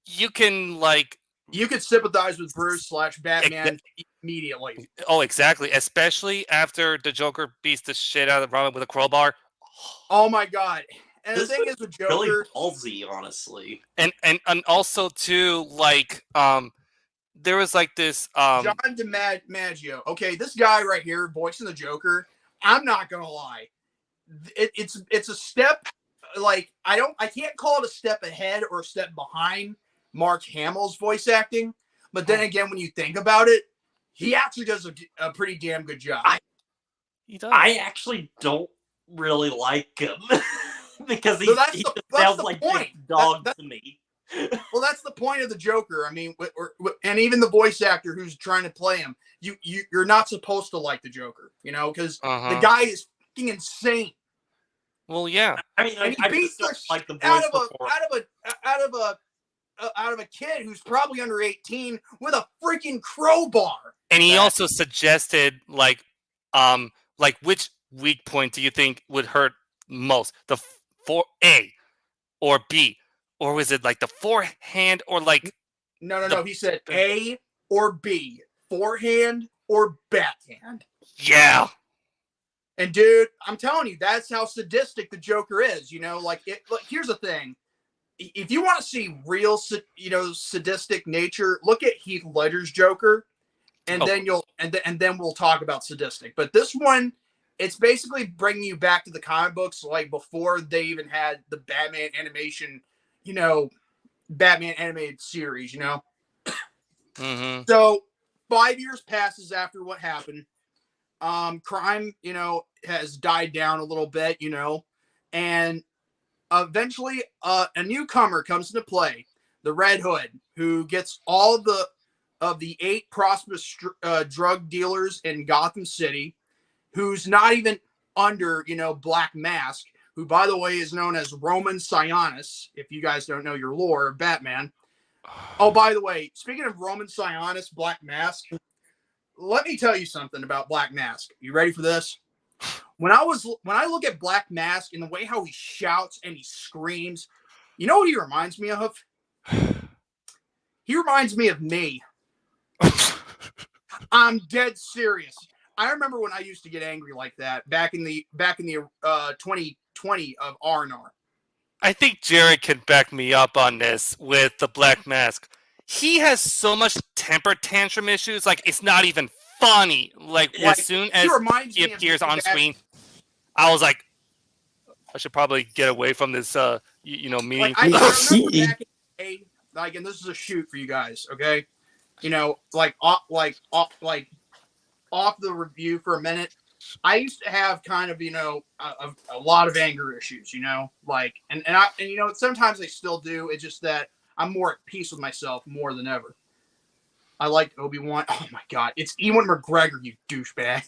you can like you could sympathize with Bruce / Batman immediately. Oh, exactly. Especially after the Joker beats the shit out of Robin with a crowbar. Oh my god! And This the thing was is with Joker, really ballsy, honestly. And also too like there was like this John DiMaggio. Okay, this guy right here voicing the Joker. I'm not gonna lie, it's a step. Like I can't call it a step ahead or a step behind Mark Hamill's voice acting. But then again, when you think about it, he actually does a pretty damn good job. I actually don't really like him because he sounds like point. Big Dog to me. Well, that's the point of the Joker. I mean, and even the voice actor who's trying to play him, you're not supposed to like the Joker, you know, because the guy is fucking insane. Well, yeah. I mean, and he beats the like the out voice of a kid who's probably under 18 with a freaking crowbar. And he also suggested like which weak point do you think would hurt most? The 4A or B? Or was it like the forehand or like No. He said A or B. Forehand or backhand. Yeah. And dude, I'm telling you, that's how sadistic the Joker is. You know, like here's the thing. If you want to see real, sadistic nature, look at Heath Ledger's Joker, and then then we'll talk about sadistic. But this one, it's basically bringing you back to the comic books, like before they even had the Batman animation, Batman animated series. Mm-hmm. So 5 years passes after what happened. Crime, has died down a little bit, and eventually a newcomer comes into play, the Red Hood, who gets all of the 8 prosperous drug dealers in Gotham City, who's not even under, Black Mask, who, by the way, is known as Roman Sionis, if you guys don't know your lore of Batman. Oh, by the way, speaking of Roman Sionis, Black Mask, let me tell you something about Black Mask. You ready for this? When I look at Black Mask and the way how he shouts and he screams, you know what he reminds me of? He reminds me of me. I'm dead serious. I remember when I used to get angry like that back in the 2020 of R&R. I think Jared can back me up on this with the Black Mask. He has so much temper tantrum issues, like it's not even funny. Like as soon as he appears on screen, I was like, I should probably get away from this. Me. Like, I remember back in the day, and this is a shoot for you guys, okay? Off the review for a minute. I used to have kind of, a lot of anger issues, and sometimes I still do. It's just that I'm more at peace with myself more than ever. I liked Obi-Wan. Oh my God, it's Ewan McGregor, you douchebag.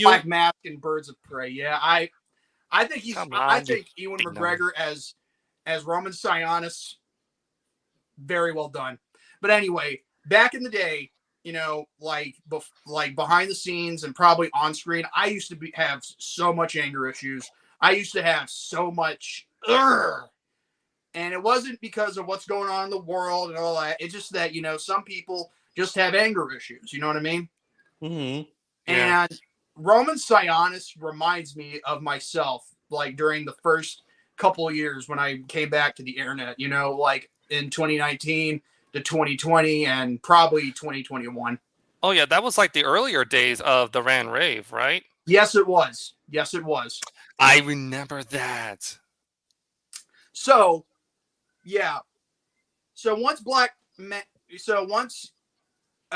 Black Mask and Birds of Prey. Yeah, I think I think Ewan McGregor as Roman Sionis, very well done. But anyway, back in the day, like behind the scenes and probably on screen, I used to have so much anger issues. I used to have so much, and it wasn't because of what's going on in the world and all that. It's just that, some people just have anger issues. You know what I mean? Mm-hmm. Yeah. And Roman Sionis reminds me of myself, like during the first couple of years when I came back to the internet, you know, like in 2019 to 2020 and probably 2021. Oh yeah, that was like the earlier days of the Ran Rave, right? Yes, it was. Yes, it was. I remember that. So, yeah. So once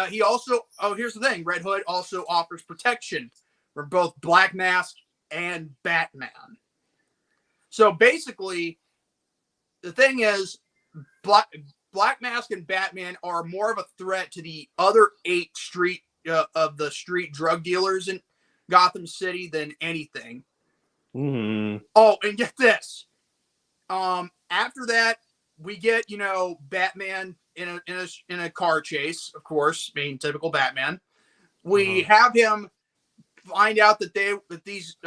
he also, here's the thing, Red Hood also offers protection for both Black Mask and Batman. So basically, the thing is, Black Mask and Batman are more of a threat to the other 8 street drug dealers in Gotham City than anything. Mm-hmm. Oh, and get this. After that, we get, you know, Batman in a car chase, of course, being typical Batman. We have him find out that these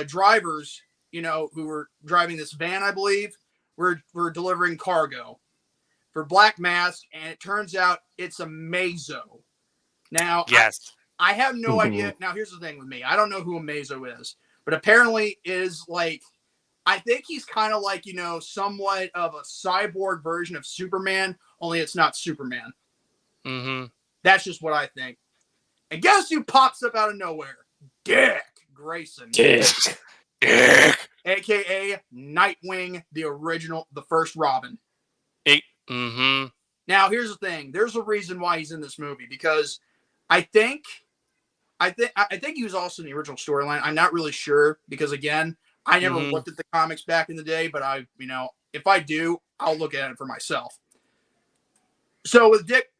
drivers, you know, who were driving this van, I believe, were delivering cargo for Black Mask, and it turns out it's a Mazo. Now, yes, I have no idea. Now, here's the thing with me. I don't know who a Mazo is, but apparently is like, I think he's kind of like, you know, somewhat of a cyborg version of Superman, only it's not Superman. Mm-hmm. That's just what I think. And guess who pops up out of nowhere? Dick Grayson. Dick. AKA Nightwing, the first Robin. Mm-hmm. Now, here's the thing. There's a reason why he's in this movie, because I think he was also in the original storyline. I'm not really sure, because again, I never looked at the comics back in the day, but if I do, I'll look at it for myself. So with Dick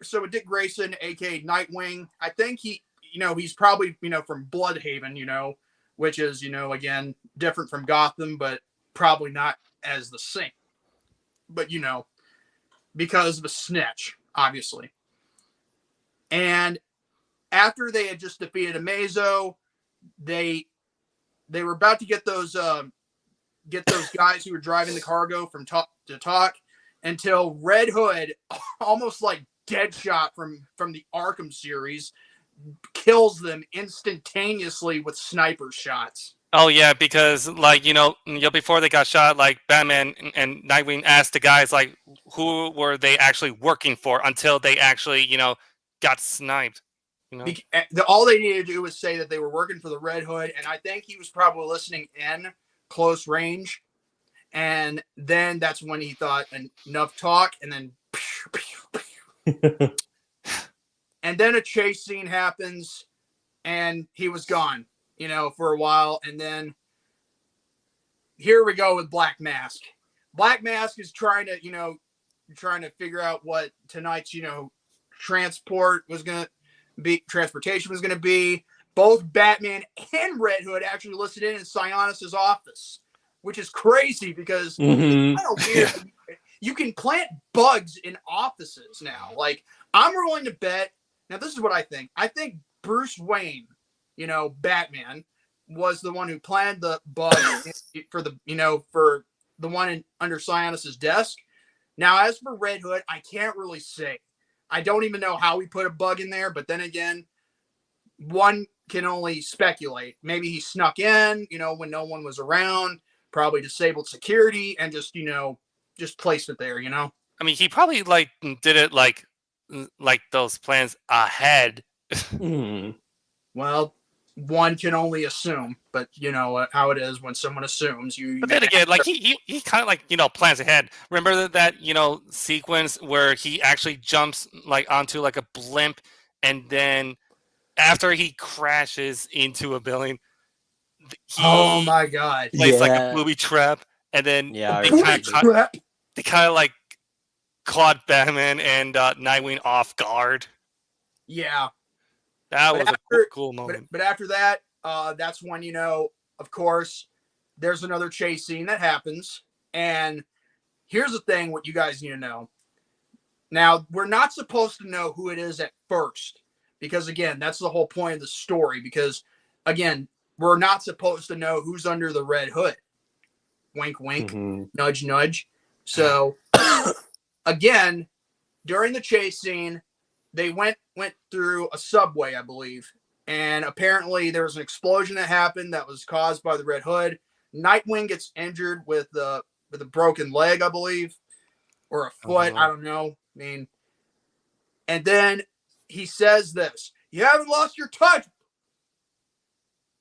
Grayson, aka Nightwing, I think he's probably, you know, from Bloodhaven, you know, which is, you know, again, different from Gotham, but probably not as the same. But, you know, because of a snitch, obviously. And after they had just defeated a Mazo, they were about to get those guys who were driving the cargo from talk until Red Hood, almost like Deadshot from the Arkham series, kills them instantaneously with sniper shots. Oh yeah, because like before they got shot, like Batman and Nightwing asked the guys like who were they actually working for until they actually got sniped. All they needed to do was say that they were working for the Red Hood, and I think he was probably listening in close range, and then that's when he thought enough talk, and then and then a chase scene happens, and he was gone, for a while, and then here we go with Black Mask. Black Mask is trying to figure out what tonight's transportation was going to be. Both Batman and Red Hood actually listed in Sionis' office, which is crazy because it's kind of weird. You can plant bugs in offices now. Like, I'm willing to bet. Now, this is what I think. I think Bruce Wayne, Batman, was the one who planted the bug for the one under Sionis' desk. Now, as for Red Hood, I can't really say. I don't even know how he put a bug in there, but then again, one can only speculate. Maybe he snuck in, when no one was around, probably disabled security, and just placed it there, I mean, he probably did it like those plans ahead. Well, one can only assume, but how it is when someone assumes. But then again, he kind of plans ahead. Remember that sequence where he actually jumps onto a blimp, and then after he crashes into a building, oh my god, plays a booby trap, and then they kind of caught Batman and Nightwing off guard. Yeah. That was a cool moment. But after that, that's when, of course, there's another chase scene that happens. And here's the thing, what you guys need to know. Now, we're not supposed to know who it is at first. Because, again, that's the whole point of the story. Because, again, we're not supposed to know who's under the Red Hood. Wink, wink. Nudge, nudge. So, again, during the chase scene, they went through a subway, I believe, and apparently there was an explosion that happened that was caused by the Red Hood. Nightwing gets injured with a broken leg, I believe, or a foot. I don't know. I mean, and then he says this: "You haven't lost your touch."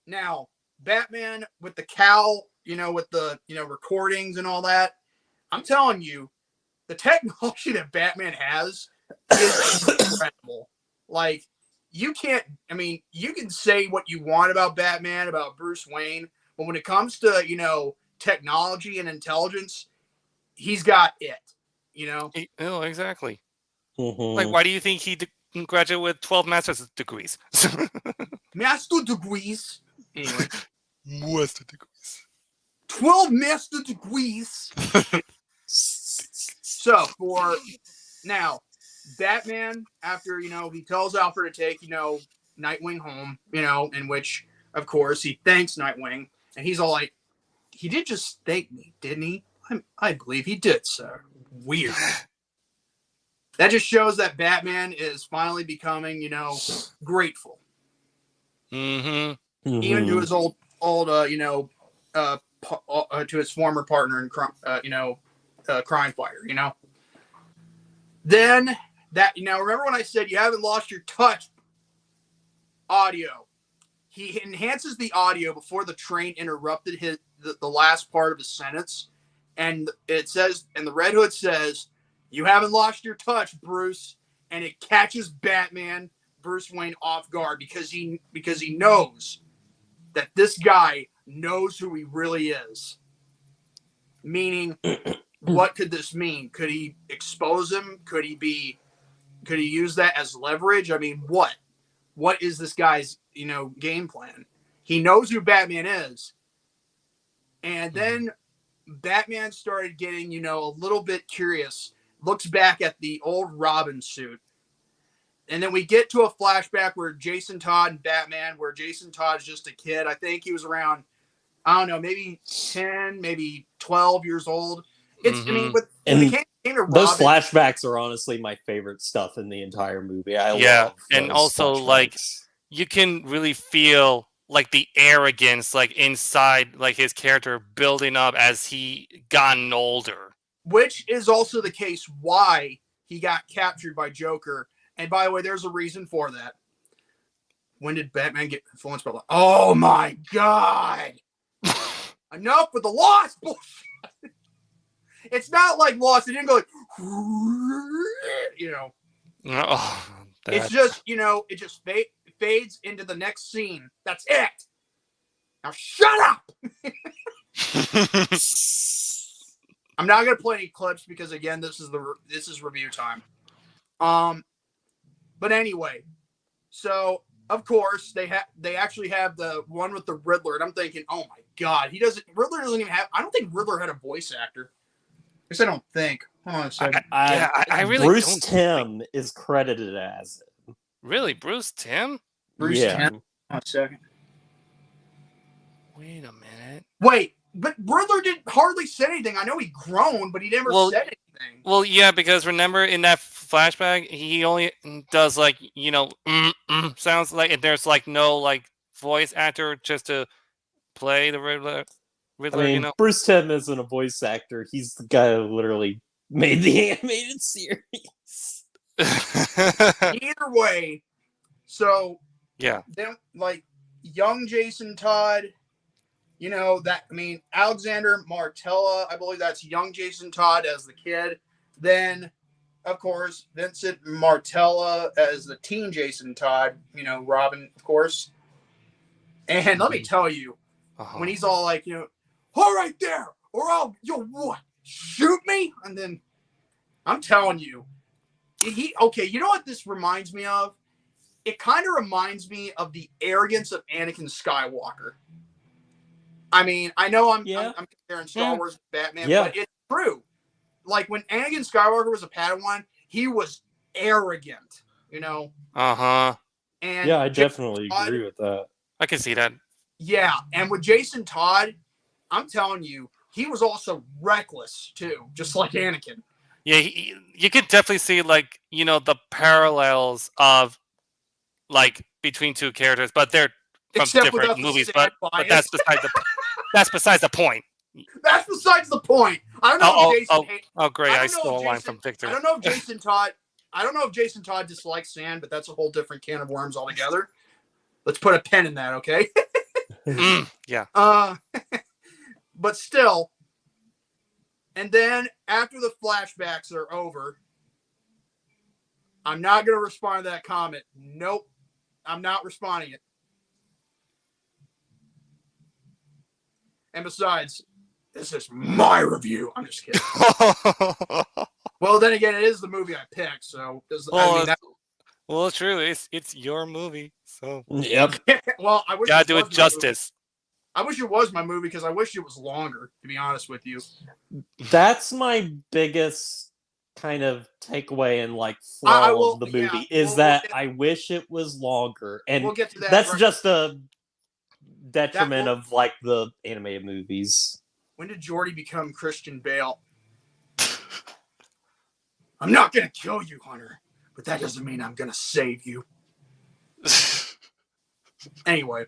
Now, Batman with the cowl, with the recordings and all that. I'm telling you, the technology that Batman has is incredible. Like, you can say what you want about Batman, about Bruce Wayne, but when it comes to, technology and intelligence, he's got it, Oh, exactly. Mm-hmm. Like, why do you think he graduated with 12 master's degrees? Master degrees. Anyway. Master degrees. 12 master degrees. So, for now, Batman, after, he tells Alfred to take, Nightwing home, in which, of course, he thanks Nightwing. And he's all like, he did just thank me, didn't he? I believe he did, sir. Weird. That just shows that Batman is finally becoming, grateful. Mm-hmm. Even to his old, to his former partner in crime, crime fighter, Then that, remember when I said you haven't lost your touch? Audio. He enhances the audio before the train interrupted the last part of his sentence. And it says, and the Red Hood says, "You haven't lost your touch, Bruce." And it catches Batman, Bruce Wayne, off guard because he knows that this guy knows who he really is. Meaning, what could this mean? Could he expose him? Could he use that as leverage? I mean, what is this guy's, game plan? He knows who Batman is. And then Batman started getting, a little bit curious, looks back at the old Robin suit. And then we get to a flashback where Jason Todd and Batman, where Jason Todd's just a kid. I think he was around, I don't know, maybe 10, maybe 12 years old. It's, I mean, those flashbacks are honestly my favorite stuff in the entire movie. I love and also flashbacks. Like you can really feel like the arrogance, like inside, like his character building up as he gotten older. Which is also the case why he got captured by Joker. And by the way, there's a reason for that. When did Batman get influenced by? Oh my God! Enough with the Lost bullshit. It's not like Lost. It didn't go like, Oh, it's just, it just fades into the next scene. That's it. Now shut up. I'm not gonna play any clips because again, this is review time. But anyway, so of course they actually have the one with the Riddler, and I'm thinking, oh my God, Riddler doesn't even have. I don't think Riddler had a voice actor. At least I don't think. Hold on a second. I really Bruce don't Timm is credited as it. Really, Bruce Timm? Bruce Timm. Hold on a second. Wait a minute. Wait, but Riddler didn't hardly say anything. I know he groaned, but he never said anything. Well, yeah, because remember in that flashback, he only does like sounds like, and there's like no like voice actor just to play the Riddler. I mean, Bruce Timm isn't a voice actor. He's the guy who literally made the animated series. Either way, so yeah, then like young Jason Todd, Alexander Martella, I believe that's young Jason Todd as the kid. Then, of course, Vincent Martella as the teen Jason Todd, Robin, of course. And let me tell you, when he's all like, all right there, or I'll, what, shoot me? And then, I'm telling you, you know what this reminds me of? It kind of reminds me of the arrogance of Anakin Skywalker. I mean, I know I'm comparing Star Wars with Batman, but it's true. Like when Anakin Skywalker was a Padawan, he was arrogant, Uh-huh. And I definitely agree with that. I can see that. Yeah, and with Jason Todd, I'm telling you, he was also reckless too, just like Anakin. Yeah, you could definitely see like the parallels of like between two characters, but they're from Except without different movies. the But sad that's bias. besides the point. That's besides the point. I don't know if Jason. Oh, great! I don't know stole if a line Jason- from Victor. I don't know if Jason Todd. I don't know if Jason Todd dislikes sand, but that's a whole different can of worms altogether. Let's put a pin in that, okay? Yeah. But still. And then after the flashbacks are over, I'm not going to respond to that comment. Nope. I'm not responding it. And besides, this is my review. I'm just kidding. Well, then again, it is the movie I picked, so well, true. It's your movie, so yep. Well, I wish gotta do it justice. I wish it was my movie because I wish it was longer. To be honest with you, that's my biggest kind of takeaway and like flaw of the movie is that I wish it was longer, and we'll get to that. That's just a detriment of like the animated movies. When did Jordy become Christian Bale? I'm not gonna kill you, Hunter, but that doesn't mean I'm gonna save you. Anyway.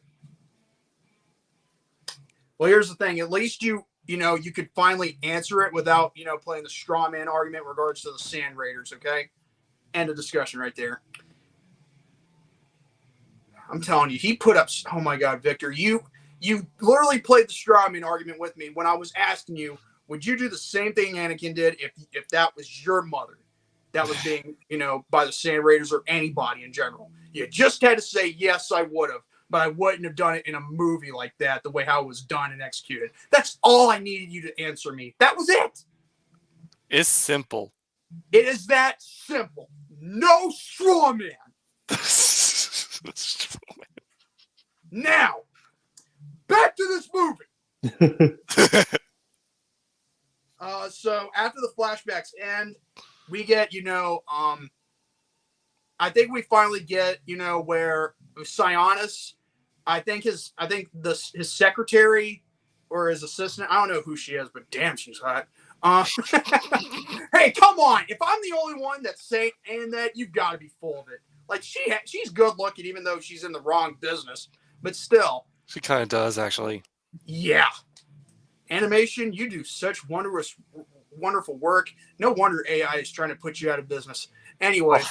Well, here's the thing. At least you could finally answer it without, playing the straw man argument in regards to the Sand Raiders, okay? End of discussion right there. I'm telling you, he put up, oh my God, Victor, you literally played the straw man argument with me when I was asking you, would you do the same thing Anakin did if that was your mother that was being, by the Sand Raiders or anybody in general? You just had to say, yes, I would have. But I wouldn't have done it in a movie like that, the way how it was done and executed. That's all I needed you to answer me. That was it. It's simple. It is that simple. No straw man. Now, back to this movie. So after the flashbacks end, we get, I think we finally get, where Sionis, I think his secretary or his assistant, I don't know who she is, but damn, she's hot. Hey, come on! If I'm the only one that's saying that, you've got to be full of it. Like she's good looking, even though she's in the wrong business, but still, she kind of does actually. Yeah, animation, you do such wonderful work. No wonder AI is trying to put you out of business. Anyway.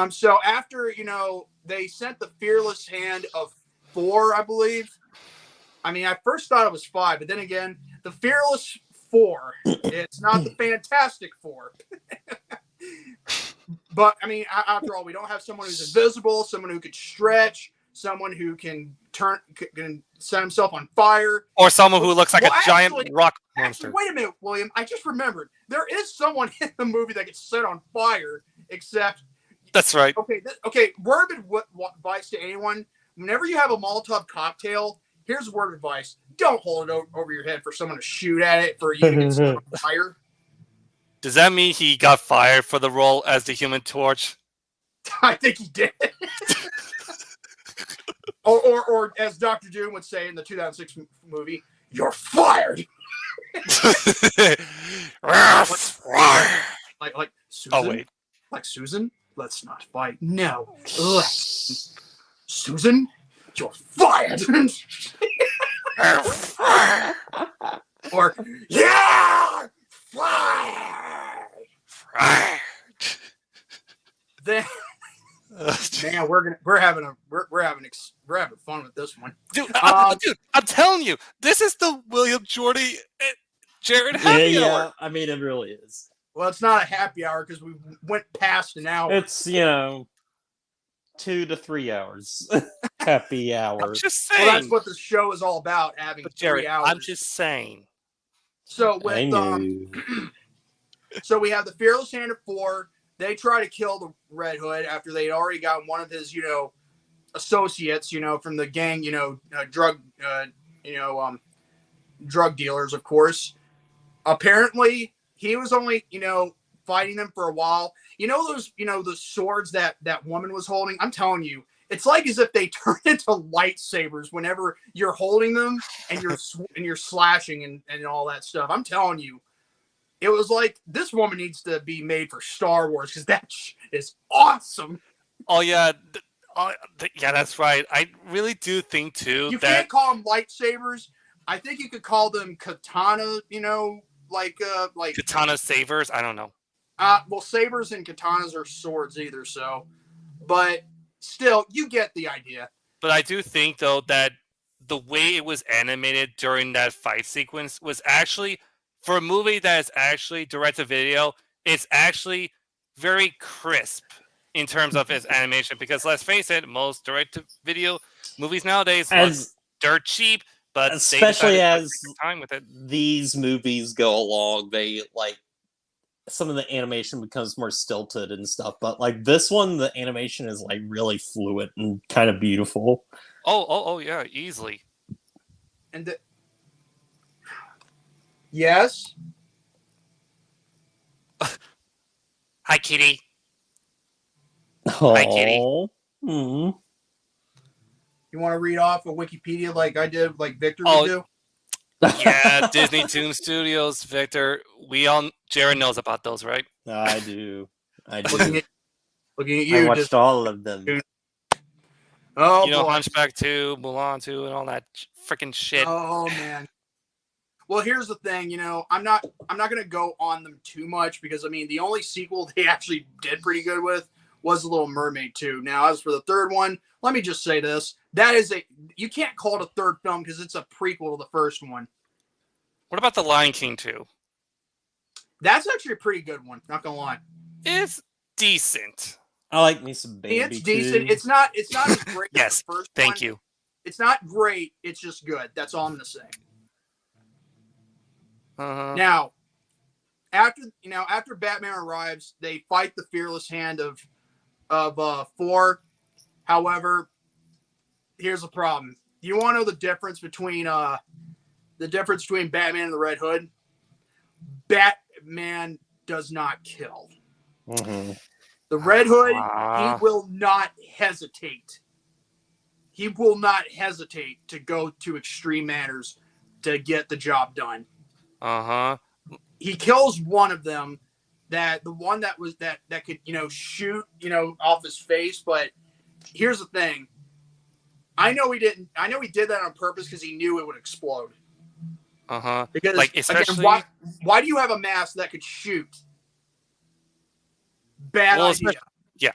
So after, they sent the fearless hand of 4, I believe. I mean, I first thought it was 5, but then again, the fearless 4, it's not the Fantastic 4. But, I mean, after all, we don't have someone who's invisible, someone who could stretch, someone who can set himself on fire. Or someone who looks like a giant rock monster. Actually, wait a minute, William. I just remembered. There is someone in the movie that gets set on fire, except... That's right. Okay. Word of advice to anyone: whenever you have a Molotov cocktail, here's a word of advice: don't hold it over your head for someone to shoot at it for you to get set on fire. Does that mean he got fired for the role as the Human Torch? I think he did. or as Dr. Doom would say in the 2006 movie, "You're fired." like Susan. Oh wait. Like Susan. Let's not fight. No. Susan, you're fired. Or, yeah, fired. Then, man, we're having fun with this one, dude. Dude, I'm telling you, this is the William, Jordy, Jared happy hour. I mean, it really is. Well, it's not a happy hour because we went past an hour. It's 2 to 3 hours. Happy hour. I'm just saying. Well, that's what the show is all about. Having Jared, 3 hours. I'm just saying. So with so we have the fearless hand of 4. They try to kill the Red Hood after they'd already got one of his associates from the gang drug dealers, of course. Apparently he was only fighting them for a while. Those the swords that woman was holding, I'm telling you, it's like as if they turn into lightsabers whenever you're holding them and you're slashing and all that stuff. I'm telling you, it was like, this woman needs to be made for Star Wars because that is awesome. Oh yeah, yeah, that's right. I really do think too You that can't call them lightsabers. I think you could call them katana. Like katana sabers. I don't know. Well, sabers and katanas are swords either. So, but still, you get the idea. But I do think though that the way it was animated during that fight sequence was actually, for a movie that is actually direct to video, it's actually very crisp in terms of its animation. Because let's face it, most direct to video movies nowadays look dirt cheap. But especially as time with it. These movies go along, they like some of the animation becomes more stilted and stuff. But like this one, the animation is like really fluid and kind of beautiful. Oh yeah, easily. And yes. Hi, kitty. Oh. Hi, kitty. Mm. You want to read off of Wikipedia like I did, like Victor would do? Yeah, Disney Toon Studios, Victor. Jared knows about those, right? I do. Looking at you. I watched all of them. Oh, boy. Hunchback 2, Mulan 2, and all that freaking shit. Oh man. Well, here's the thing. I'm not gonna go on them too much because the only sequel they actually did pretty good with was The Little Mermaid 2. Now, as for the third one, let me just say this. You can't call it a third film because it's a prequel to the first one. What about The Lion King 2? That's actually a pretty good one, not gonna lie. It's decent. I like me some Baby. It's decent. It's not as great yes, as the first thank one. you. It's not great, it's just good. That's all I'm gonna say. Now, after Batman arrives, they fight the fearless hand of Thor. However, here's the problem. You want to know the difference between Batman and the Red Hood? Batman does not kill. Mm-hmm. The Red Hood, he will not hesitate. He will not hesitate to go to extreme manners to get the job done. He kills one of them, the one that could shoot off his face. But here's the thing. I know he did that on purpose because he knew it would explode. Because especially again, why do you have a mask that could shoot? Bad idea. Yeah.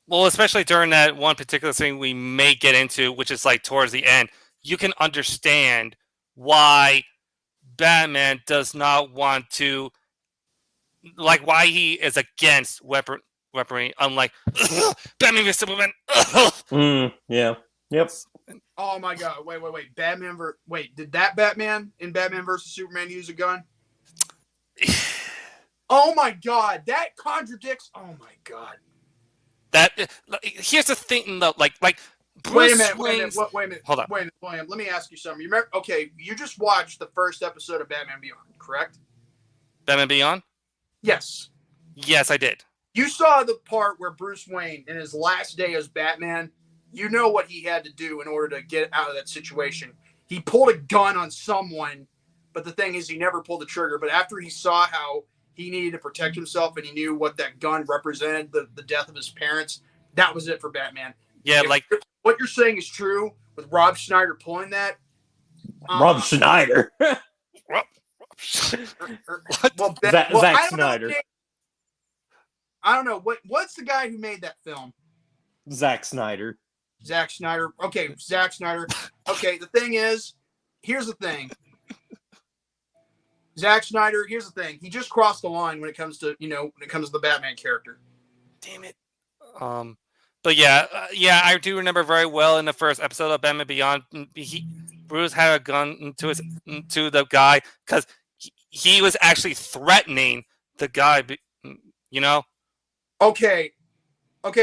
Well, especially during that one particular thing we may get into, which is like towards the end, you can understand why Batman does not want to, like, why he is against weaponry, unlike Batman vs Superman. Yeah. Yep. Oh my God! Wait! Did that Batman in Batman vs Superman use a gun? Oh my God! That contradicts. Oh my God! Here's the thing, though. Like Bruce wait a minute. Hold on. Wait a minute, William. Let me ask you something. You remember? Okay, you just watched the first episode of Batman Beyond, correct? Batman Beyond? Yes. Yes, I did. You saw the part where Bruce Wayne, in his last day as Batman, you know what he had to do in order to get out of that situation. He pulled a gun on someone, but the thing is, he never pulled the trigger. But after he saw how he needed to protect himself and he knew what that gun represented, the death of his parents, that was it for Batman. Yeah, what you're saying is true with Rob Schneider pulling that. Rob Schneider. Zack Snyder. I don't know what's the guy who made that film. Zack Snyder. Zack Snyder. Okay, Zack Snyder. Okay, the thing is, here's the thing. Zack Snyder. Here's the thing. He just crossed the line when it comes to the Batman character. Damn it. But yeah, I do remember very well in the first episode of Batman Beyond, Bruce had a gun to the guy because he was actually threatening the guy. Okay,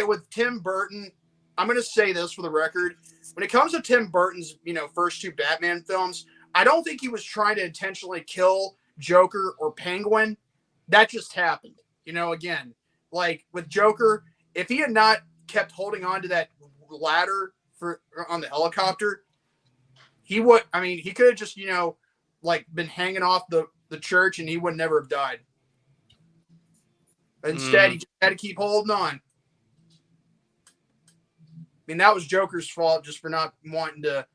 with Tim Burton, I'm going to say this for the record. When it comes to Tim Burton's, first two Batman films, I don't think he was trying to intentionally kill Joker or Penguin. That just happened. Again, like with Joker, if he had not kept holding on to that ladder on the helicopter, he could have just, been hanging off the church and he would never have died. Instead, he just had to keep holding on. I mean, that was Joker's fault just for not wanting to,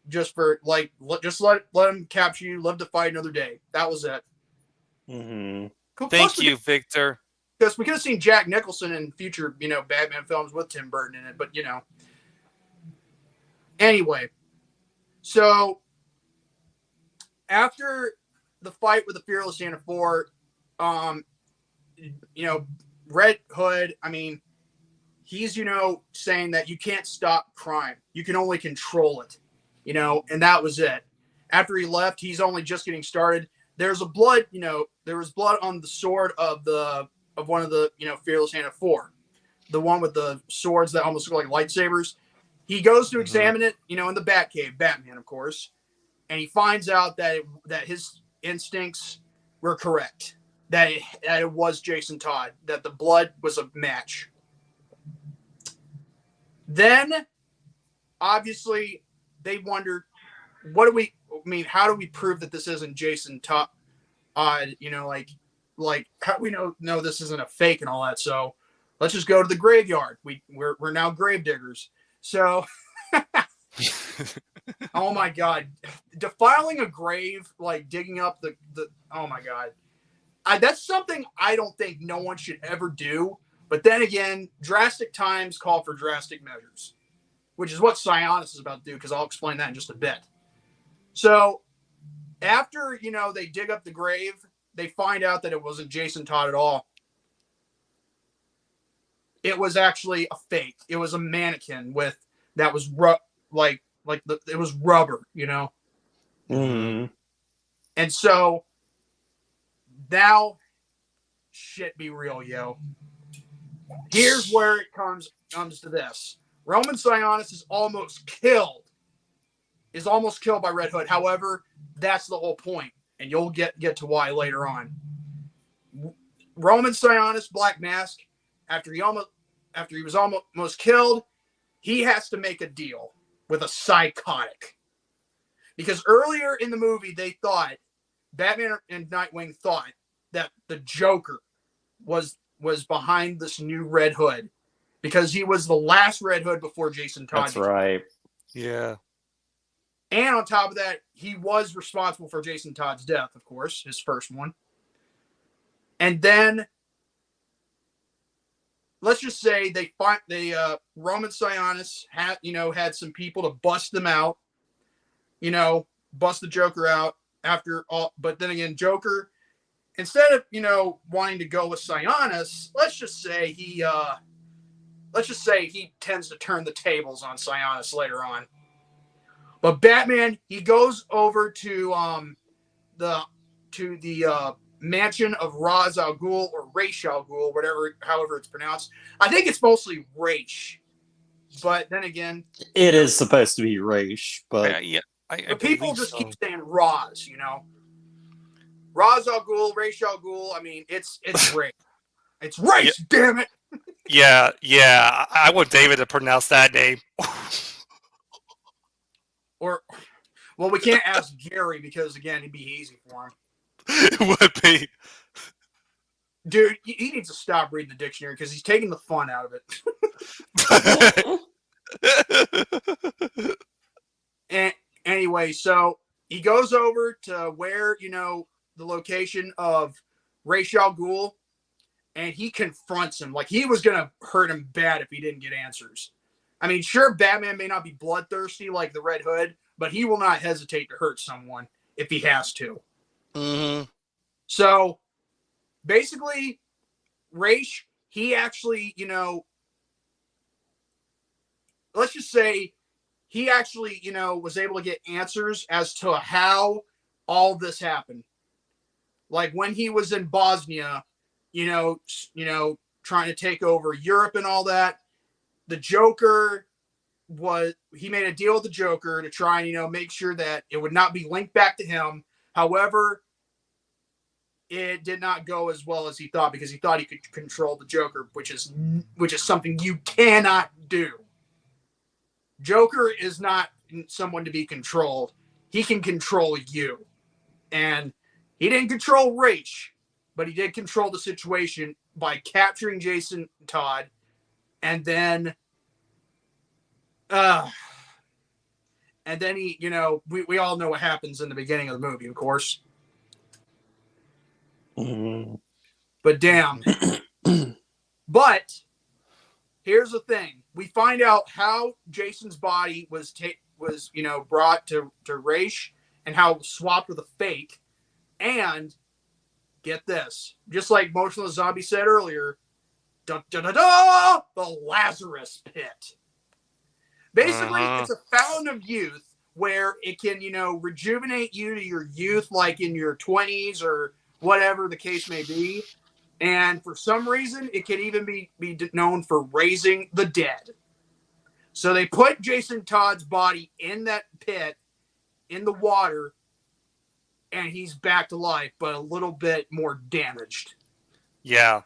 just let him capture you, live to fight another day. That was it. Thank you, Victor. Because we could have seen Jack Nicholson in future, Batman films with Tim Burton in it, but Anyway, so after the fight with the Fearless Santa 4, Red Hood, I mean, he's, saying that you can't stop crime. You can only control it, and that was it. After he left, he's only just getting started. There's blood, there was blood on the sword of one of the, Fearless Santa 4, the one with the swords that almost look like lightsabers. He goes to examine it, in the Batcave, Batman, of course, and he finds out that his instincts were correct, that it was Jason Todd, that the blood was a match. Then, obviously, they wondered, how do we prove that this isn't Jason Todd? How do we know this isn't a fake and all that? So let's just go to the graveyard. We're now grave diggers. So, oh my God, defiling a grave, like digging up the oh my God, that's something I don't think no one should ever do. But then again, drastic times call for drastic measures, which is what Psionis is about to do, because I'll explain that in just a bit. So after, they dig up the grave, they find out that it wasn't Jason Todd at all. It was actually a fake. It was a mannequin that was it was rubber, Mm-hmm. And so now shit be real, yo. Here's where it comes to this. Roman Sionis is almost killed by Red Hood. However, that's the whole point, and you'll get to why later on. Roman Sionis, Black Mask, after he was almost killed, he has to make a deal with a psychotic. Because earlier in the movie, they thought, Batman and Nightwing thought that the Joker was behind this new Red Hood, because he was the last Red Hood before Jason Todd. That's right. Yeah. And on top of that, he was responsible for Jason Todd's death, of course, his first one. And then, let's just say Roman Sionis had some people to bust them out, bust the Joker out after all. But then again, Joker, instead of wanting to go with Sionis, let's just say he tends to turn the tables on Sionis later on. But Batman, he goes over to the mansion of Ra's al Ghul, or Ra's al Ghul, however it's pronounced. I think it's mostly Ra's, but then again, it is supposed to be Ra's, but but people just keep saying Ra's, Ra's al Ghul, Ra's al Ghul. I mean, it's Ra's. It's Ra's, damn it. Yeah. I want David to pronounce that name. Well, we can't ask Gary because, again, it'd be easy for him. It would be. Dude, he needs to stop reading the dictionary because he's taking the fun out of it. And anyway, so he goes over to where, the location of Ra's al Ghul, and he confronts him like he was going to hurt him bad if he didn't get answers. I mean, sure, Batman may not be bloodthirsty like the Red Hood, but he will not hesitate to hurt someone if he has to. Mm-hmm. So, basically, Ra's, he actually, let's just say he actually, was able to get answers as to how all this happened. Like when he was in Bosnia, trying to take over Europe and all that, the Joker he made a deal with the Joker to try and, make sure that it would not be linked back to him. However, it did not go as well as he thought, because he thought he could control the Joker, which is something you cannot do. Joker is not someone to be controlled. He can control you. And he didn't control Ra's, but he did control the situation capturing Jason Todd, and then he, we all know what happens in the beginning of the movie, of course. But damn. But here's the thing: we find out how Jason's body was brought to Raish, and how it was swapped with a fake. And get this, just like Motionless Zombie said earlier, the Lazarus Pit. Basically, it's a fountain of youth where it can, rejuvenate you to your youth, like in your 20s or whatever the case may be. And for some reason, it can even be known for raising the dead. So they put Jason Todd's body in that pit, in the water, and he's back to life, but a little bit more damaged. Yeah.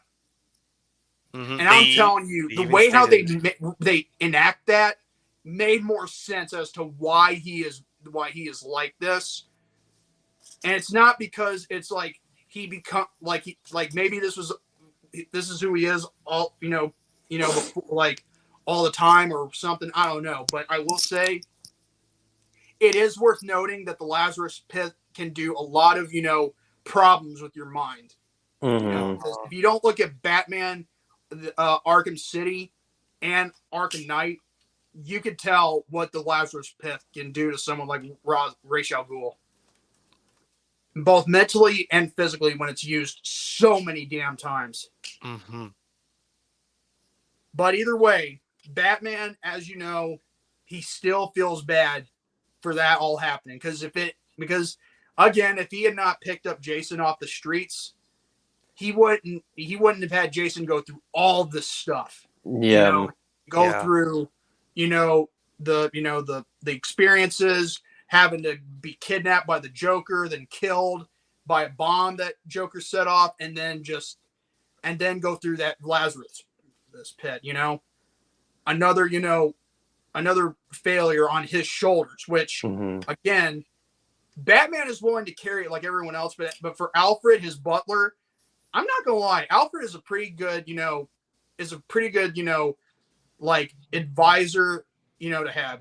And I'm telling you, the way how they enact that made more sense as to why he is like this. And it's not because it's like he become like maybe this is who he is all before, like all the time or something. I don't know, but I will say it is worth noting that the Lazarus Pit can do a lot of problems with your mind. If you don't look at Batman, Arkham City, and Arkham Knight, you could tell what the Lazarus Pit can do to someone like Ra's al Ghul. Both mentally and physically when it's used so many damn times. But either way, Batman, as you know, he still feels bad for that all happening. Because again, if he had not picked up Jason off the streets, he wouldn't have had Jason go through all this stuff. Yeah. Through, the experiences, having to be kidnapped by the Joker, then killed by a bomb that Joker set off, and then go through that Lazarus Pit, another failure on his shoulders, which again, Batman is willing to carry it like everyone else, but for Alfred, his butler, I'm not gonna lie, Alfred is a pretty good, like advisor, to have,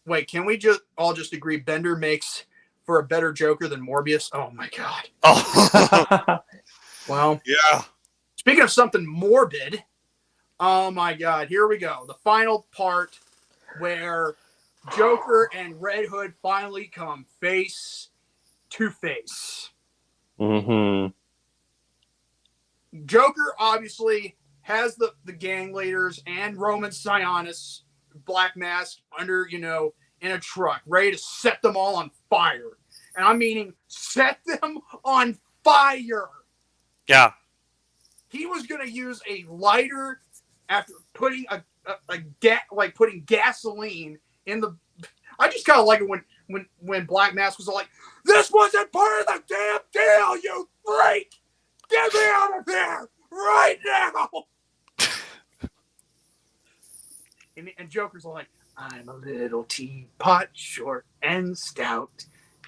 Wait, can we all just agree Bender makes for a better Joker than Morbius? Oh my God. Oh. Well, yeah. Speaking of something morbid, oh my God, here we go. The final part where Joker and Red Hood finally come face to face. Joker obviously has the gang leaders and Roman Sionis, Black Mask, under, in a truck, ready to set them all on fire. And I'm meaning set them on fire. Yeah. He was going to use a lighter after putting putting gasoline in the. I just kind of like it when Black Mask was all like, "This wasn't part of the damn deal, you freak! Get me out of here right now!" and Joker's all like, "I'm a little teapot, short and stout.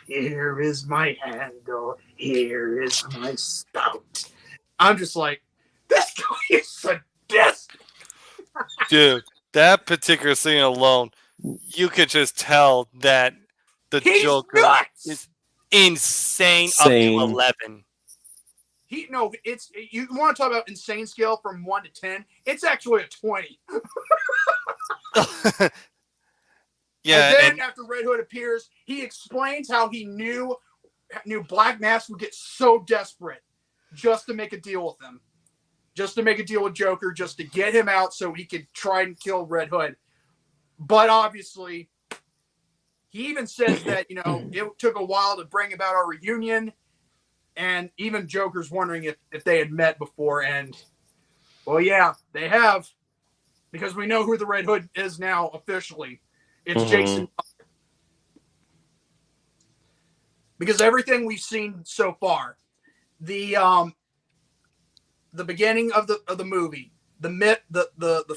Here is my handle. Here is my spout." I'm just like, this guy is sadistic. Dude, that particular scene alone, you could just tell that He's Joker nuts! is insane up to 11. You want to talk about insane scale from 1 to 10? It's actually a 20. Yeah. And then after Red Hood appears, he explains how he knew Black Mask would get so desperate just to make a deal with him. Just to make a deal with Joker, just to get him out so he could try and kill Red Hood. But obviously, he even says that, it took a while to bring about our reunion. And even Joker's wondering if they had met before. And, well, yeah, they have. Because we know who the Red Hood is now officially. It's Jason. Because everything we've seen so far, the beginning of the movie, the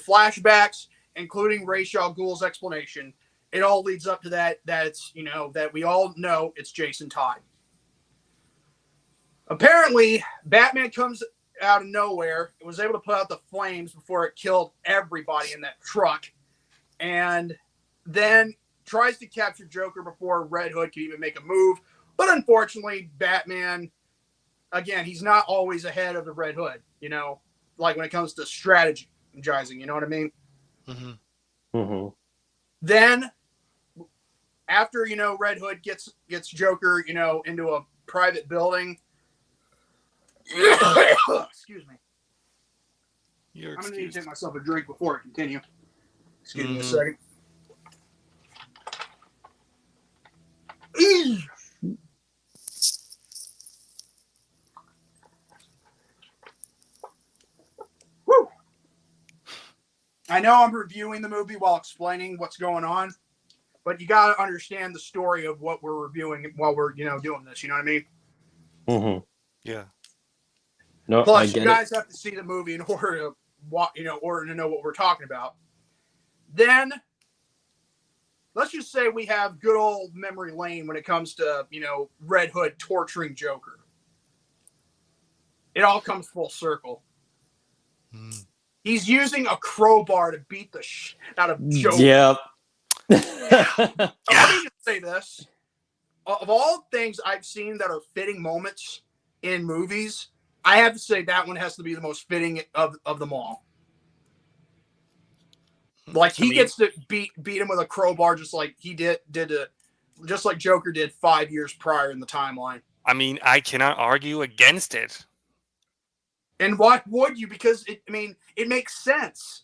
flashbacks, including Ra's al Ghul's explanation, it all leads up to that it's that we all know it's Jason Todd. Apparently, Batman comes out of nowhere. It was able to put out the flames before it killed everybody in that truck. And then tries to capture Joker before Red Hood can even make a move. But unfortunately, Batman, again, he's not always ahead of the Red Hood, you know, like when it comes to strategizing, you know what I mean? Mm-hmm. Mm-hmm. Then, after, you know, Red Hood gets Joker, you know, into a private building. Excuse me. I'm going to need to take myself a drink before I continue. Excuse me a second. Woo. I know I'm reviewing the movie while explaining what's going on, but you got to understand the story of what we're reviewing while we're, you know, doing this. You know what I mean? Mm-hmm. Yeah. No, Plus, you guys have to see the movie in order to, order to know what we're talking about. Then, let's just say we have good old memory lane when it comes to, you know, Red Hood torturing Joker. It all comes full circle. He's using a crowbar to beat the shit out of Joker. Yep. Let me just say this. Of all things I've seen that are fitting moments in movies, I have to say that one has to be the most fitting of them all. Like he gets to beat him with a crowbar, just like he just like Joker did 5 years prior in the timeline. I mean, I cannot argue against it. And why would you? Because it makes sense.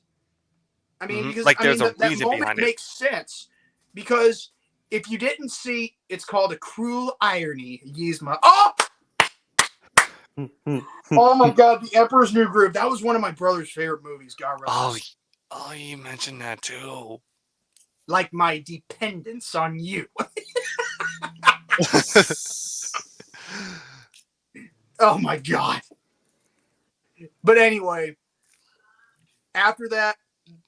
I mean, because like there's a that reason moment behind makes sense. Because if you didn't see, it's called a cruel irony. Yzma. Oh my God, The Emperor's New Groove. That was one of my brother's favorite movies. God rest. Oh, you mentioned that too. Like my dependence on you. Oh my God. But anyway, after that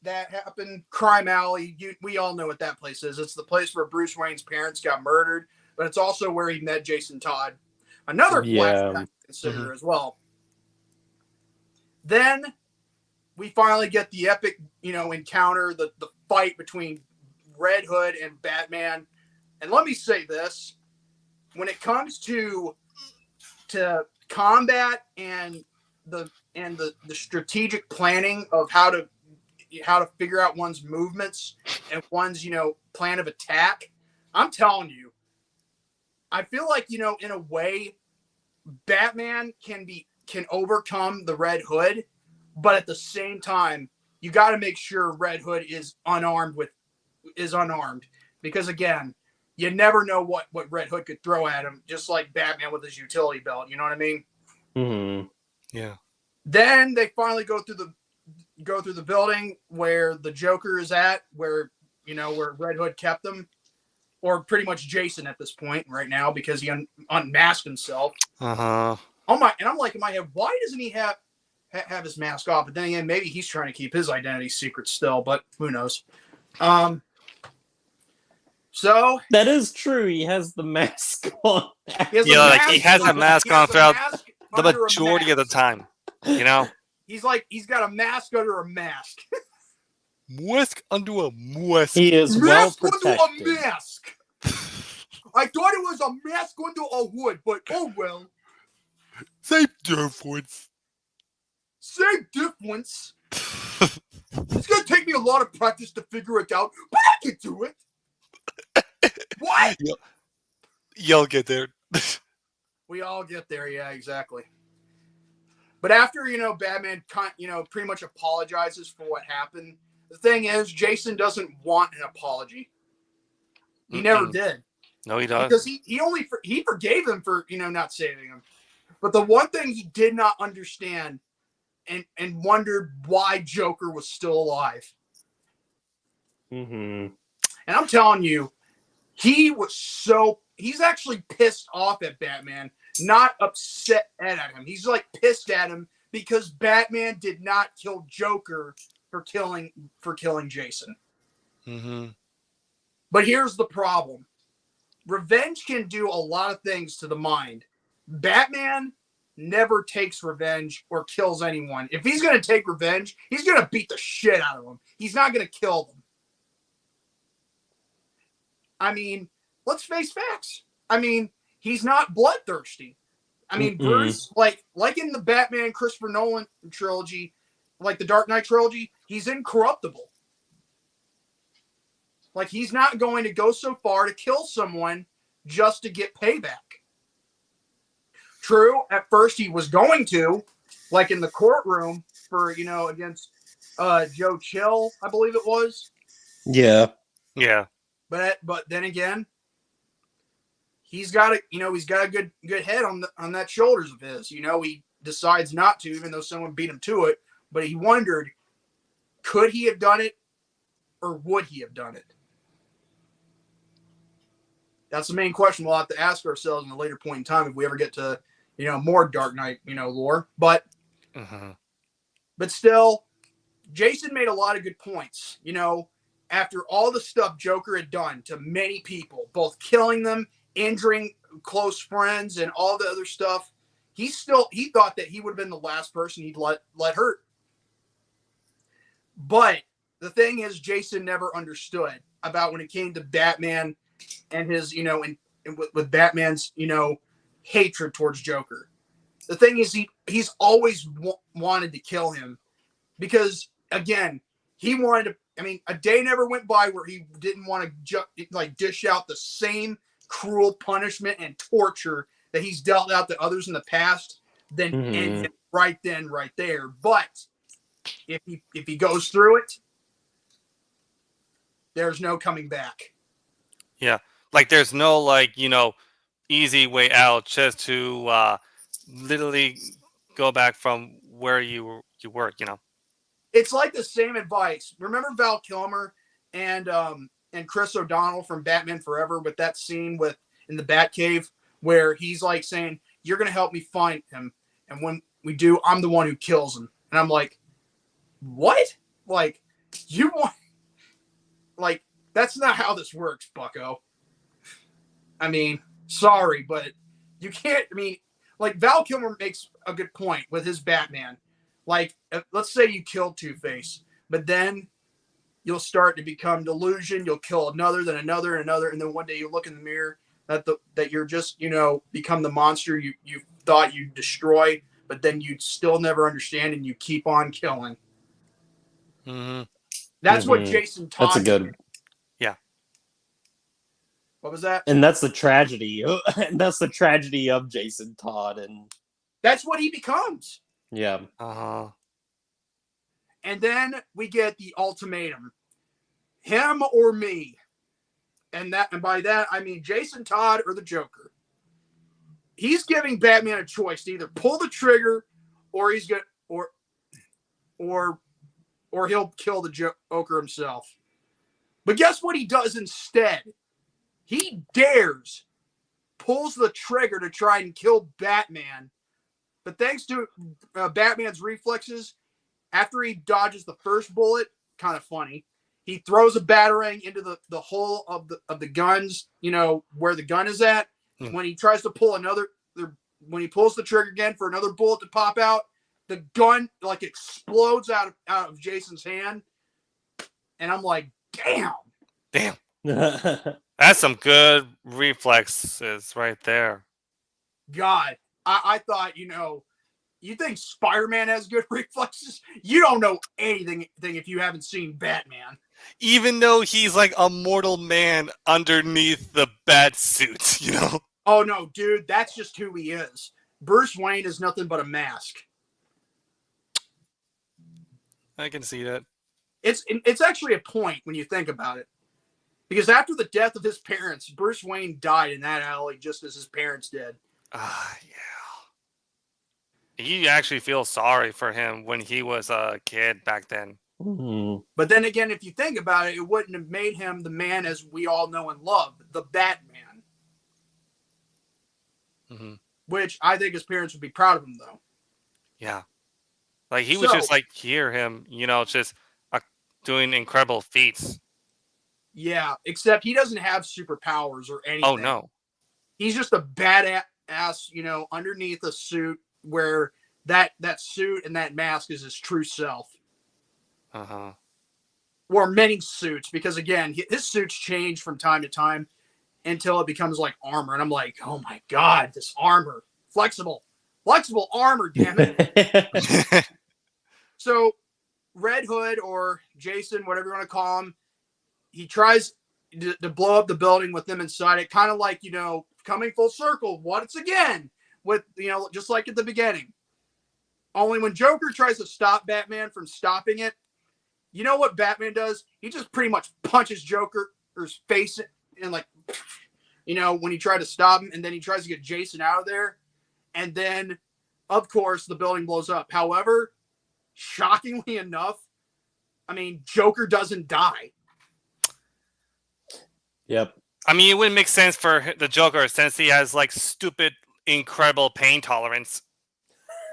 happened, Crime Alley, we all know what that place is. It's the place where Bruce Wayne's parents got murdered, but it's also where he met Jason Todd. Another flashback to consider as well. Then we finally get the epic, you know, encounter, the fight between Red Hood and Batman. And let me say this, when it comes to combat and the strategic planning of how to figure out one's movements and one's, you know, plan of attack, I'm telling you, I feel like, you know, in a way, Batman can overcome the Red Hood, but at the same time, you got to make sure Red Hood is unarmed, because again, you never know what Red Hood could throw at him, just like Batman with his utility belt. You know what I mean? Mm-hmm. Yeah. Then they finally go through the building where the Joker is at, where Red Hood kept him, or pretty much Jason at this point right now, because he unmasked himself. Uh-huh. Oh my! And I'm like in my head, why doesn't he have his mask off? But then again, maybe he's trying to keep his identity secret still. But who knows? So that is true. He has the mask on. He has a mask on throughout the majority of the time. You know, he's got a mask under a mask. Mask under a mask. He is well protected. Under a mask. I thought it was a mask under a hood, but oh well. Same difference. Same difference. It's gonna take me a lot of practice to figure it out, but I can do it. What? You'll get there. We all get there, yeah, exactly. But after, Batman, pretty much apologizes for what happened. The thing is, Jason doesn't want an apology. He never did. No, he doesn't. Because he forgave him for, not saving him. But the one thing he did not understand and wondered why Joker was still alive. Mm-hmm. And I'm telling you, he's actually pissed off at Batman, not upset at him. He's pissed at him because Batman did not kill Joker for killing Jason. Mm-hmm. But here's the problem. Revenge can do a lot of things to the mind. Batman never takes revenge or kills anyone. If he's going to take revenge, he's going to beat the shit out of them. He's not going to kill them. I mean, let's face facts. I mean, he's not bloodthirsty. I mean, Bruce, like in the Batman Christopher Nolan trilogy, like the Dark Knight trilogy, he's incorruptible. Like, he's not going to go so far to kill someone just to get payback. True, at first he was going to, like in the courtroom for, against Joe Chill, I believe it was. Yeah. Yeah. But then again, he's got a good head on that shoulders of his. He decides not to, even though someone beat him to it. But he wondered, could he have done it, or would he have done it? That's the main question we'll have to ask ourselves in a later point in time if we ever get to, more Dark Knight, lore. But still, Jason made a lot of good points. After all the stuff Joker had done to many people, both killing them, injuring close friends, and all the other stuff, he thought that he would have been the last person he'd let hurt. But the thing is, Jason never understood about when it came to Batman and his, and with Batman's, hatred towards Joker. The thing is, he's always wanted to kill him because, again, he wanted to. I mean, a day never went by where he didn't want to dish out the same cruel punishment and torture that he's dealt out to others in the past. Then end him right there. But if he goes through it, there's no coming back. Yeah, like there's no easy way out just to literally go back from where you were. It's like the same advice. Remember Val Kilmer and Chris O'Donnell from Batman Forever with that scene in the Batcave where he's like saying, "You're gonna help me find him, and when we do, I'm the one who kills him." And I'm like, "What? Like, you want? Like, that's not how this works, Bucko." I mean, sorry, but you can't. I mean, like Val Kilmer makes a good point with his Batman. Like, let's say you kill Two-Face, but then you'll start to become delusion. You'll kill another, then another, and another, and then one day you look in the mirror that you're just, become the monster you thought you'd destroy, but then you still never understand, and you keep on killing. That's what Jason Todd. That's a good. Yeah. What was that? And that's the tragedy. And that's the tragedy of Jason Todd, and that's what he becomes. Yeah. And then we get the ultimatum: him or me. And by that I mean Jason Todd or the Joker. He's giving Batman a choice to either pull the trigger or he's going or he'll kill the Joker himself. But guess what he does instead? He pulls the trigger to try and kill Batman. But thanks to Batman's reflexes, after he dodges the first bullet, kind of funny, he throws a batarang into the hole of the guns, where the gun is at. When he tries to pull when he pulls the trigger again for another bullet to pop out, the gun explodes out of Jason's hand. And I'm like, damn. That's some good reflexes right there. God. I thought, you think Spider-Man has good reflexes? You don't know anything if you haven't seen Batman. Even though he's like a mortal man underneath the bat suit, Oh, no, dude, that's just who he is. Bruce Wayne is nothing but a mask. I can see that. It's actually a point when you think about it. Because after the death of his parents, Bruce Wayne died in that alley just as his parents did. Yeah. You actually feel sorry for him when he was a kid back then. But then again, if you think about it, it wouldn't have made him the man as we all know and love, the Batman. Which I think his parents would be proud of him, though. Yeah. Like, he was just hear him, just doing incredible feats. Yeah, except he doesn't have superpowers or anything. Oh, no. He's just a badass, underneath a suit, where that suit and that mask is his true self. Or many suits, because again, his suits change from time to time until it becomes like armor. And I'm like, oh my God, this armor. Flexible armor, damn it. So Red Hood, or Jason, whatever you want to call him, he tries to blow up the building with them inside it, kind of like, coming full circle once again with, just like at the beginning. Only when Joker tries to stop Batman from stopping it, you know what Batman does? He just pretty much punches Joker's face and like, when he tried to stop him, and then he tries to get Jason out of there. And then, of course, the building blows up. However, shockingly enough, Joker doesn't die. Yep. It wouldn't make sense for the Joker since he has like stupid, incredible pain tolerance.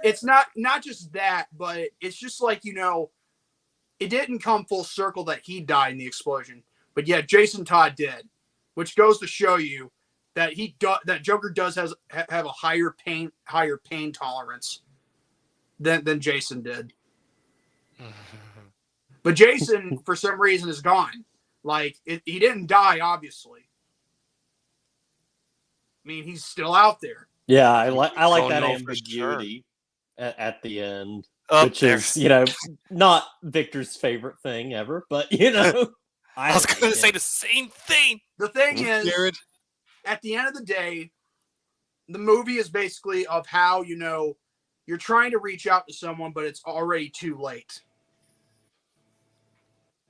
It's not just that, but it's just like, it didn't come full circle that he died in the explosion. But yeah, Jason Todd did, which goes to show you that that Joker does have a higher pain tolerance than Jason did. But Jason, for some reason, is gone. Like, he didn't die, obviously. He's still out there. Yeah, I like that ambiguity at the end, which is, not Victor's favorite thing ever, but, I was going to say the same thing. The thing is, Jared, at the end of the day, the movie is basically of how, you're trying to reach out to someone, but it's already too late.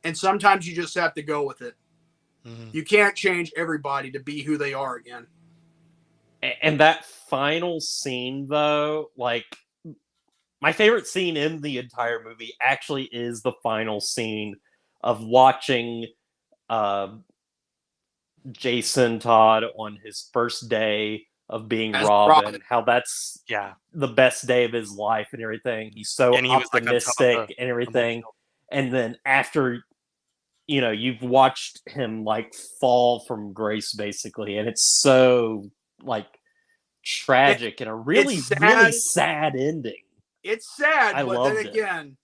And sometimes you just have to go with it. Mm-hmm. You can't change everybody to be who they are again. And that final scene, though, like, my favorite scene in the entire movie actually is the final scene of watching Jason Todd on his first day of being Robin, how that's the best day of his life and everything. He's so optimistic and everything. And then after, you've watched him like fall from grace basically, and it's so like tragic and a really sad ending. It's sad, but then again,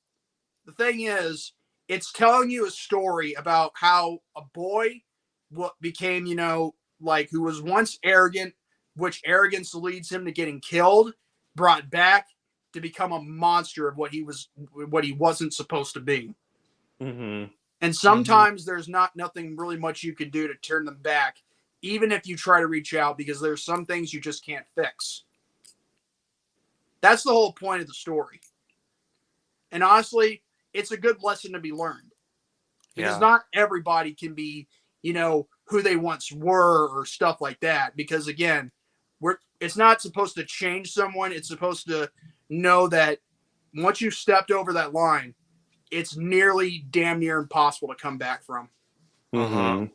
the thing is, it's telling you a story about how a boy became, who was once arrogant, which arrogance leads him to getting killed, brought back to become a monster of what he wasn't supposed to be. Mm-hmm. And sometimes there's nothing really much you can do to turn them back, even if you try to reach out, because there's some things you just can't fix. That's the whole point of the story. And honestly, it's a good lesson to be learned. Because not everybody can be, who they once were or stuff like that. Because again, it's not supposed to change someone. It's supposed to know that once you've stepped over that line, it's damn near impossible to come back from. Mm-hmm.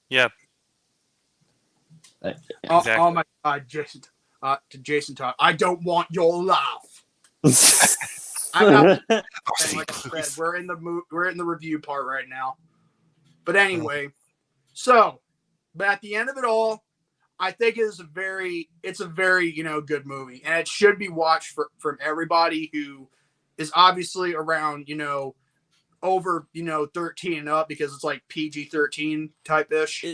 Yep. Exactly. Oh my God, Jason. To Jason Todd, I don't want your laugh. Like I said, we're in the review part right now. But anyway, but at the end of it all, I think it's a very good movie, and it should be watched from everybody who is obviously around over 13 and up, because it's like PG-13 type-ish.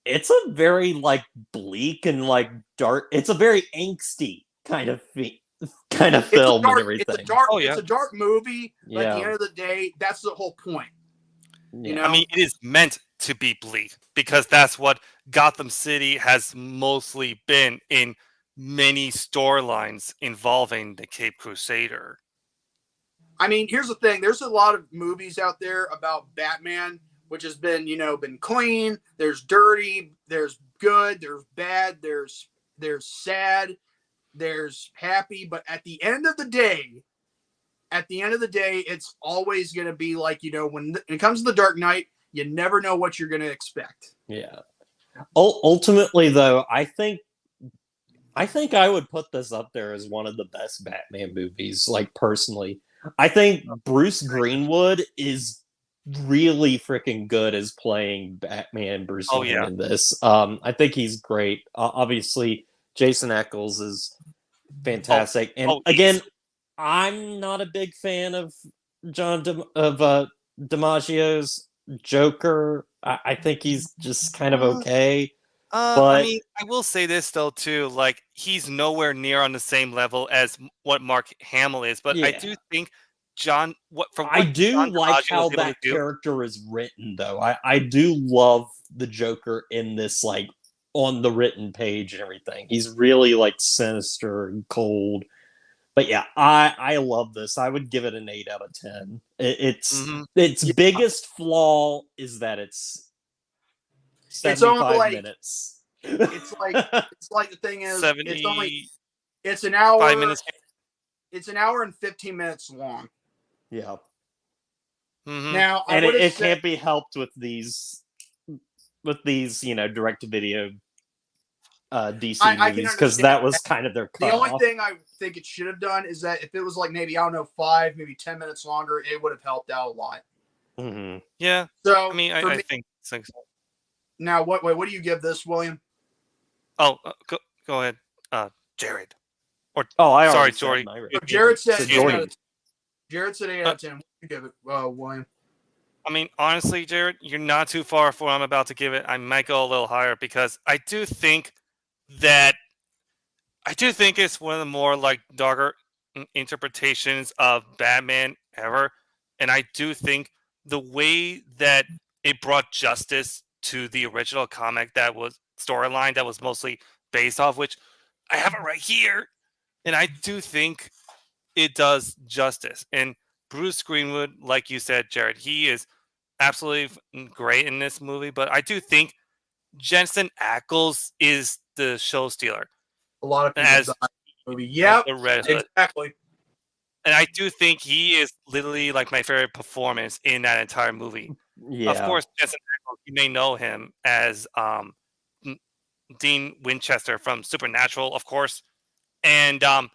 It's a very like bleak and like dark. It's a very angsty kind of film and everything. It's a dark movie. But at the end of the day, that's the whole point. It is meant to be bleak because that's what Gotham City has mostly been in many storylines involving the Caped Crusader. Here's the thing. There's a lot of movies out there about Batman, which has been, been clean. There's dirty, there's good, there's bad, there's sad, there's happy. But at the end of the day, it's always going to be like, when it comes to the Dark Knight, you never know what you're going to expect. Yeah. Ultimately, though, I think I would put this up there as one of the best Batman movies, like personally. I think Bruce Greenwood is really freaking good as playing Batman Bruce Wayne in this. I think he's great. Obviously, Jason Ackles is fantastic. And again, I'm not a big fan of DiMaggio's Joker. I think he's just kind of okay. I mean, I will say this though too. Like, he's nowhere near on the same level as what Mark Hamill is. But I do think I do like how that character is written, though. I do love the Joker in this, like, on the written page and everything. He's really, like, sinister and cold. But yeah, I love this. I would give it an 8 out of 10. Its biggest flaw is that it's 75 minutes. It's like the thing is, 70, it's an hour. 5 minutes. It's an hour and 15 minutes long. Yeah. Now, it can't be helped with these, direct-to-video DC movies, because that was kind of their cutoff. The only thing I think it should have done is that if it was like maybe, I don't know, 5, maybe 10 minutes longer, it would have helped out a lot. Mm-hmm. Yeah. So I mean, I think so. Now, what do you give this, William? Oh, go ahead, Jared. Sorry, Jordy. Jared said 8 Jordy. out of 10. Jared said 8 out of 10. What do you give it, William? I mean, honestly, Jared, you're not too far from what I'm about to give it. I might go a little higher because I do think it's one of the more like darker interpretations of Batman ever, and I do think the way that it brought justice to the original comic that was storyline that was mostly based off, which I have it right here, and I do think it does justice. And Bruce Greenwood, like you said, Jared, he is absolutely great in this movie, but I do think Jensen Ackles is the show stealer. A lot of people thought the movie. Yep, exactly. And I do think he is literally like my favorite performance in that entire movie. Yeah. Of course, Jensen Ackles, you may know him as Dean Winchester from Supernatural, of course. And I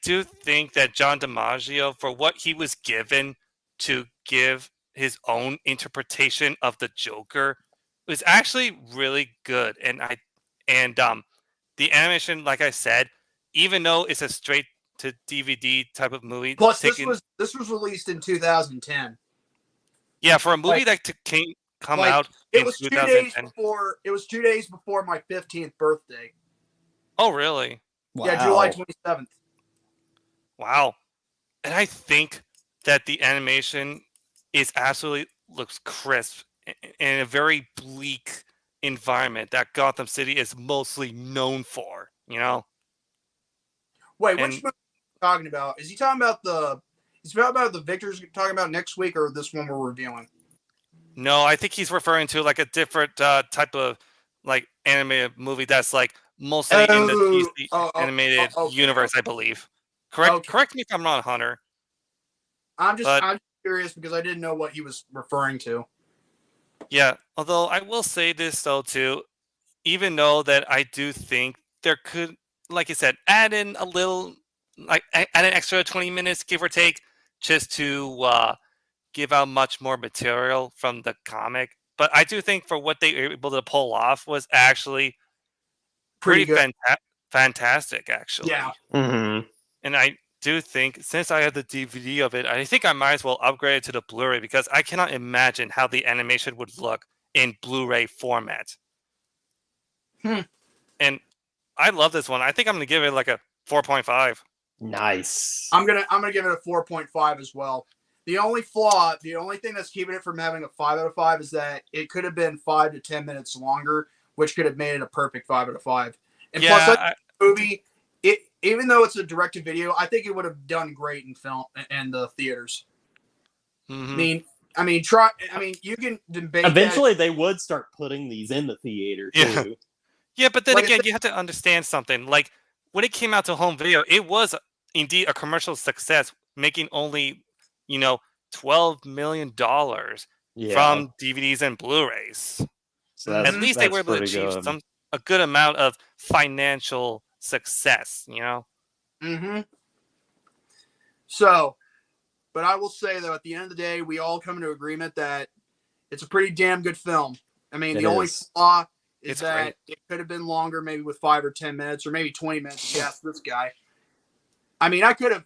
do think that John DiMaggio, for what he was given to give his own interpretation of the Joker, was actually really good. And the animation, like I said, even though it's a straight to DVD type of movie, plus this was released in 2010. Yeah, for a movie that come out it in was 2 2010. days before. It was 2 days before my 15th birthday. Oh, really? Wow. Yeah, July 27th. Wow. And I think that the animation is absolutely looks crisp in a very bleak environment that Gotham City is mostly known for, you know? Wait, which movie are you talking about? Is he talking about the Victor's talking about next week, or this one we're reviewing? No, I think he's referring to like a different type of like animated movie that's like mostly in the DC animated universe, I believe. Correct me if I'm wrong, Hunter. I'm curious because I didn't know what he was referring to. Yeah, although I will say this though too, even though that I do think there could, like I said, add in a little, like add an extra 20 minutes, give or take, just to give out much more material from the comic. But I do think for what they were able to pull off was actually pretty fantastic, actually. Yeah. Mm-hmm. And I do think, since I have the DVD of it, I think I might as well upgrade it to the Blu-ray because I cannot imagine how the animation would look in Blu-ray format. And I love this one. I think I'm going to give it like a 4.5. Nice. I'm gonna give it a 4.5 as well. The only thing that's keeping it from having a 5 out of 5 is that it could have been 5 to 10 minutes longer, which could have made it a perfect 5 out of 5. And plus, the movie, even though it's a direct-to-video, I think it would have done great in film and the theaters. Mm-hmm. I mean, you can debate. Eventually, they would start putting these in the theater too. Yeah, but then again, you have to understand something. Like when it came out to home video, it was indeed a commercial success, making only $12 million from DVDs and Blu-rays. So at least they were able to achieve a good amount of financial success, Mm-hmm. So, but I will say though, at the end of the day, we all come into agreement that it's a pretty damn good film. I mean, the only flaw is It's that great. it could have been longer, maybe with 5 or 10 minutes, or maybe 20 minutes if you ask this guy. I mean, I could have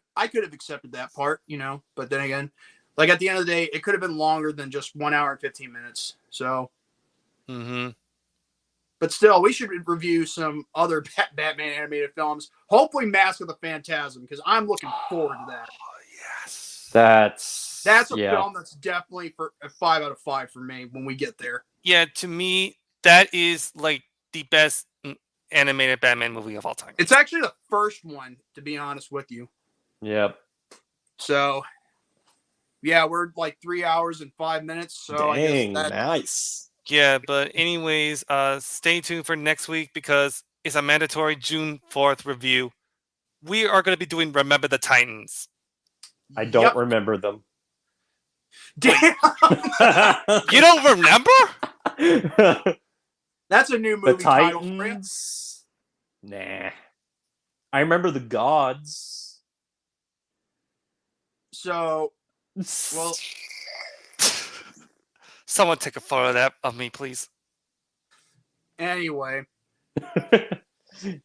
accepted that part, you know, but then again, like at the end of the day, it could have been longer than just 1 hour and 15 minutes. So, but still, we should review some other Batman animated films. Hopefully, Mask of the Phantasm, because I'm looking forward to that. Yes. That's a film that's definitely for a 5 out of 5 for me when we get there. Yeah, to me, that is like the best animated Batman movie of all time. It's actually the first one, to be honest with you. Yep. So, yeah, we're like 3 hours and 5 minutes. So Dang, I guess nice. Yeah, but anyways, stay tuned for next week because it's a mandatory June 4th review. We are going to be doing Remember the Titans. I don't remember them. Damn. You don't remember? That's a new movie The title. Titans? Nah. I remember the gods. So, well, someone take a photo of that of me, please. Anyway,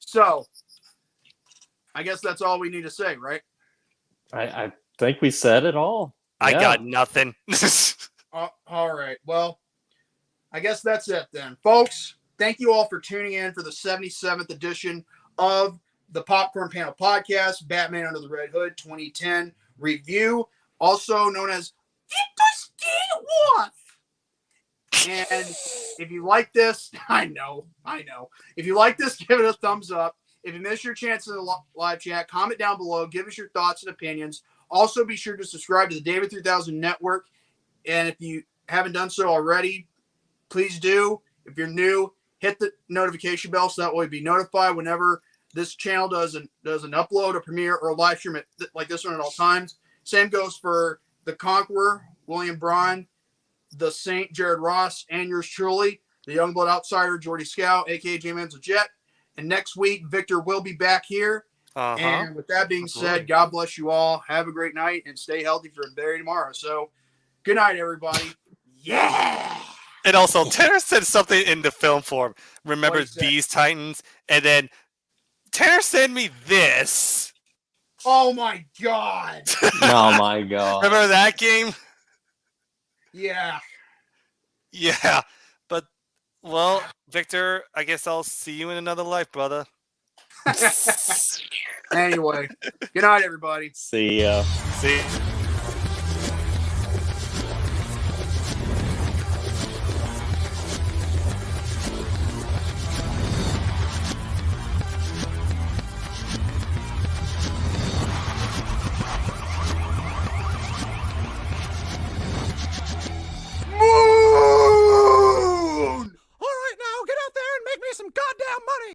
so I guess that's all we need to say, right? I think we said it all. I Yeah. got nothing. All right. Well, I guess that's it then. Folks, thank you all for tuning in for the 77th edition of the Popcorn Panel Podcast, Batman Under the Red Hood 2010 review, also known as Victor Delvalle. And if you like this, I know. If you like this, give it a thumbs up. If you miss your chance in the live chat, comment down below. Give us your thoughts and opinions. Also, be sure to subscribe to the David3000 Network. And if you haven't done so already, please do. If you're new, hit the notification bell so that way you'll be notified whenever this channel does an upload, a premiere, or a live stream like this one at all times. Same goes for the Conqueror, William Braun, the Saint, Jared Ross, and yours truly, the Youngblood Outsider, Jordy Skow, a.k.a. J-Man's a Jet. And next week, Victor will be back here. And with that being said, God bless you all. Have a great night and stay healthy for a very tomorrow. So, good night, everybody. Yeah! And also, Tanner said something in the film form. Remember What he said? these Titans? And then Tanner sent me this. Oh, my God. Oh, my God. Remember that game? Yeah. Yeah. But, well, Victor, I guess I'll see you in another life, brother. Anyway, good night, everybody. See ya. See ya.